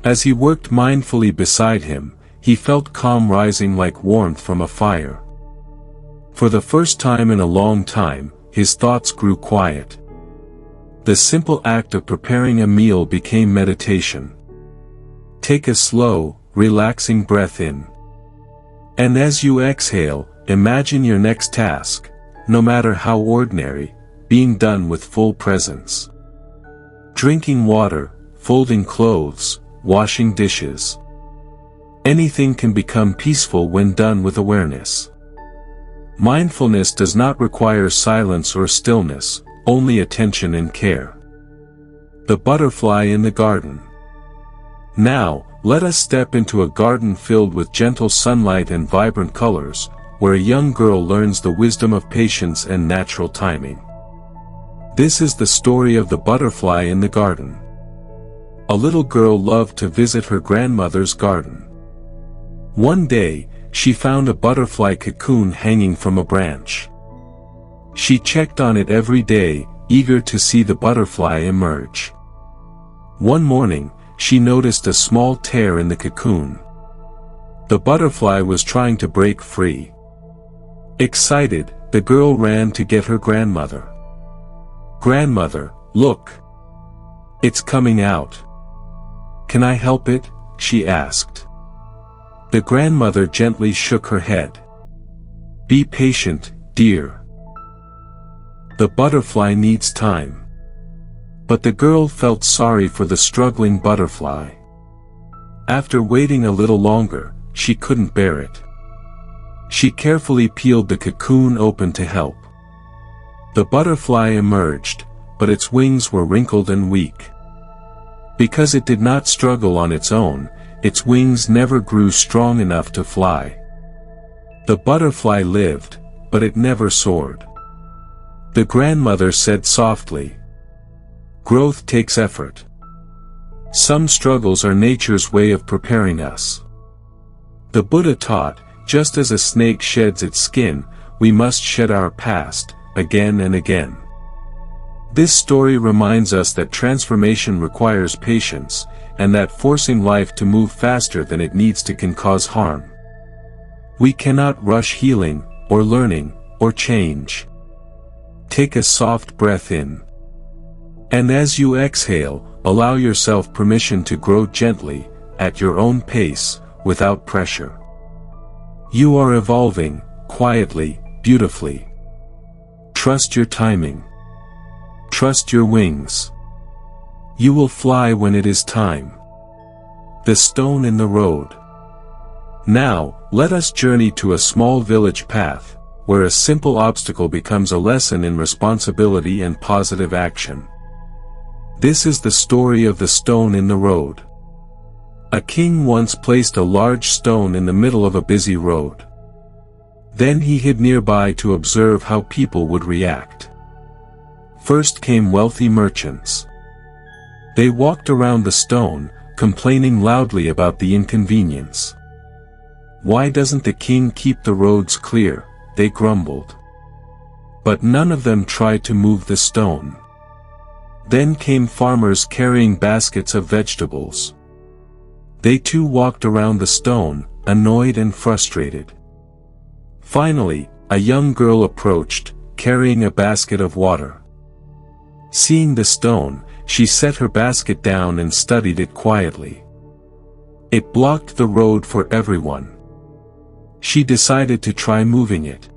As he worked mindfully beside him, he felt calm rising like warmth from a fire. For the first time in a long time, his thoughts grew quiet. The simple act of preparing a meal became meditation. Take a slow, relaxing breath in. And as you exhale, imagine your next task, no matter how ordinary, being done with full presence. Drinking water, folding clothes, washing dishes. Anything can become peaceful when done with awareness. Mindfulness does not require silence or stillness, only attention and care. The butterfly in the garden. Now, let us step into a garden filled with gentle sunlight and vibrant colors, where a young girl learns the wisdom of patience and natural timing. This is the story of the butterfly in the garden. A little girl loved to visit her grandmother's garden. One day, she found a butterfly cocoon hanging from a branch. She checked on it every day, eager to see the butterfly emerge. One morning, she noticed a small tear in the cocoon. The butterfly was trying to break free. Excited, the girl ran to get her grandmother. "Grandmother, look! It's coming out. Can I help it?" she asked. The grandmother gently shook her head. "Be patient, dear. The butterfly needs time." But the girl felt sorry for the struggling butterfly. After waiting a little longer, she couldn't bear it. She carefully peeled the cocoon open to help. The butterfly emerged, but its wings were wrinkled and weak. Because it did not struggle on its own, its wings never grew strong enough to fly. The butterfly lived, but it never soared. The grandmother said softly, "Growth takes effort. Some struggles are nature's way of preparing us." The Buddha taught, just as a snake sheds its skin, we must shed our past, again and again. This story reminds us that transformation requires patience, and that forcing life to move faster than it needs to can cause harm. We cannot rush healing, or learning, or change. Take a soft breath in. And as you exhale, allow yourself permission to grow gently, at your own pace, without pressure. You are evolving, quietly, beautifully. Trust your timing. Trust your wings. You will fly when it is time. The stone in the road. Now, let us journey to a small village path, where a simple obstacle becomes a lesson in responsibility and positive action. This is the story of the stone in the road. A king once placed a large stone in the middle of a busy road. Then he hid nearby to observe how people would react. First came wealthy merchants. They walked around the stone, complaining loudly about the inconvenience. "Why doesn't the king keep the roads clear?" they grumbled. But none of them tried to move the stone. Then came farmers carrying baskets of vegetables. They too walked around the stone, annoyed and frustrated. Finally, a young girl approached, carrying a basket of water. Seeing the stone, she set her basket down and studied it quietly. It blocked the road for everyone. She decided to try moving it.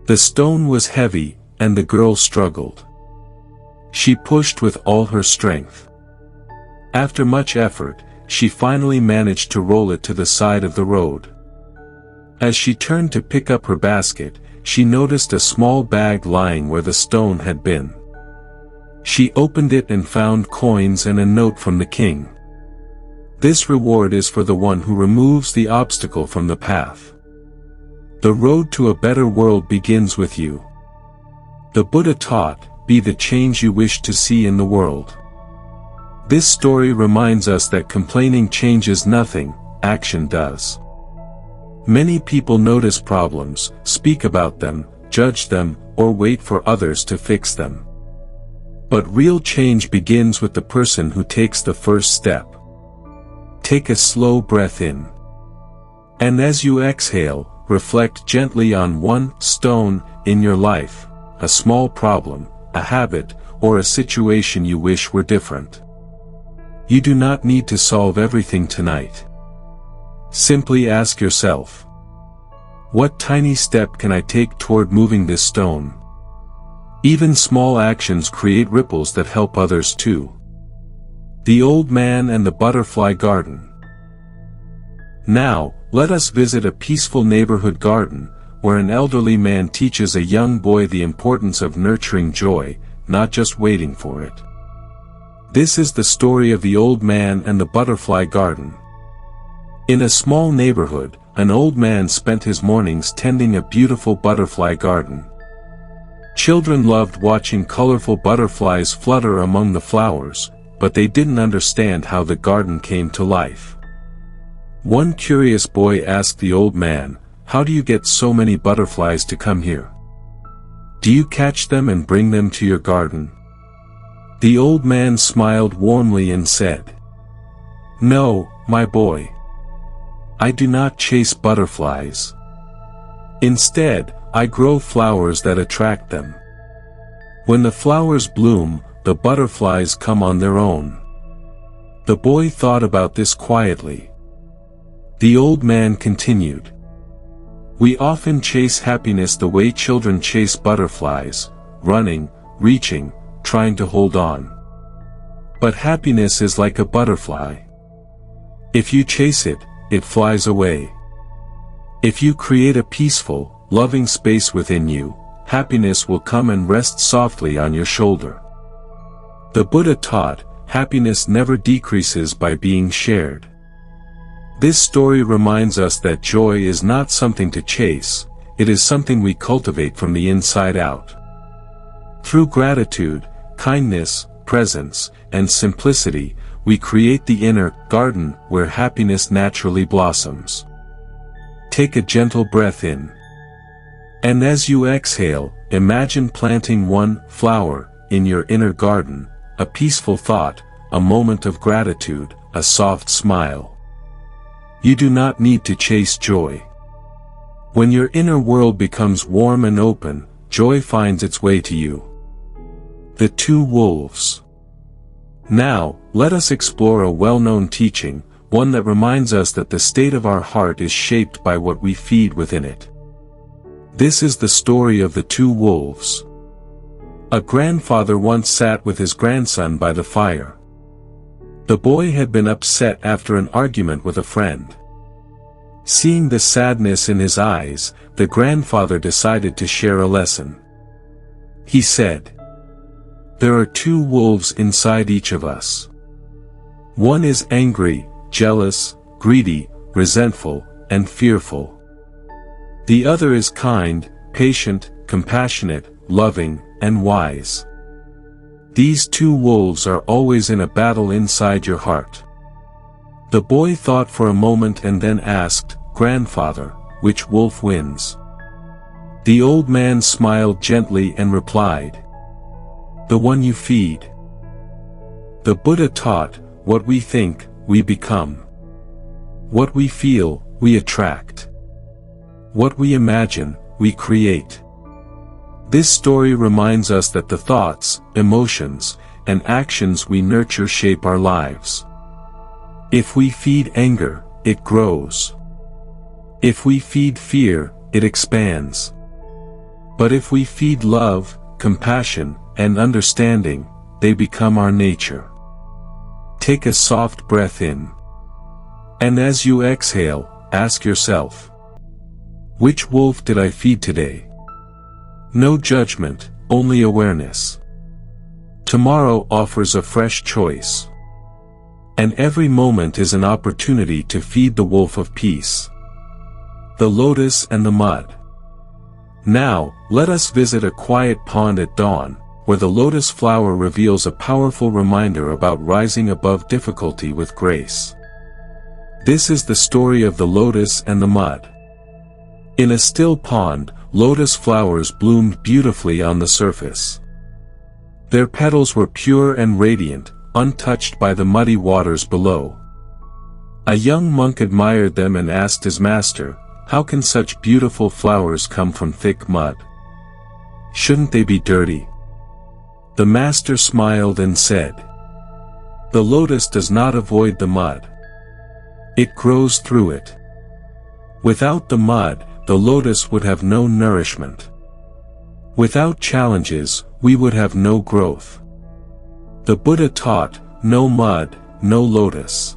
The stone was heavy, and the girl struggled. She pushed with all her strength. After much effort, she finally managed to roll it to the side of the road. As she turned to pick up her basket, she noticed a small bag lying where the stone had been. She opened it and found coins and a note from the king. This reward is for the one who removes the obstacle from the path. The road to a better world begins with you. The Buddha taught, be the change you wish to see in the world. This story reminds us that complaining changes nothing, action does. Many people notice problems, speak about them, judge them, or wait for others to fix them. But real change begins with the person who takes the first step. Take a slow breath in. And as you exhale, reflect gently on one stone in your life, a small problem, a habit, or a situation you wish were different. You do not need to solve everything tonight. Simply ask yourself, what tiny step can I take toward moving this stone? Even small actions create ripples that help others too. The Old Man and the Butterfly Garden. Now, let us visit a peaceful neighborhood garden, where an elderly man teaches a young boy the importance of nurturing joy, not just waiting for it. This is the story of the Old Man and the Butterfly Garden. In a small neighborhood, an old man spent his mornings tending a beautiful butterfly garden. Children loved watching colorful butterflies flutter among the flowers, but they didn't understand how the garden came to life. One curious boy asked the old man, "How do you get so many butterflies to come here? Do you catch them and bring them to your garden?" The old man smiled warmly and said, "No, my boy. I do not chase butterflies. Instead, I grow flowers that attract them. When the flowers bloom, the butterflies come on their own." The boy thought about this quietly. The old man continued, "We often chase happiness the way children chase butterflies, running, reaching, trying to hold on. But happiness is like a butterfly. If you chase it, it flies away. If you create a peaceful, loving space within you, happiness will come and rest softly on your shoulder." The Buddha taught, happiness never decreases by being shared. This story reminds us that joy is not something to chase, it is something we cultivate from the inside out. Through gratitude, kindness, presence, and simplicity, we create the inner garden where happiness naturally blossoms. Take a gentle breath in. And as you exhale, imagine planting one flower in your inner garden, a peaceful thought, a moment of gratitude, a soft smile. You do not need to chase joy. When your inner world becomes warm and open, joy finds its way to you. The Two Wolves. Now, let us explore a well-known teaching, one that reminds us that the state of our heart is shaped by what we feed within it. This is the story of the two wolves. A grandfather once sat with his grandson by the fire. The boy had been upset after an argument with a friend. Seeing the sadness in his eyes, the grandfather decided to share a lesson. He said, "There are two wolves inside each of us. One is angry, jealous, greedy, resentful, and fearful. The other is kind, patient, compassionate, loving, and wise. These two wolves are always in a battle inside your heart." The boy thought for a moment and then asked, "Grandfather, which wolf wins?" The old man smiled gently and replied, "The one you feed." The Buddha taught, what we think, we become. What we feel, we attract. What we imagine, we create. This story reminds us that the thoughts, emotions, and actions we nurture shape our lives. If we feed anger, it grows. If we feed fear, it expands. But if we feed love, compassion, and understanding, they become our nature. Take a soft breath in. And as you exhale, ask yourself, which wolf did I feed today? No judgment, only awareness. Tomorrow offers a fresh choice. And every moment is an opportunity to feed the wolf of peace. The lotus and the mud. Now, let us visit a quiet pond at dawn, where the lotus flower reveals a powerful reminder about rising above difficulty with grace. This is the story of the lotus and the mud. In a still pond, lotus flowers bloomed beautifully on the surface. Their petals were pure and radiant, untouched by the muddy waters below. A young monk admired them and asked his master, "How can such beautiful flowers come from thick mud? Shouldn't they be dirty?" The master smiled and said, "The lotus does not avoid the mud. It grows through it. Without the mud, the lotus would have no nourishment. Without challenges, we would have no growth." The Buddha taught, "No mud, no lotus."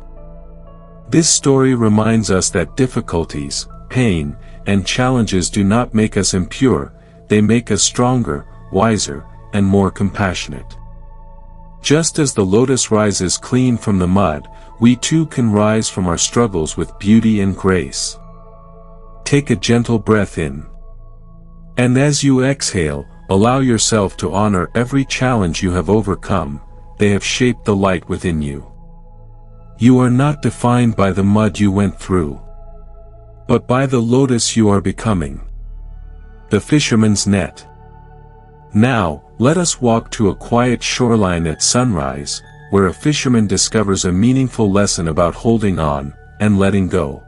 This story reminds us that difficulties, pain, and challenges do not make us impure, they make us stronger, wiser, and more compassionate. Just as the lotus rises clean from the mud, we too can rise from our struggles with beauty and grace. Take a gentle breath in. And as you exhale, allow yourself to honor every challenge you have overcome. They have shaped the light within you. You are not defined by the mud you went through, but by the lotus you are becoming. The fisherman's net. Now, let us walk to a quiet shoreline at sunrise, where a fisherman discovers a meaningful lesson about holding on and letting go.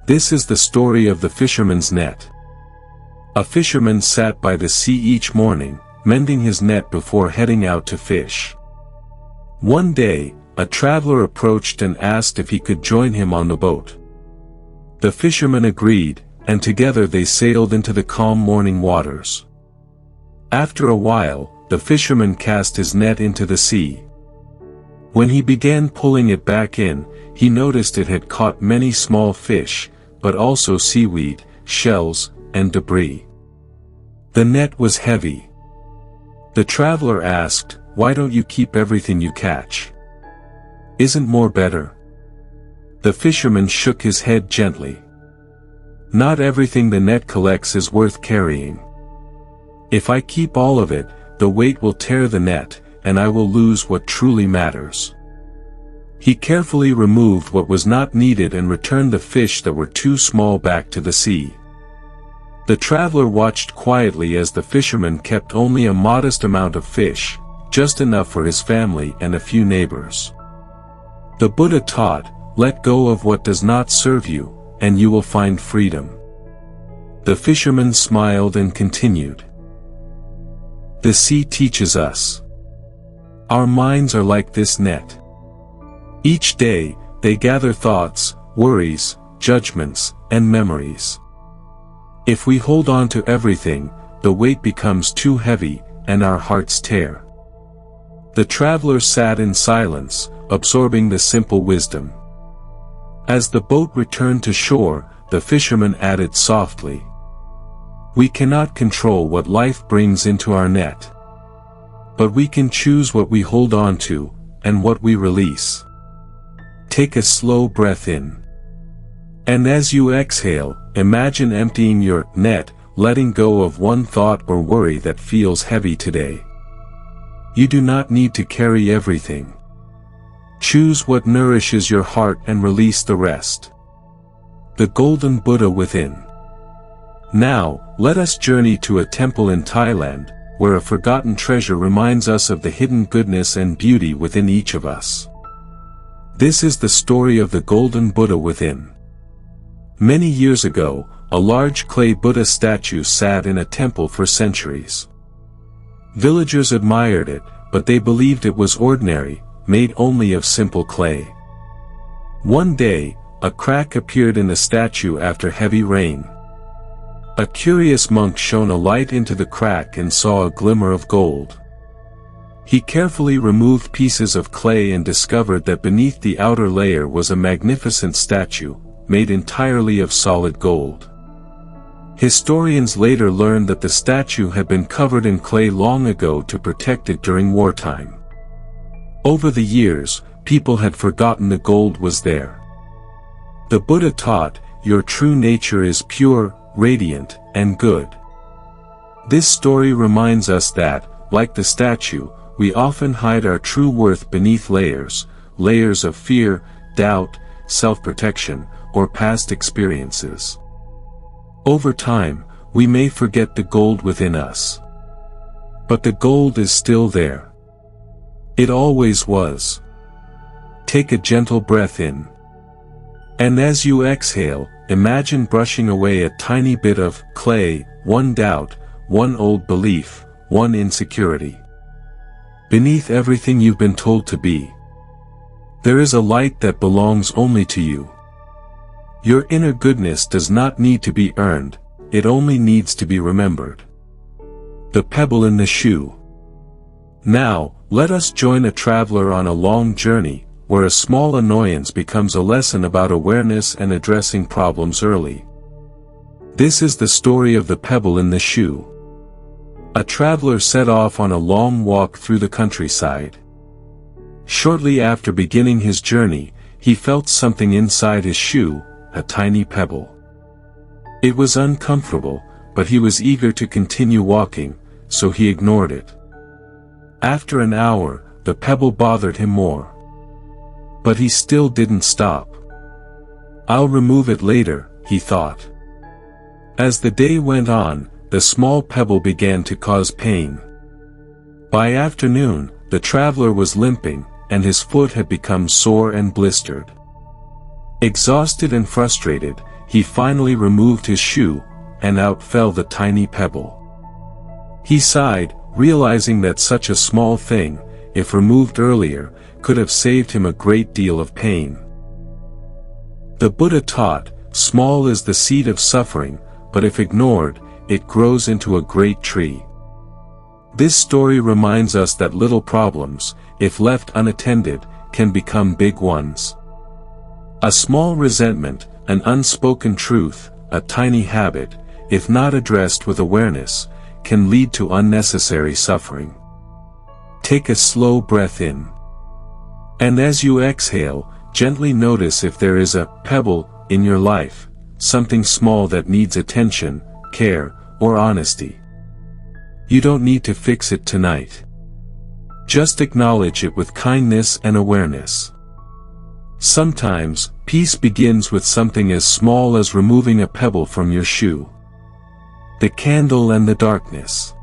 This is the story of the fisherman's net. A fisherman sat by the sea each morning, mending his net before heading out to fish. One day, a traveler approached and asked if he could join him on the boat. The fisherman agreed, and together they sailed into the calm morning waters. After a while, the fisherman cast his net into the sea. When he began pulling it back in, he noticed it had caught many small fish, but also seaweed, shells, and debris. The net was heavy. The traveler asked, "Why don't you keep everything you catch? Isn't more better?" The fisherman shook his head gently. "Not everything the net collects is worth carrying. If I keep all of it, the weight will tear the net, and I will lose what truly matters." He carefully removed what was not needed and returned the fish that were too small back to the sea. The traveler watched quietly as the fisherman kept only a modest amount of fish, just enough for his family and a few neighbors. The Buddha taught, "Let go of what does not serve you, and you will find freedom." The fisherman smiled and continued. The sea teaches us. Our minds are like this net. Each day, they gather thoughts, worries, judgments, and memories. If we hold on to everything, the weight becomes too heavy, and our hearts tear. The traveler sat in silence, absorbing the simple wisdom. As the boat returned to shore, the fisherman added softly, "We cannot control what life brings into our net. But we can choose what we hold on to, and what we release." Take a slow breath in. And as you exhale, imagine emptying your net, letting go of one thought or worry that feels heavy today. You do not need to carry everything. Choose what nourishes your heart and release the rest. The Golden Buddha within. Now, let us journey to a temple in Thailand, where a forgotten treasure reminds us of the hidden goodness and beauty within each of us. This is the story of the Golden Buddha within. Many years ago, a large clay Buddha statue sat in a temple for centuries. Villagers admired it, but they believed it was ordinary, made only of simple clay. One day, a crack appeared in the statue after heavy rain. A curious monk shone a light into the crack and saw a glimmer of gold. He carefully removed pieces of clay and discovered that beneath the outer layer was a magnificent statue, made entirely of solid gold. Historians later learned that the statue had been covered in clay long ago to protect it during wartime. Over the years, people had forgotten the gold was there. The Buddha taught, your true nature is pure, radiant, and good. This story reminds us that, like the statue, we often hide our true worth beneath layers of fear, doubt, self-protection, or past experiences. Over time, we may forget the gold within us. But the gold is still there. It always was. Take a gentle breath in. And as you exhale, imagine brushing away a tiny bit of clay, one doubt, one old belief, one insecurity. Beneath everything you've been told to be, there is a light that belongs only to you. Your inner goodness does not need to be earned, it only needs to be remembered. The pebble in the shoe. Now, let us join a traveler on a long journey, where a small annoyance becomes a lesson about awareness and addressing problems early. This is the story of the pebble in the shoe. A traveler set off on a long walk through the countryside. Shortly after beginning his journey, he felt something inside his shoe, a tiny pebble. It was uncomfortable, but he was eager to continue walking, so he ignored it. After an hour, the pebble bothered him more. But he still didn't stop. I'll remove it later, he thought. As the day went on, the small pebble began to cause pain. By afternoon, the traveler was limping, and his foot had become sore and blistered. Exhausted and frustrated, he finally removed his shoe, and out fell the tiny pebble. He sighed, realizing that such a small thing, if removed earlier, could have saved him a great deal of pain. The Buddha taught, small is the seed of suffering, but if ignored, it grows into a great tree. This story reminds us that little problems, if left unattended, can become big ones. A small resentment, an unspoken truth, a tiny habit, if not addressed with awareness, can lead to unnecessary suffering. Take a slow breath in. And as you exhale, gently notice if there is a pebble in your life, something small that needs attention, care, or honesty. You don't need to fix it tonight. Just acknowledge it with kindness and awareness. Sometimes, peace begins with something as small as removing a pebble from your shoe. The candle and the darkness.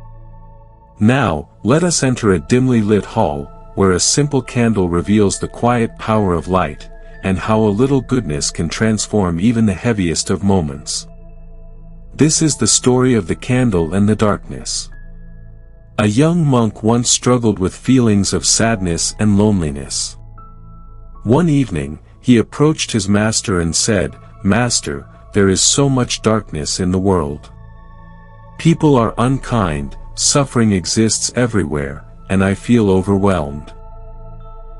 Now, let us enter a dimly lit hall, where a simple candle reveals the quiet power of light, and how a little goodness can transform even the heaviest of moments. This is the story of the candle and the darkness. A young monk once struggled with feelings of sadness and loneliness. One evening, he approached his master and said, "Master, there is so much darkness in the world. People are unkind, suffering exists everywhere, and I feel overwhelmed.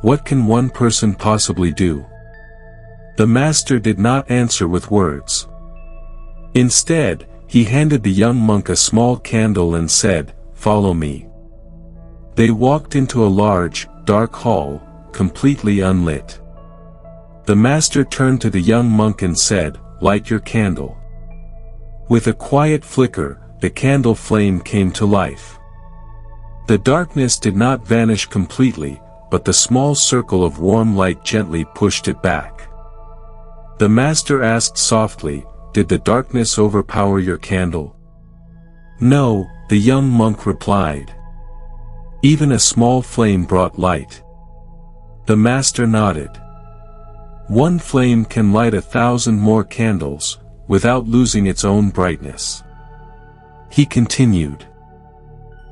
What can one person possibly do?" The master did not answer with words. Instead, he handed the young monk a small candle and said, "Follow me." They walked into a large, dark hall, completely unlit. The master turned to the young monk and said, "Light your candle." With a quiet flicker, the candle flame came to life. The darkness did not vanish completely, but the small circle of warm light gently pushed it back. The master asked softly, "Did the darkness overpower your candle?" "No," the young monk replied. "Even a small flame brought light." The master nodded. "One flame can light 1,000 more candles, without losing its own brightness. He continued,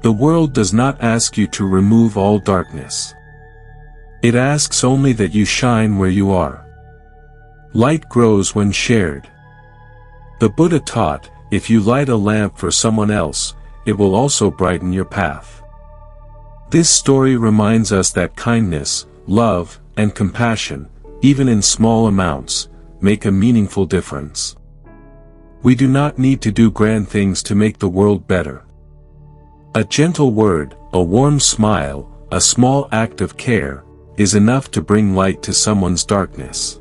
"The world does not ask you to remove all darkness. It asks only that you shine where you are. Light grows when shared. The Buddha taught, if you light a lamp for someone else, it will also brighten your path." This story reminds us that kindness, love, and compassion, even in small amounts, make a meaningful difference. We do not need to do grand things to make the world better. A gentle word, a warm smile, a small act of care, is enough to bring light to someone's darkness.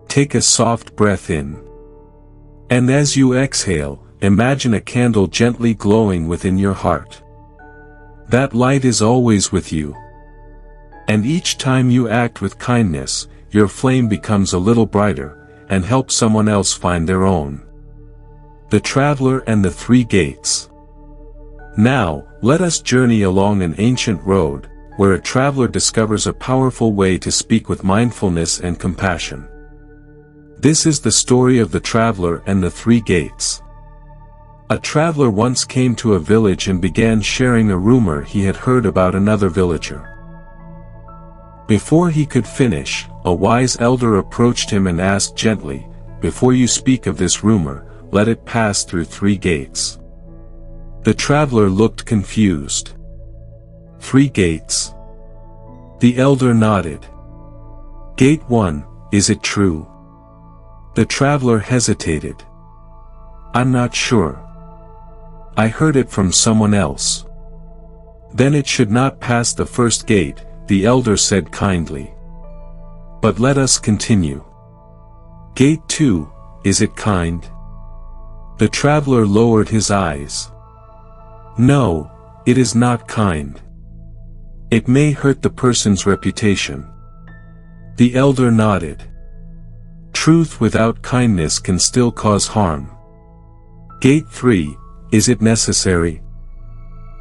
Take a soft breath in. And as you exhale, imagine a candle gently glowing within your heart. That light is always with you. And each time you act with kindness, your flame becomes a little brighter, and helps someone else find their own. The Traveler and the Three Gates. Now, let us journey along an ancient road, where a traveler discovers a powerful way to speak with mindfulness and compassion. This is the story of the Traveler and the Three Gates. A traveler once came to a village and began sharing a rumor he had heard about another villager. Before he could finish, a wise elder approached him and asked gently, "Before you speak of this rumor, let it pass through 3 gates." The traveler looked confused. 3 gates? The elder nodded. Gate 1, is it true? The traveler hesitated. I'm not sure. I heard it from someone else. Then it should not pass the first gate, the elder said kindly. But let us continue. Gate 2, is it kind? The traveler lowered his eyes. No, it is not kind. It may hurt the person's reputation. The elder nodded. Truth without kindness can still cause harm. Gate 3, is it necessary?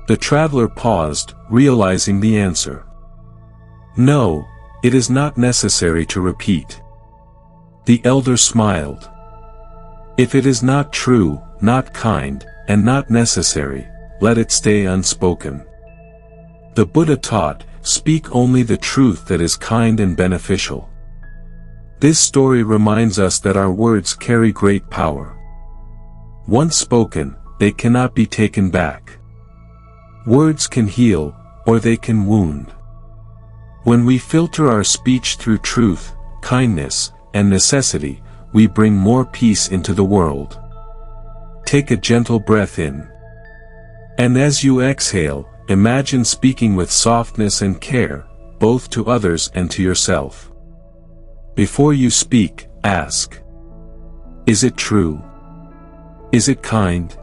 The traveler paused, realizing the answer. No, it is not necessary to repeat. The elder smiled. If it is not true, not kind, and not necessary, let it stay unspoken. The Buddha taught, speak only the truth that is kind and beneficial. This story reminds us that our words carry great power. Once spoken, they cannot be taken back. Words can heal, or they can wound. When we filter our speech through truth, kindness, and necessity, we bring more peace into the world. Take a gentle breath in. And as you exhale, imagine speaking with softness and care, both to others and to yourself. Before you speak, ask. Is it true? Is it kind?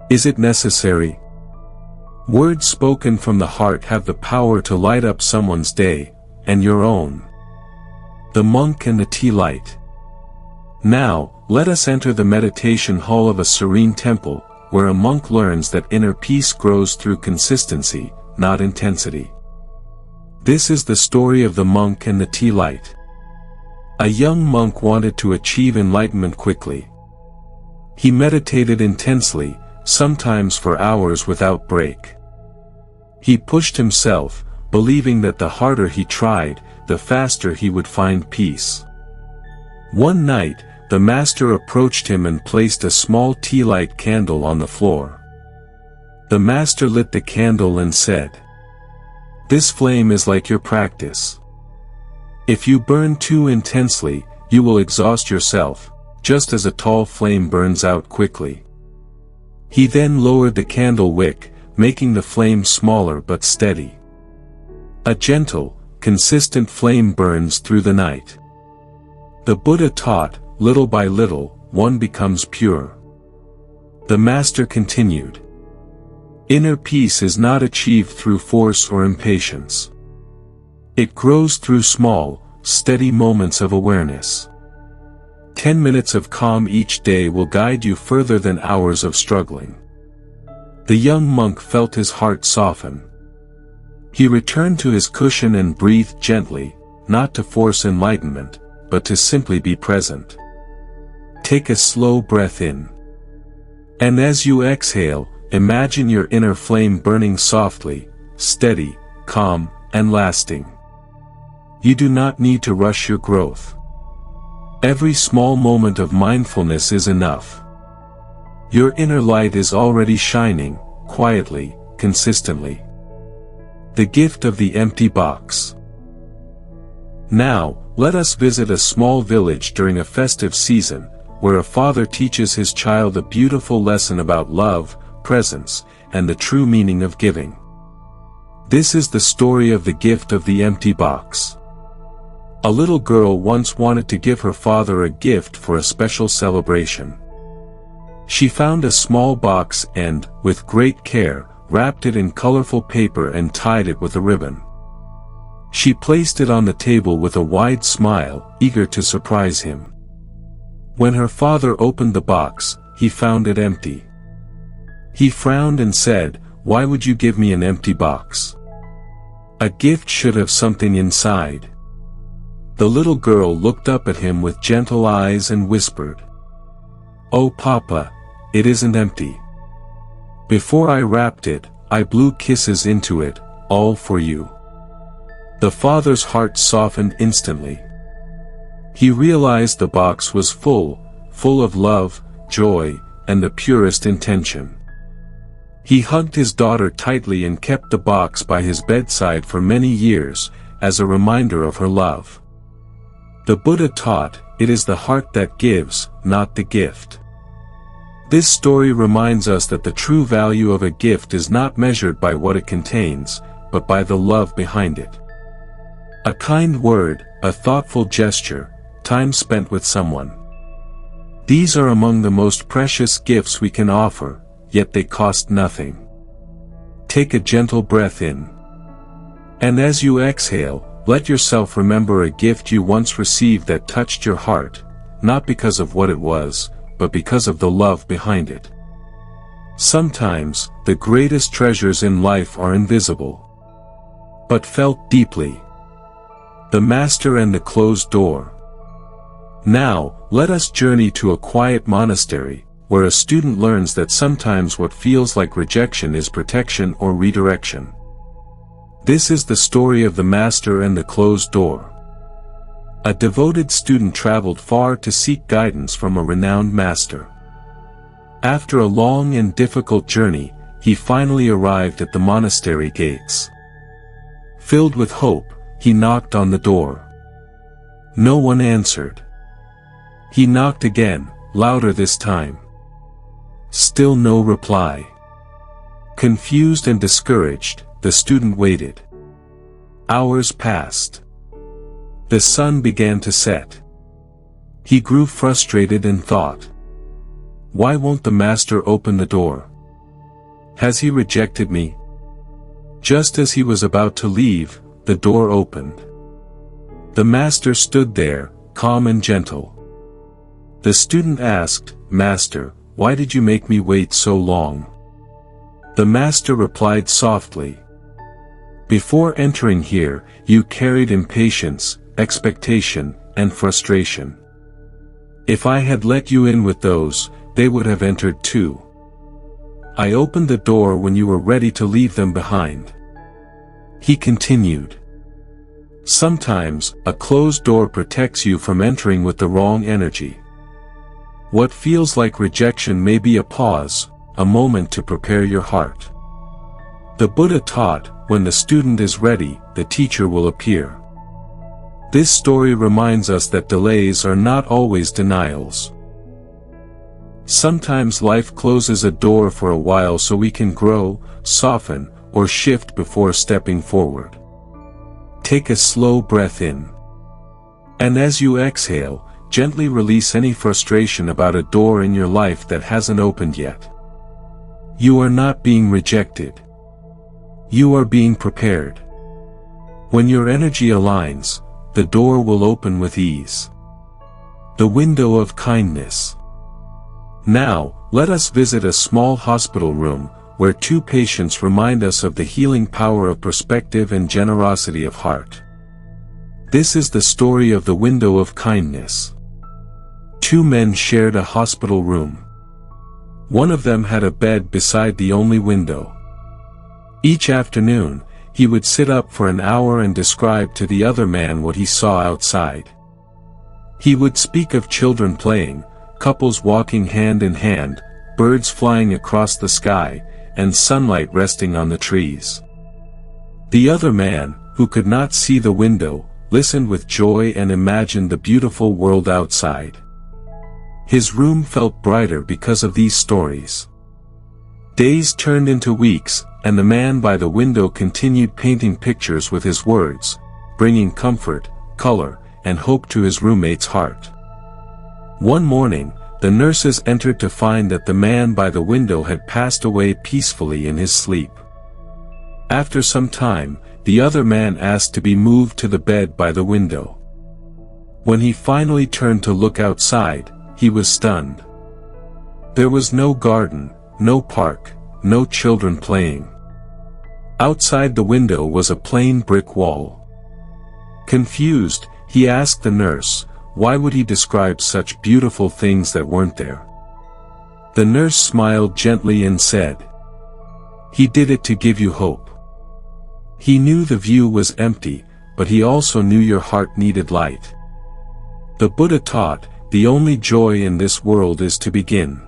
Is it necessary? Words spoken from the heart have the power to light up someone's day, and your own. The monk and the tea light. Now, let us enter the meditation hall of a serene temple, where a monk learns that inner peace grows through consistency, not intensity. This is the story of the monk and the tea light. A young monk wanted to achieve enlightenment quickly. He meditated intensely, sometimes for hours without break. He pushed himself, believing that the harder he tried, the faster he would find peace. One night, the master approached him and placed a small tea light candle on the floor. The master lit the candle and said, "This flame is like your practice. If you burn too intensely, you will exhaust yourself, just as a tall flame burns out quickly." He then lowered the candle wick, making the flame smaller but steady. A gentle, consistent flame burns through the night. The Buddha taught, little by little, one becomes pure. The master continued. Inner peace is not achieved through force or impatience. It grows through small, steady moments of awareness. 10 minutes of calm each day will guide you further than hours of struggling. The young monk felt his heart soften. He returned to his cushion and breathed gently, not to force enlightenment, but to simply be present. Take a slow breath in. And as you exhale, imagine your inner flame burning softly, steady, calm, and lasting. You do not need to rush your growth. Every small moment of mindfulness is enough. Your inner light is already shining, quietly, consistently. The gift of the empty box. Now, let us visit a small village during a festive season, where a father teaches his child a beautiful lesson about love, presence, and the true meaning of giving. This is the story of the gift of the empty box. A little girl once wanted to give her father a gift for a special celebration. She found a small box and, with great care, wrapped it in colorful paper and tied it with a ribbon. She placed it on the table with a wide smile, eager to surprise him. When her father opened the box, he found it empty. He frowned and said, "Why would you give me an empty box? A gift should have something inside." The little girl looked up at him with gentle eyes and whispered, "Oh Papa, it isn't empty. Before I wrapped it, I blew kisses into it, all for you." The father's heart softened instantly. He realized the box was full of love, joy, and the purest intention. He hugged his daughter tightly and kept the box by his bedside for many years, as a reminder of her love. The Buddha taught, it is the heart that gives, not the gift. This story reminds us that the true value of a gift is not measured by what it contains, but by the love behind it. A kind word, a thoughtful gesture, time spent with someone. These are among the most precious gifts we can offer, yet they cost nothing. Take a gentle breath in. And as you exhale, let yourself remember a gift you once received that touched your heart, not because of what it was, but because of the love behind it. Sometimes, the greatest treasures in life are invisible, but felt deeply. The Master and the Closed Door. Now, let us journey to a quiet monastery, where a student learns that sometimes what feels like rejection is protection or redirection. This is the story of the Master and the Closed Door. A devoted student traveled far to seek guidance from a renowned master. After a long and difficult journey, he finally arrived at the monastery gates. Filled with hope, he knocked on the door. No one answered. He knocked again, louder this time. Still no reply. Confused and discouraged, the student waited. Hours passed. The sun began to set. He grew frustrated and thought, why won't the master open the door? Has he rejected me? Just as he was about to leave, the door opened. The master stood there, calm and gentle. The student asked, "Master, why did you make me wait so long?" The master replied softly, "Before entering here, you carried impatience, expectation, and frustration. If I had let you in with those, they would have entered too. I opened the door when you were ready to leave them behind." He continued, "Sometimes, a closed door protects you from entering with the wrong energy. What feels like rejection may be a pause, a moment to prepare your heart. The Buddha taught, when the student is ready, the teacher will appear." This story reminds us that delays are not always denials. Sometimes life closes a door for a while so we can grow, soften, or shift before stepping forward. Take a slow breath in. And as you exhale, gently release any frustration about a door in your life that hasn't opened yet. You are not being rejected. You are being prepared. When your energy aligns, the door will open with ease. The window of kindness. Now, let us visit a small hospital room, where two patients remind us of the healing power of perspective and generosity of heart. This is the story of the window of kindness. two men shared a hospital room. One of them had a bed beside the only window. Each afternoon, he would sit up for an hour and describe to the other man what he saw outside. He would speak of children playing, couples walking hand in hand, birds flying across the sky, and sunlight resting on the trees. The other man, who could not see the window, listened with joy and imagined the beautiful world outside. His room felt brighter because of these stories. Days turned into weeks, and the man by the window continued painting pictures with his words, bringing comfort, color, and hope to his roommate's heart. One morning, the nurses entered to find that the man by the window had passed away peacefully in his sleep. After some time, the other man asked to be moved to the bed by the window. When he finally turned to look outside, he was stunned. There was no garden, no park, no children playing. Outside the window was a plain brick wall. Confused, he asked the nurse, why would he describe such beautiful things that weren't there? The nurse smiled gently and said, "He did it to give you hope. He knew the view was empty, but he also knew your heart needed light." The Buddha taught, the only joy in this world is to begin.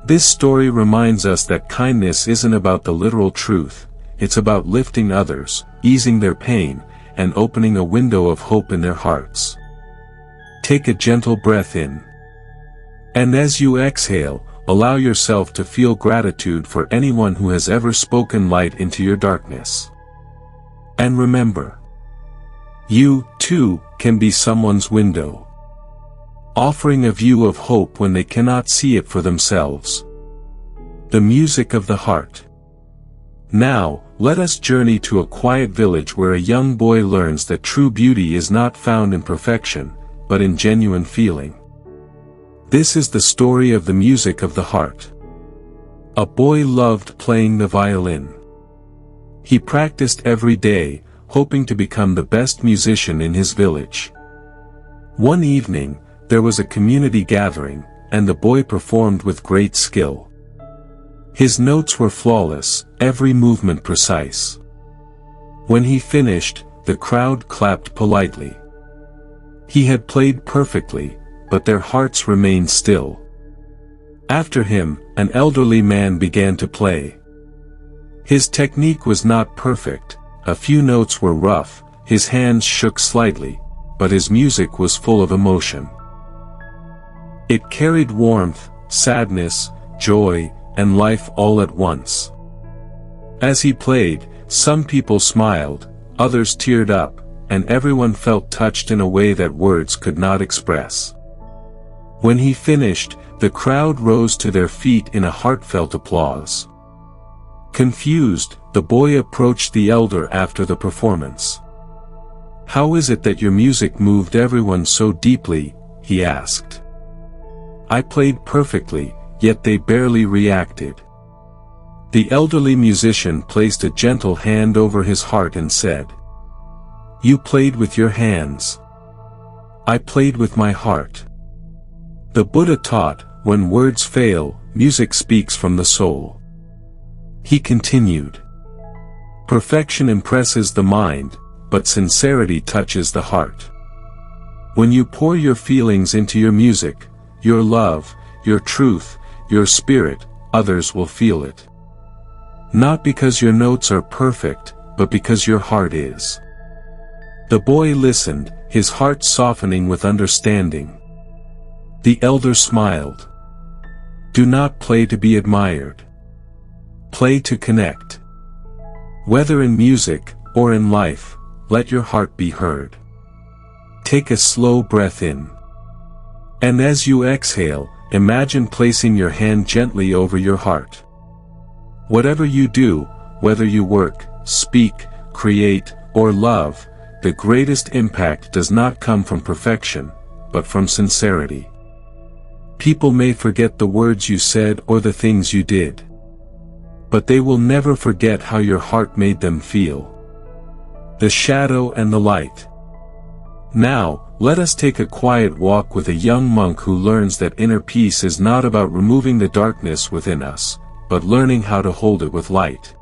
This story reminds us that kindness isn't about the literal truth, it's about lifting others, easing their pain, and opening a window of hope in their hearts. Take a gentle breath in. And as you exhale, allow yourself to feel gratitude for anyone who has ever spoken light into your darkness. And remember, you, too, can be someone's window, offering a view of hope when they cannot see it for themselves. The music of the heart. Now, let us journey to a quiet village where a young boy learns that true beauty is not found in perfection, but in genuine feeling. This is the story of the music of the heart. A boy loved playing the violin. He practiced every day, hoping to become the best musician in his village. One evening, there was a community gathering, and the boy performed with great skill. His notes were flawless, every movement precise. When he finished, the crowd clapped politely. He had played perfectly, but their hearts remained still. After him, an elderly man began to play. His technique was not perfect, a few notes were rough, his hands shook slightly, but his music was full of emotion. It carried warmth, sadness, joy, and life all at once. As he played, some people smiled, others teared up, and everyone felt touched in a way that words could not express. When he finished, the crowd rose to their feet in a heartfelt applause. Confused, the boy approached the elder after the performance. "How is it that your music moved everyone so deeply?" he asked. "I played perfectly, yet they barely reacted." The elderly musician placed a gentle hand over his heart and said, "You played with your hands. I played with my heart." The Buddha taught, when words fail, music speaks from the soul. He continued, "Perfection impresses the mind, but sincerity touches the heart. When you pour your feelings into your music, your love, your truth, your spirit, others will feel it. Not because your notes are perfect, but because your heart is." The boy listened, his heart softening with understanding. The elder smiled. "Do not play to be admired. Play to connect. Whether in music, or in life, let your heart be heard." Take a slow breath in. And as you exhale, imagine placing your hand gently over your heart. Whatever you do, whether you work, speak, create, or love, the greatest impact does not come from perfection, but from sincerity. People may forget the words you said or the things you did, but they will never forget how your heart made them feel. The shadow and the light. Now, let us take a quiet walk with a young monk who learns that inner peace is not about removing the darkness within us, but learning how to hold it with light.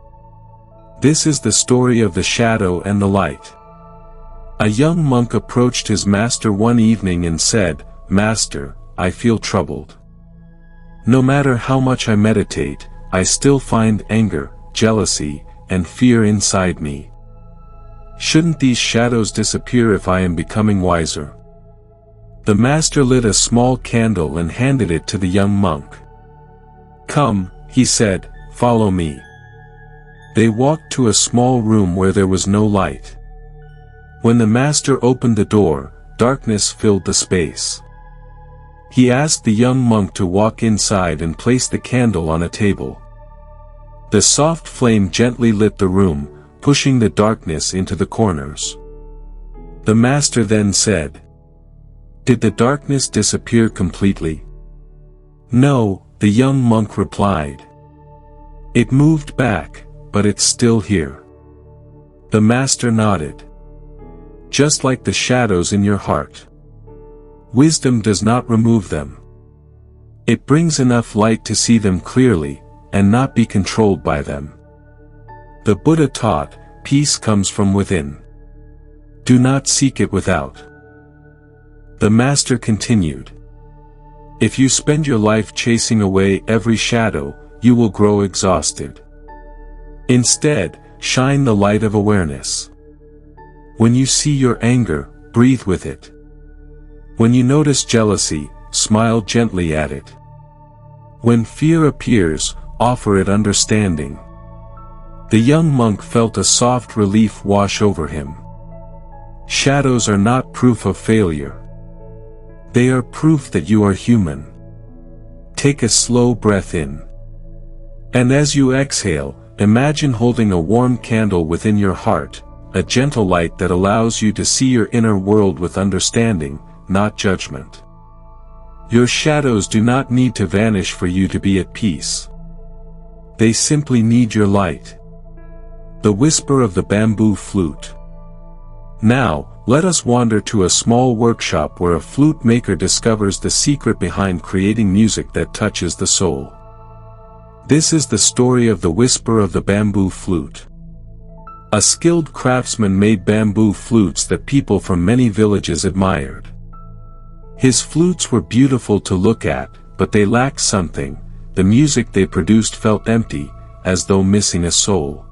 This is the story of the shadow and the light. A young monk approached his master one evening and said, "Master, I feel troubled. No matter how much I meditate, I still find anger, jealousy, and fear inside me. Shouldn't these shadows disappear if I am becoming wiser?" The master lit a small candle and handed it to the young monk. "Come," he said, "follow me." They walked to a small room where there was no light. When the master opened the door, darkness filled the space. He asked the young monk to walk inside and place the candle on a table. The soft flame gently lit the room, pushing the darkness into the corners. The master then said, "Did the darkness disappear completely?" "No," the young monk replied. "It moved back, but it's still here." The master nodded. "Just like the shadows in your heart. Wisdom does not remove them. It brings enough light to see them clearly, and not be controlled by them. The Buddha taught, peace comes from within. Do not seek it without." The master continued, "If you spend your life chasing away every shadow, you will grow exhausted. Instead, shine the light of awareness. When you see your anger, breathe with it. When you notice jealousy, smile gently at it. When fear appears, offer it understanding." The young monk felt a soft relief wash over him. Shadows are not proof of failure. They are proof that you are human. Take a slow breath in. And as you exhale, imagine holding a warm candle within your heart, a gentle light that allows you to see your inner world with understanding, not judgment. Your shadows do not need to vanish for you to be at peace. They simply need your light. The whisper of the bamboo flute. Now, let us wander to a small workshop where a flute maker discovers the secret behind creating music that touches the soul. This is the story of the whisper of the bamboo flute. A skilled craftsman made bamboo flutes that people from many villages admired. His flutes were beautiful to look at, but they lacked something. The music they produced felt empty, as though missing a soul.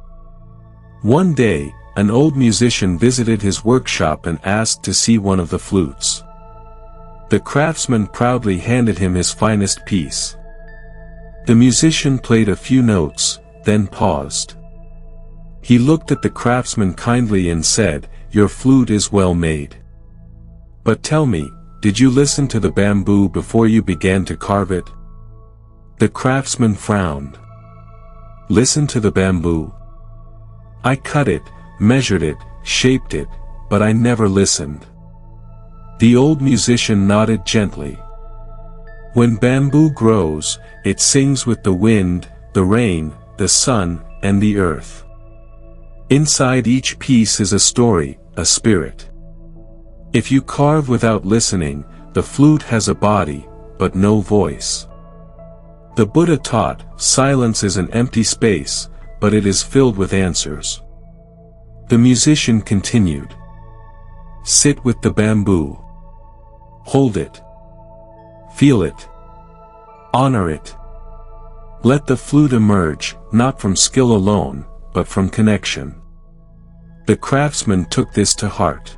One day, an old musician visited his workshop and asked to see one of the flutes. The craftsman proudly handed him his finest piece. The musician played a few notes, then paused. He looked at the craftsman kindly and said, "Your flute is well made. But tell me, did you listen to the bamboo before you began to carve it?" The craftsman frowned. "Listen to the bamboo? I cut it, measured it, shaped it, but I never listened." The old musician nodded gently. When bamboo grows, it sings with the wind, the rain, the sun, and the earth. Inside each piece is a story, a spirit. If you carve without listening, the flute has a body, but no voice. The Buddha taught, silence is an empty space, but it is filled with answers. The musician continued. Sit with the bamboo. Hold it. Feel it. Honor it. Let the flute emerge, not from skill alone, but from connection. The craftsman took this to heart.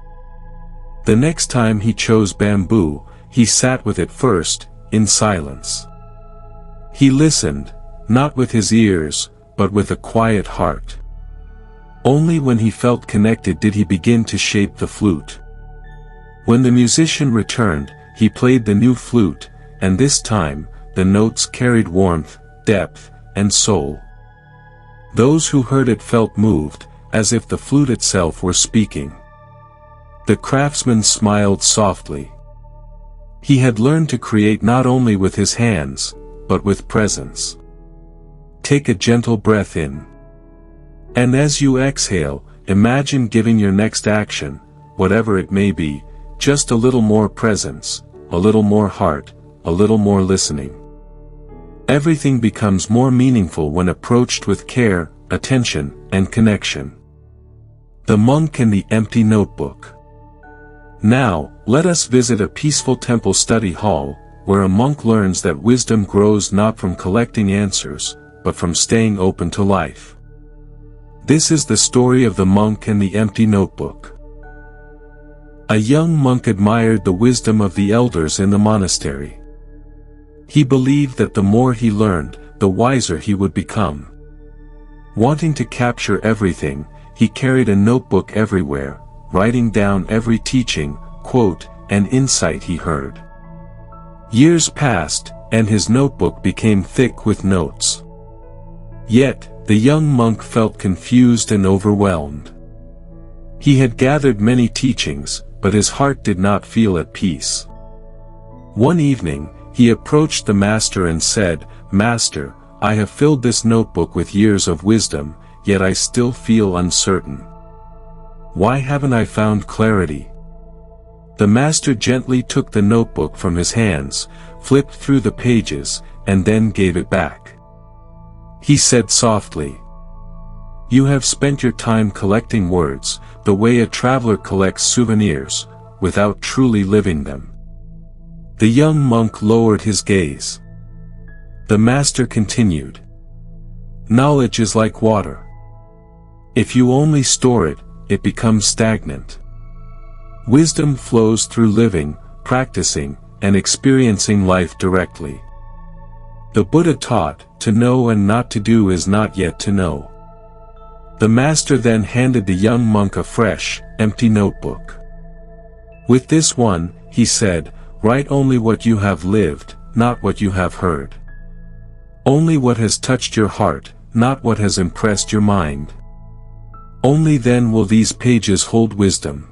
The next time he chose bamboo, he sat with it first, in silence. He listened, not with his ears, but with a quiet heart. Only when he felt connected did he begin to shape the flute. When the musician returned, he played the new flute, and this time, the notes carried warmth, depth, and soul. Those who heard it felt moved, as if the flute itself were speaking. The craftsman smiled softly. He had learned to create not only with his hands, but with presence. Take a gentle breath in. And as you exhale, imagine giving your next action, whatever it may be, just a little more presence, a little more heart, a little more listening. Everything becomes more meaningful when approached with care, attention, and connection. The monk and the empty notebook. Now, let us visit a peaceful temple study hall, where a monk learns that wisdom grows not from collecting answers, but from staying open to life. This is the story of the monk and the empty notebook. A young monk admired the wisdom of the elders in the monastery. He believed that the more he learned, the wiser he would become. Wanting to capture everything, he carried a notebook everywhere, writing down every teaching, quote, and insight he heard. Years passed, and his notebook became thick with notes. Yet, the young monk felt confused and overwhelmed. He had gathered many teachings, but his heart did not feel at peace. One evening, he approached the master and said, "Master, I have filled this notebook with years of wisdom, yet I still feel uncertain. Why haven't I found clarity?" The master gently took the notebook from his hands, flipped through the pages, and then gave it back. He said softly, "You have spent your time collecting words, the way a traveler collects souvenirs, without truly living them." The young monk lowered his gaze. The master continued, "Knowledge is like water. If you only store it, it becomes stagnant. Wisdom flows through living, practicing, and experiencing life directly. The Buddha taught, to know and not to do is not yet to know." The master then handed the young monk a fresh, empty notebook. "With this one," he said, "write only what you have lived, not what you have heard. Only what has touched your heart, not what has impressed your mind. Only then will these pages hold wisdom."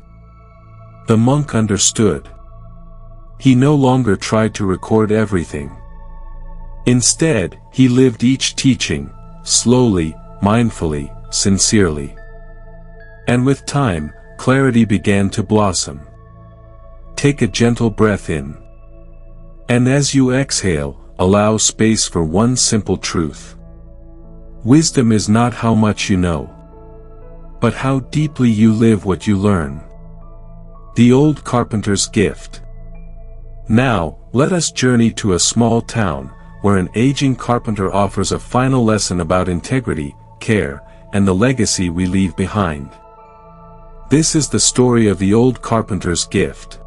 The monk understood. He no longer tried to record everything. Instead, he lived each teaching, slowly, mindfully, sincerely. And with time, clarity began to blossom. Take a gentle breath in. And as you exhale, allow space for one simple truth. Wisdom is not how much you know, but how deeply you live what you learn. The old carpenter's gift. Now, let us journey to a small town, where an aging carpenter offers a final lesson about integrity, care, and the legacy we leave behind. This is the story of the old carpenter's gift.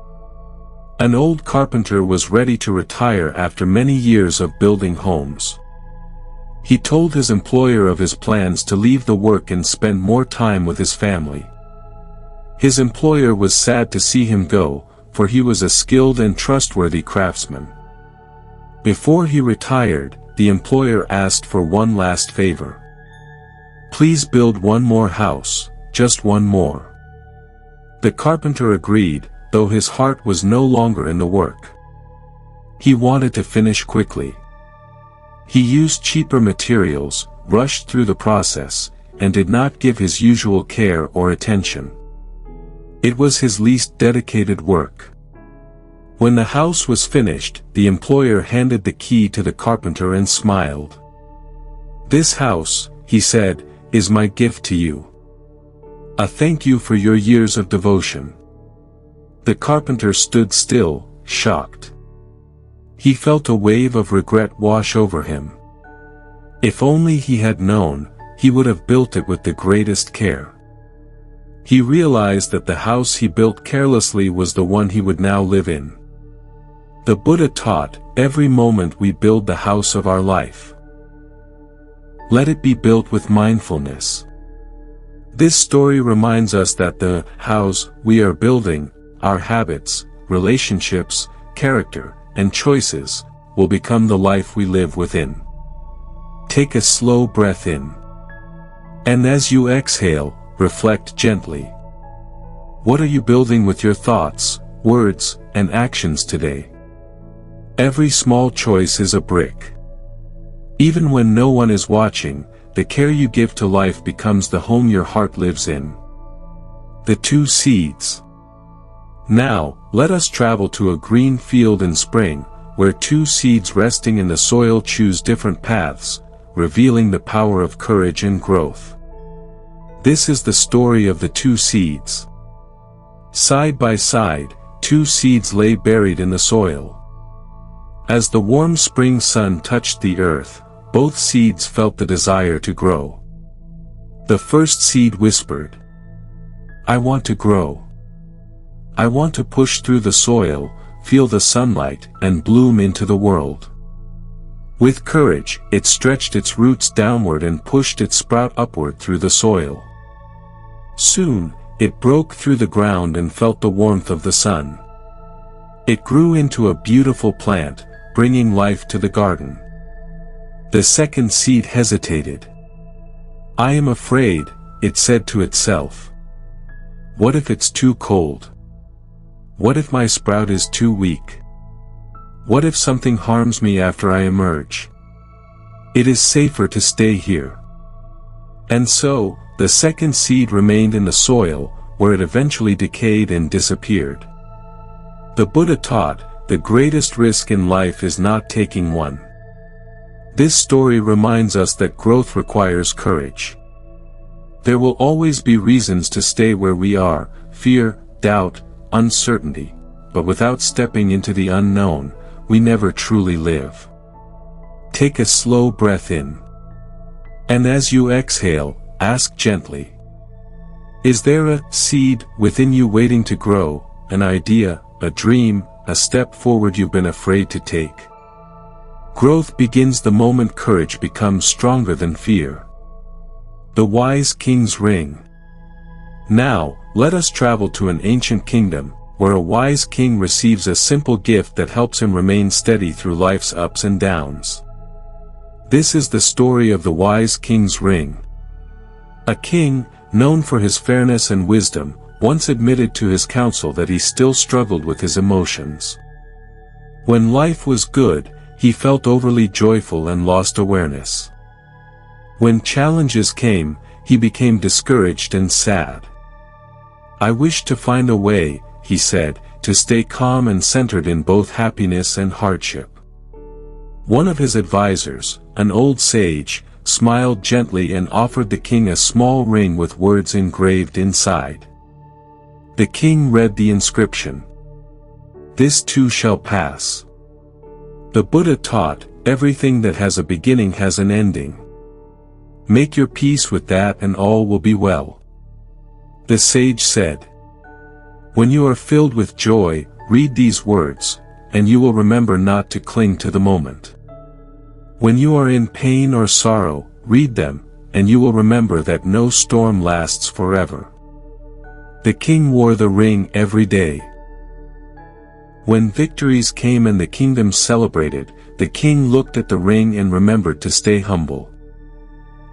An old carpenter was ready to retire after many years of building homes. He told his employer of his plans to leave the work and spend more time with his family. His employer was sad to see him go, for he was a skilled and trustworthy craftsman. Before he retired, the employer asked for one last favor. "Please build one more house, just one more." The carpenter agreed, though his heart was no longer in the work. He wanted to finish quickly. He used cheaper materials, rushed through the process, and did not give his usual care or attention. It was his least dedicated work. When the house was finished, the employer handed the key to the carpenter and smiled. "This house," he said, "is my gift to you. A thank you for your years of devotion." The carpenter stood still, shocked. He felt a wave of regret wash over him. If only he had known, he would have built it with the greatest care. He realized that the house he built carelessly was the one he would now live in. The Buddha taught, every moment we build the house of our life. Let it be built with mindfulness. This story reminds us that the house we are building, our habits, relationships, character, and choices, will become the life we live within. Take a slow breath in. And as you exhale, reflect gently. What are you building with your thoughts, words, and actions today? Every small choice is a brick. Even when no one is watching, the care you give to life becomes the home your heart lives in. The two seeds. Now, let us travel to a green field in spring, where two seeds resting in the soil choose different paths, revealing the power of courage and growth. This is the story of the two seeds. Side by side, two seeds lay buried in the soil. As the warm spring sun touched the earth, both seeds felt the desire to grow. The first seed whispered, "I want to grow. I want to push through the soil, feel the sunlight, and bloom into the world." With courage, it stretched its roots downward and pushed its sprout upward through the soil. Soon, it broke through the ground and felt the warmth of the sun. It grew into a beautiful plant, bringing life to the garden. The second seed hesitated. "I am afraid," it said to itself. "What if it's too cold? What if my sprout is too weak? What if something harms me after I emerge? It is safer to stay here." And so, the second seed remained in the soil, where it eventually decayed and disappeared. The Buddha taught, the greatest risk in life is not taking one. This story reminds us that growth requires courage. There will always be reasons to stay where we are, fear, doubt, uncertainty, but without stepping into the unknown, we never truly live. Take a slow breath in. And as you exhale, ask gently, is there a seed within you waiting to grow, an idea, a dream, a step forward you've been afraid to take? Growth begins the moment courage becomes stronger than fear. The Wise King's Ring. Now, let us travel to an ancient kingdom, where a wise king receives a simple gift that helps him remain steady through life's ups and downs. This is the story of the Wise King's Ring. A king, known for his fairness and wisdom, once admitted to his council that he still struggled with his emotions. When life was good, he felt overly joyful and lost awareness. When challenges came, he became discouraged and sad. "I wish to find a way," he said, "to stay calm and centered in both happiness and hardship." One of his advisors, an old sage, smiled gently and offered the king a small ring with words engraved inside. The king read the inscription, "This too shall pass." The Buddha taught, everything that has a beginning has an ending. Make your peace with that and all will be well. The sage said, "When you are filled with joy, read these words, and you will remember not to cling to the moment. When you are in pain or sorrow, read them, and you will remember that no storm lasts forever." The king wore the ring every day. When victories came and the kingdom celebrated, the king looked at the ring and remembered to stay humble.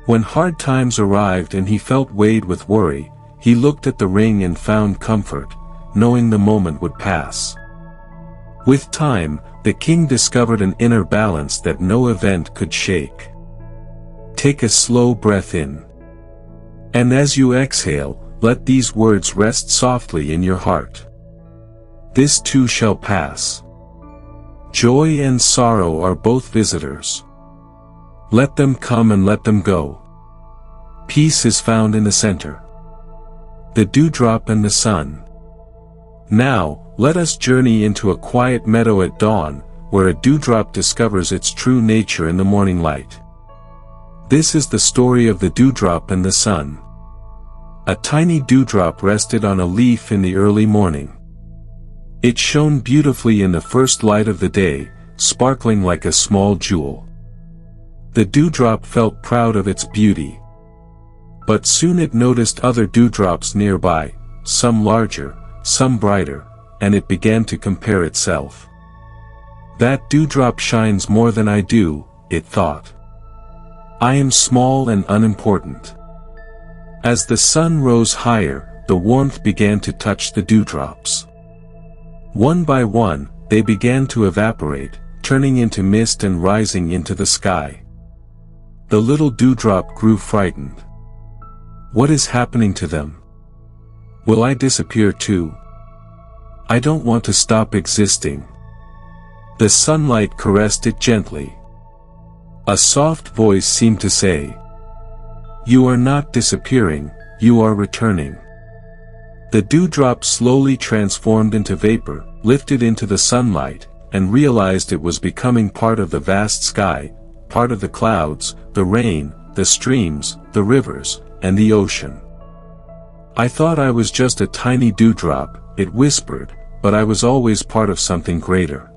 When hard times arrived and he felt weighed with worry, he looked at the ring and found comfort, knowing the moment would pass. With time, the king discovered an inner balance that no event could shake. Take a slow breath in. And as you exhale, let these words rest softly in your heart. This too shall pass. Joy and sorrow are both visitors. Let them come and let them go. Peace is found in the center. The dewdrop and the sun. Now, let us journey into a quiet meadow at dawn, where a dewdrop discovers its true nature in the morning light. This is the story of the dewdrop and the sun. A tiny dewdrop rested on a leaf in the early morning. It shone beautifully in the first light of the day, sparkling like a small jewel. The dewdrop felt proud of its beauty. But soon it noticed other dewdrops nearby, some larger, some brighter, and it began to compare itself. That dewdrop shines more than I do, it thought. I am small and unimportant. As the sun rose higher, the warmth began to touch the dewdrops. One by one, they began to evaporate, turning into mist and rising into the sky. The little dewdrop grew frightened. What is happening to them? Will I disappear too? I don't want to stop existing. The sunlight caressed it gently. A soft voice seemed to say, "You are not disappearing, you are returning." The dewdrop slowly transformed into vapor, lifted into the sunlight, and realized it was becoming part of the vast sky, part of the clouds, the rain, the streams, the rivers, and the ocean. "I thought I was just a tiny dewdrop," it whispered, "but I was always part of something greater."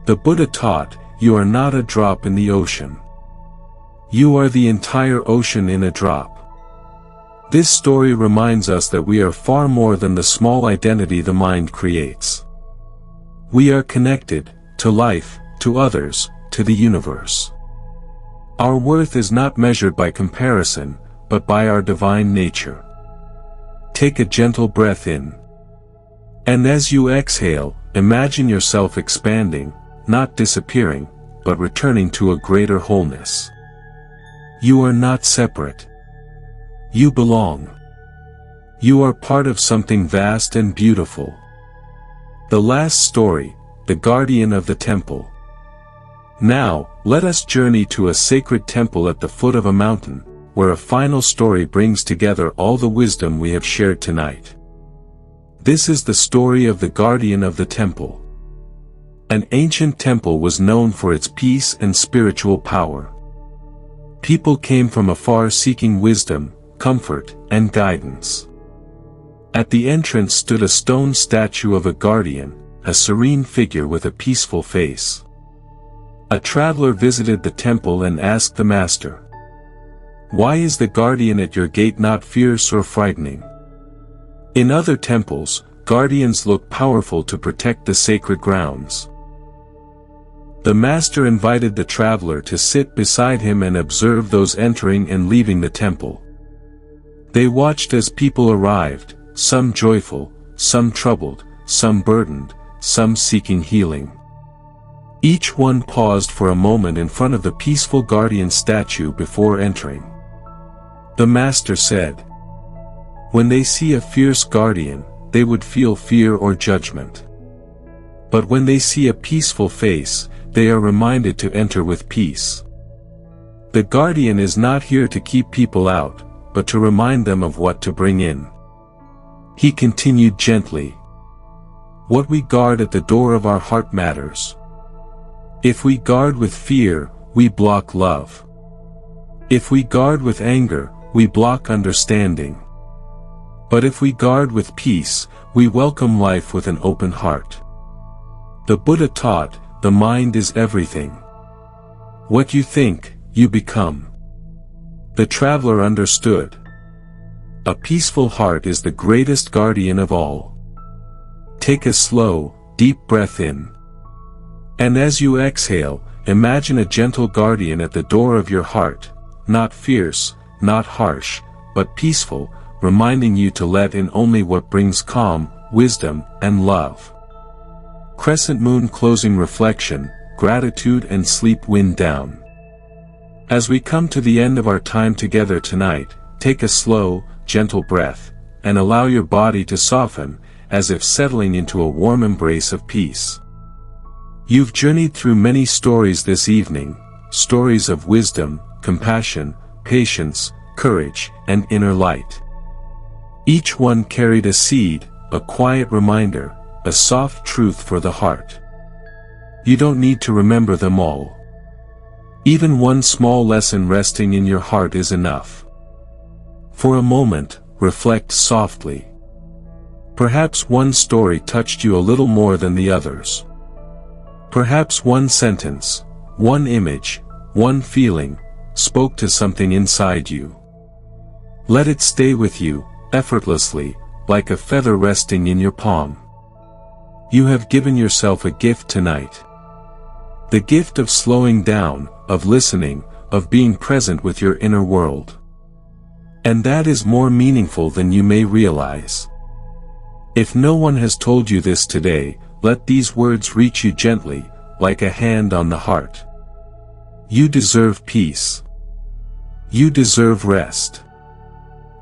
The Buddha taught, "You are not a drop in the ocean. You are the entire ocean in a drop." This story reminds us that we are far more than the small identity the mind creates. We are connected, to life, to others, to the universe. Our worth is not measured by comparison, but by our divine nature. Take a gentle breath in. And as you exhale, imagine yourself expanding, not disappearing, but returning to a greater wholeness. You are not separate. You belong. You are part of something vast and beautiful. The last story, the guardian of the temple. Now, let us journey to a sacred temple at the foot of a mountain, where a final story brings together all the wisdom we have shared tonight. This is the story of the guardian of the temple. An ancient temple was known for its peace and spiritual power. People came from afar seeking wisdom, comfort, and guidance. At the entrance stood a stone statue of a guardian, a serene figure with a peaceful face. A traveler visited the temple and asked the master, "Why is the guardian at your gate not fierce or frightening?" In other temples, guardians look powerful to protect the sacred grounds. The master invited the traveler to sit beside him and observe those entering and leaving the temple. They watched as people arrived, some joyful, some troubled, some burdened, some seeking healing. Each one paused for a moment in front of the peaceful guardian statue before entering. The master said, "When they see a fierce guardian, they would feel fear or judgment. But when they see a peaceful face, they are reminded to enter with peace. The guardian is not here to keep people out, but to remind them of what to bring in." He continued gently, "What we guard at the door of our heart matters. If we guard with fear, we block love. If we guard with anger, we block understanding. But if we guard with peace, we welcome life with an open heart." The Buddha taught, the mind is everything. What you think, you become. The traveler understood. A peaceful heart is the greatest guardian of all. Take a slow, deep breath in. And as you exhale, imagine a gentle guardian at the door of your heart, not fierce, not harsh, but peaceful, reminding you to let in only what brings calm, wisdom, and love. Crescent moon closing reflection, gratitude and sleep wind down. As we come to the end of our time together tonight, take a slow, gentle breath, and allow your body to soften, as if settling into a warm embrace of peace. You've journeyed through many stories this evening, stories of wisdom, compassion, patience, courage, and inner light. Each one carried a seed, a quiet reminder, a soft truth for the heart. You don't need to remember them all. Even one small lesson resting in your heart is enough. For a moment, reflect softly. Perhaps one story touched you a little more than the others. Perhaps one sentence, one image, one feeling, spoke to something inside you. Let it stay with you, effortlessly, like a feather resting in your palm. You have given yourself a gift tonight. The gift of slowing down, of listening, of being present with your inner world. And that is more meaningful than you may realize. If no one has told you this today, let these words reach you gently, like a hand on the heart. You deserve peace. You deserve rest.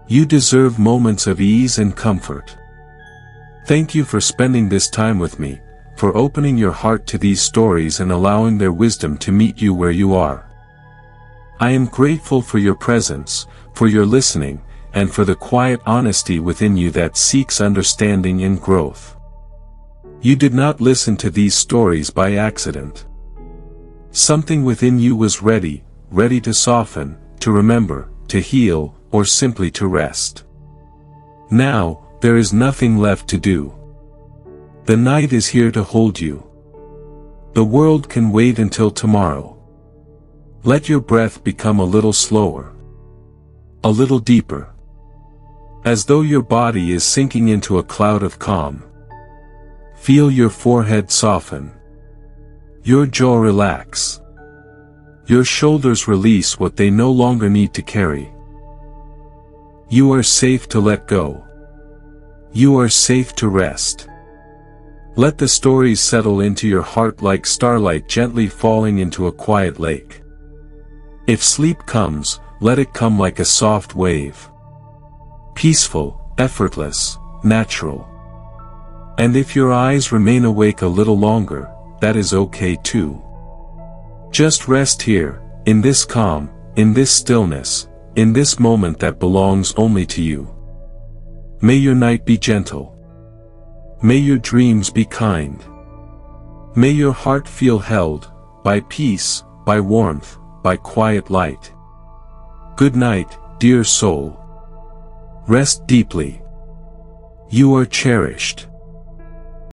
You deserve moments of ease and comfort. Thank you for spending this time with me, for opening your heart to these stories and allowing their wisdom to meet you where you are. I am grateful for your presence, for your listening, and for the quiet honesty within you that seeks understanding and growth. You did not listen to these stories by accident. Something within you was ready to soften, to remember, to heal, or simply to rest. Now, there is nothing left to do. The night is here to hold you. The world can wait until tomorrow. Let your breath become a little slower, a little deeper, as though your body is sinking into a cloud of calm. Feel your forehead soften, your jaw relax, your shoulders release what they no longer need to carry. You are safe to let go. You are safe to rest. Let the stories settle into your heart like starlight gently falling into a quiet lake. If sleep comes, let it come like a soft wave. Peaceful, effortless, natural. And if your eyes remain awake a little longer, that is okay too. Just rest here, in this calm, in this stillness, in this moment that belongs only to you. May your night be gentle. May your dreams be kind. May your heart feel held, by peace, by warmth, by quiet light. Good night, dear soul. Rest deeply. You are cherished.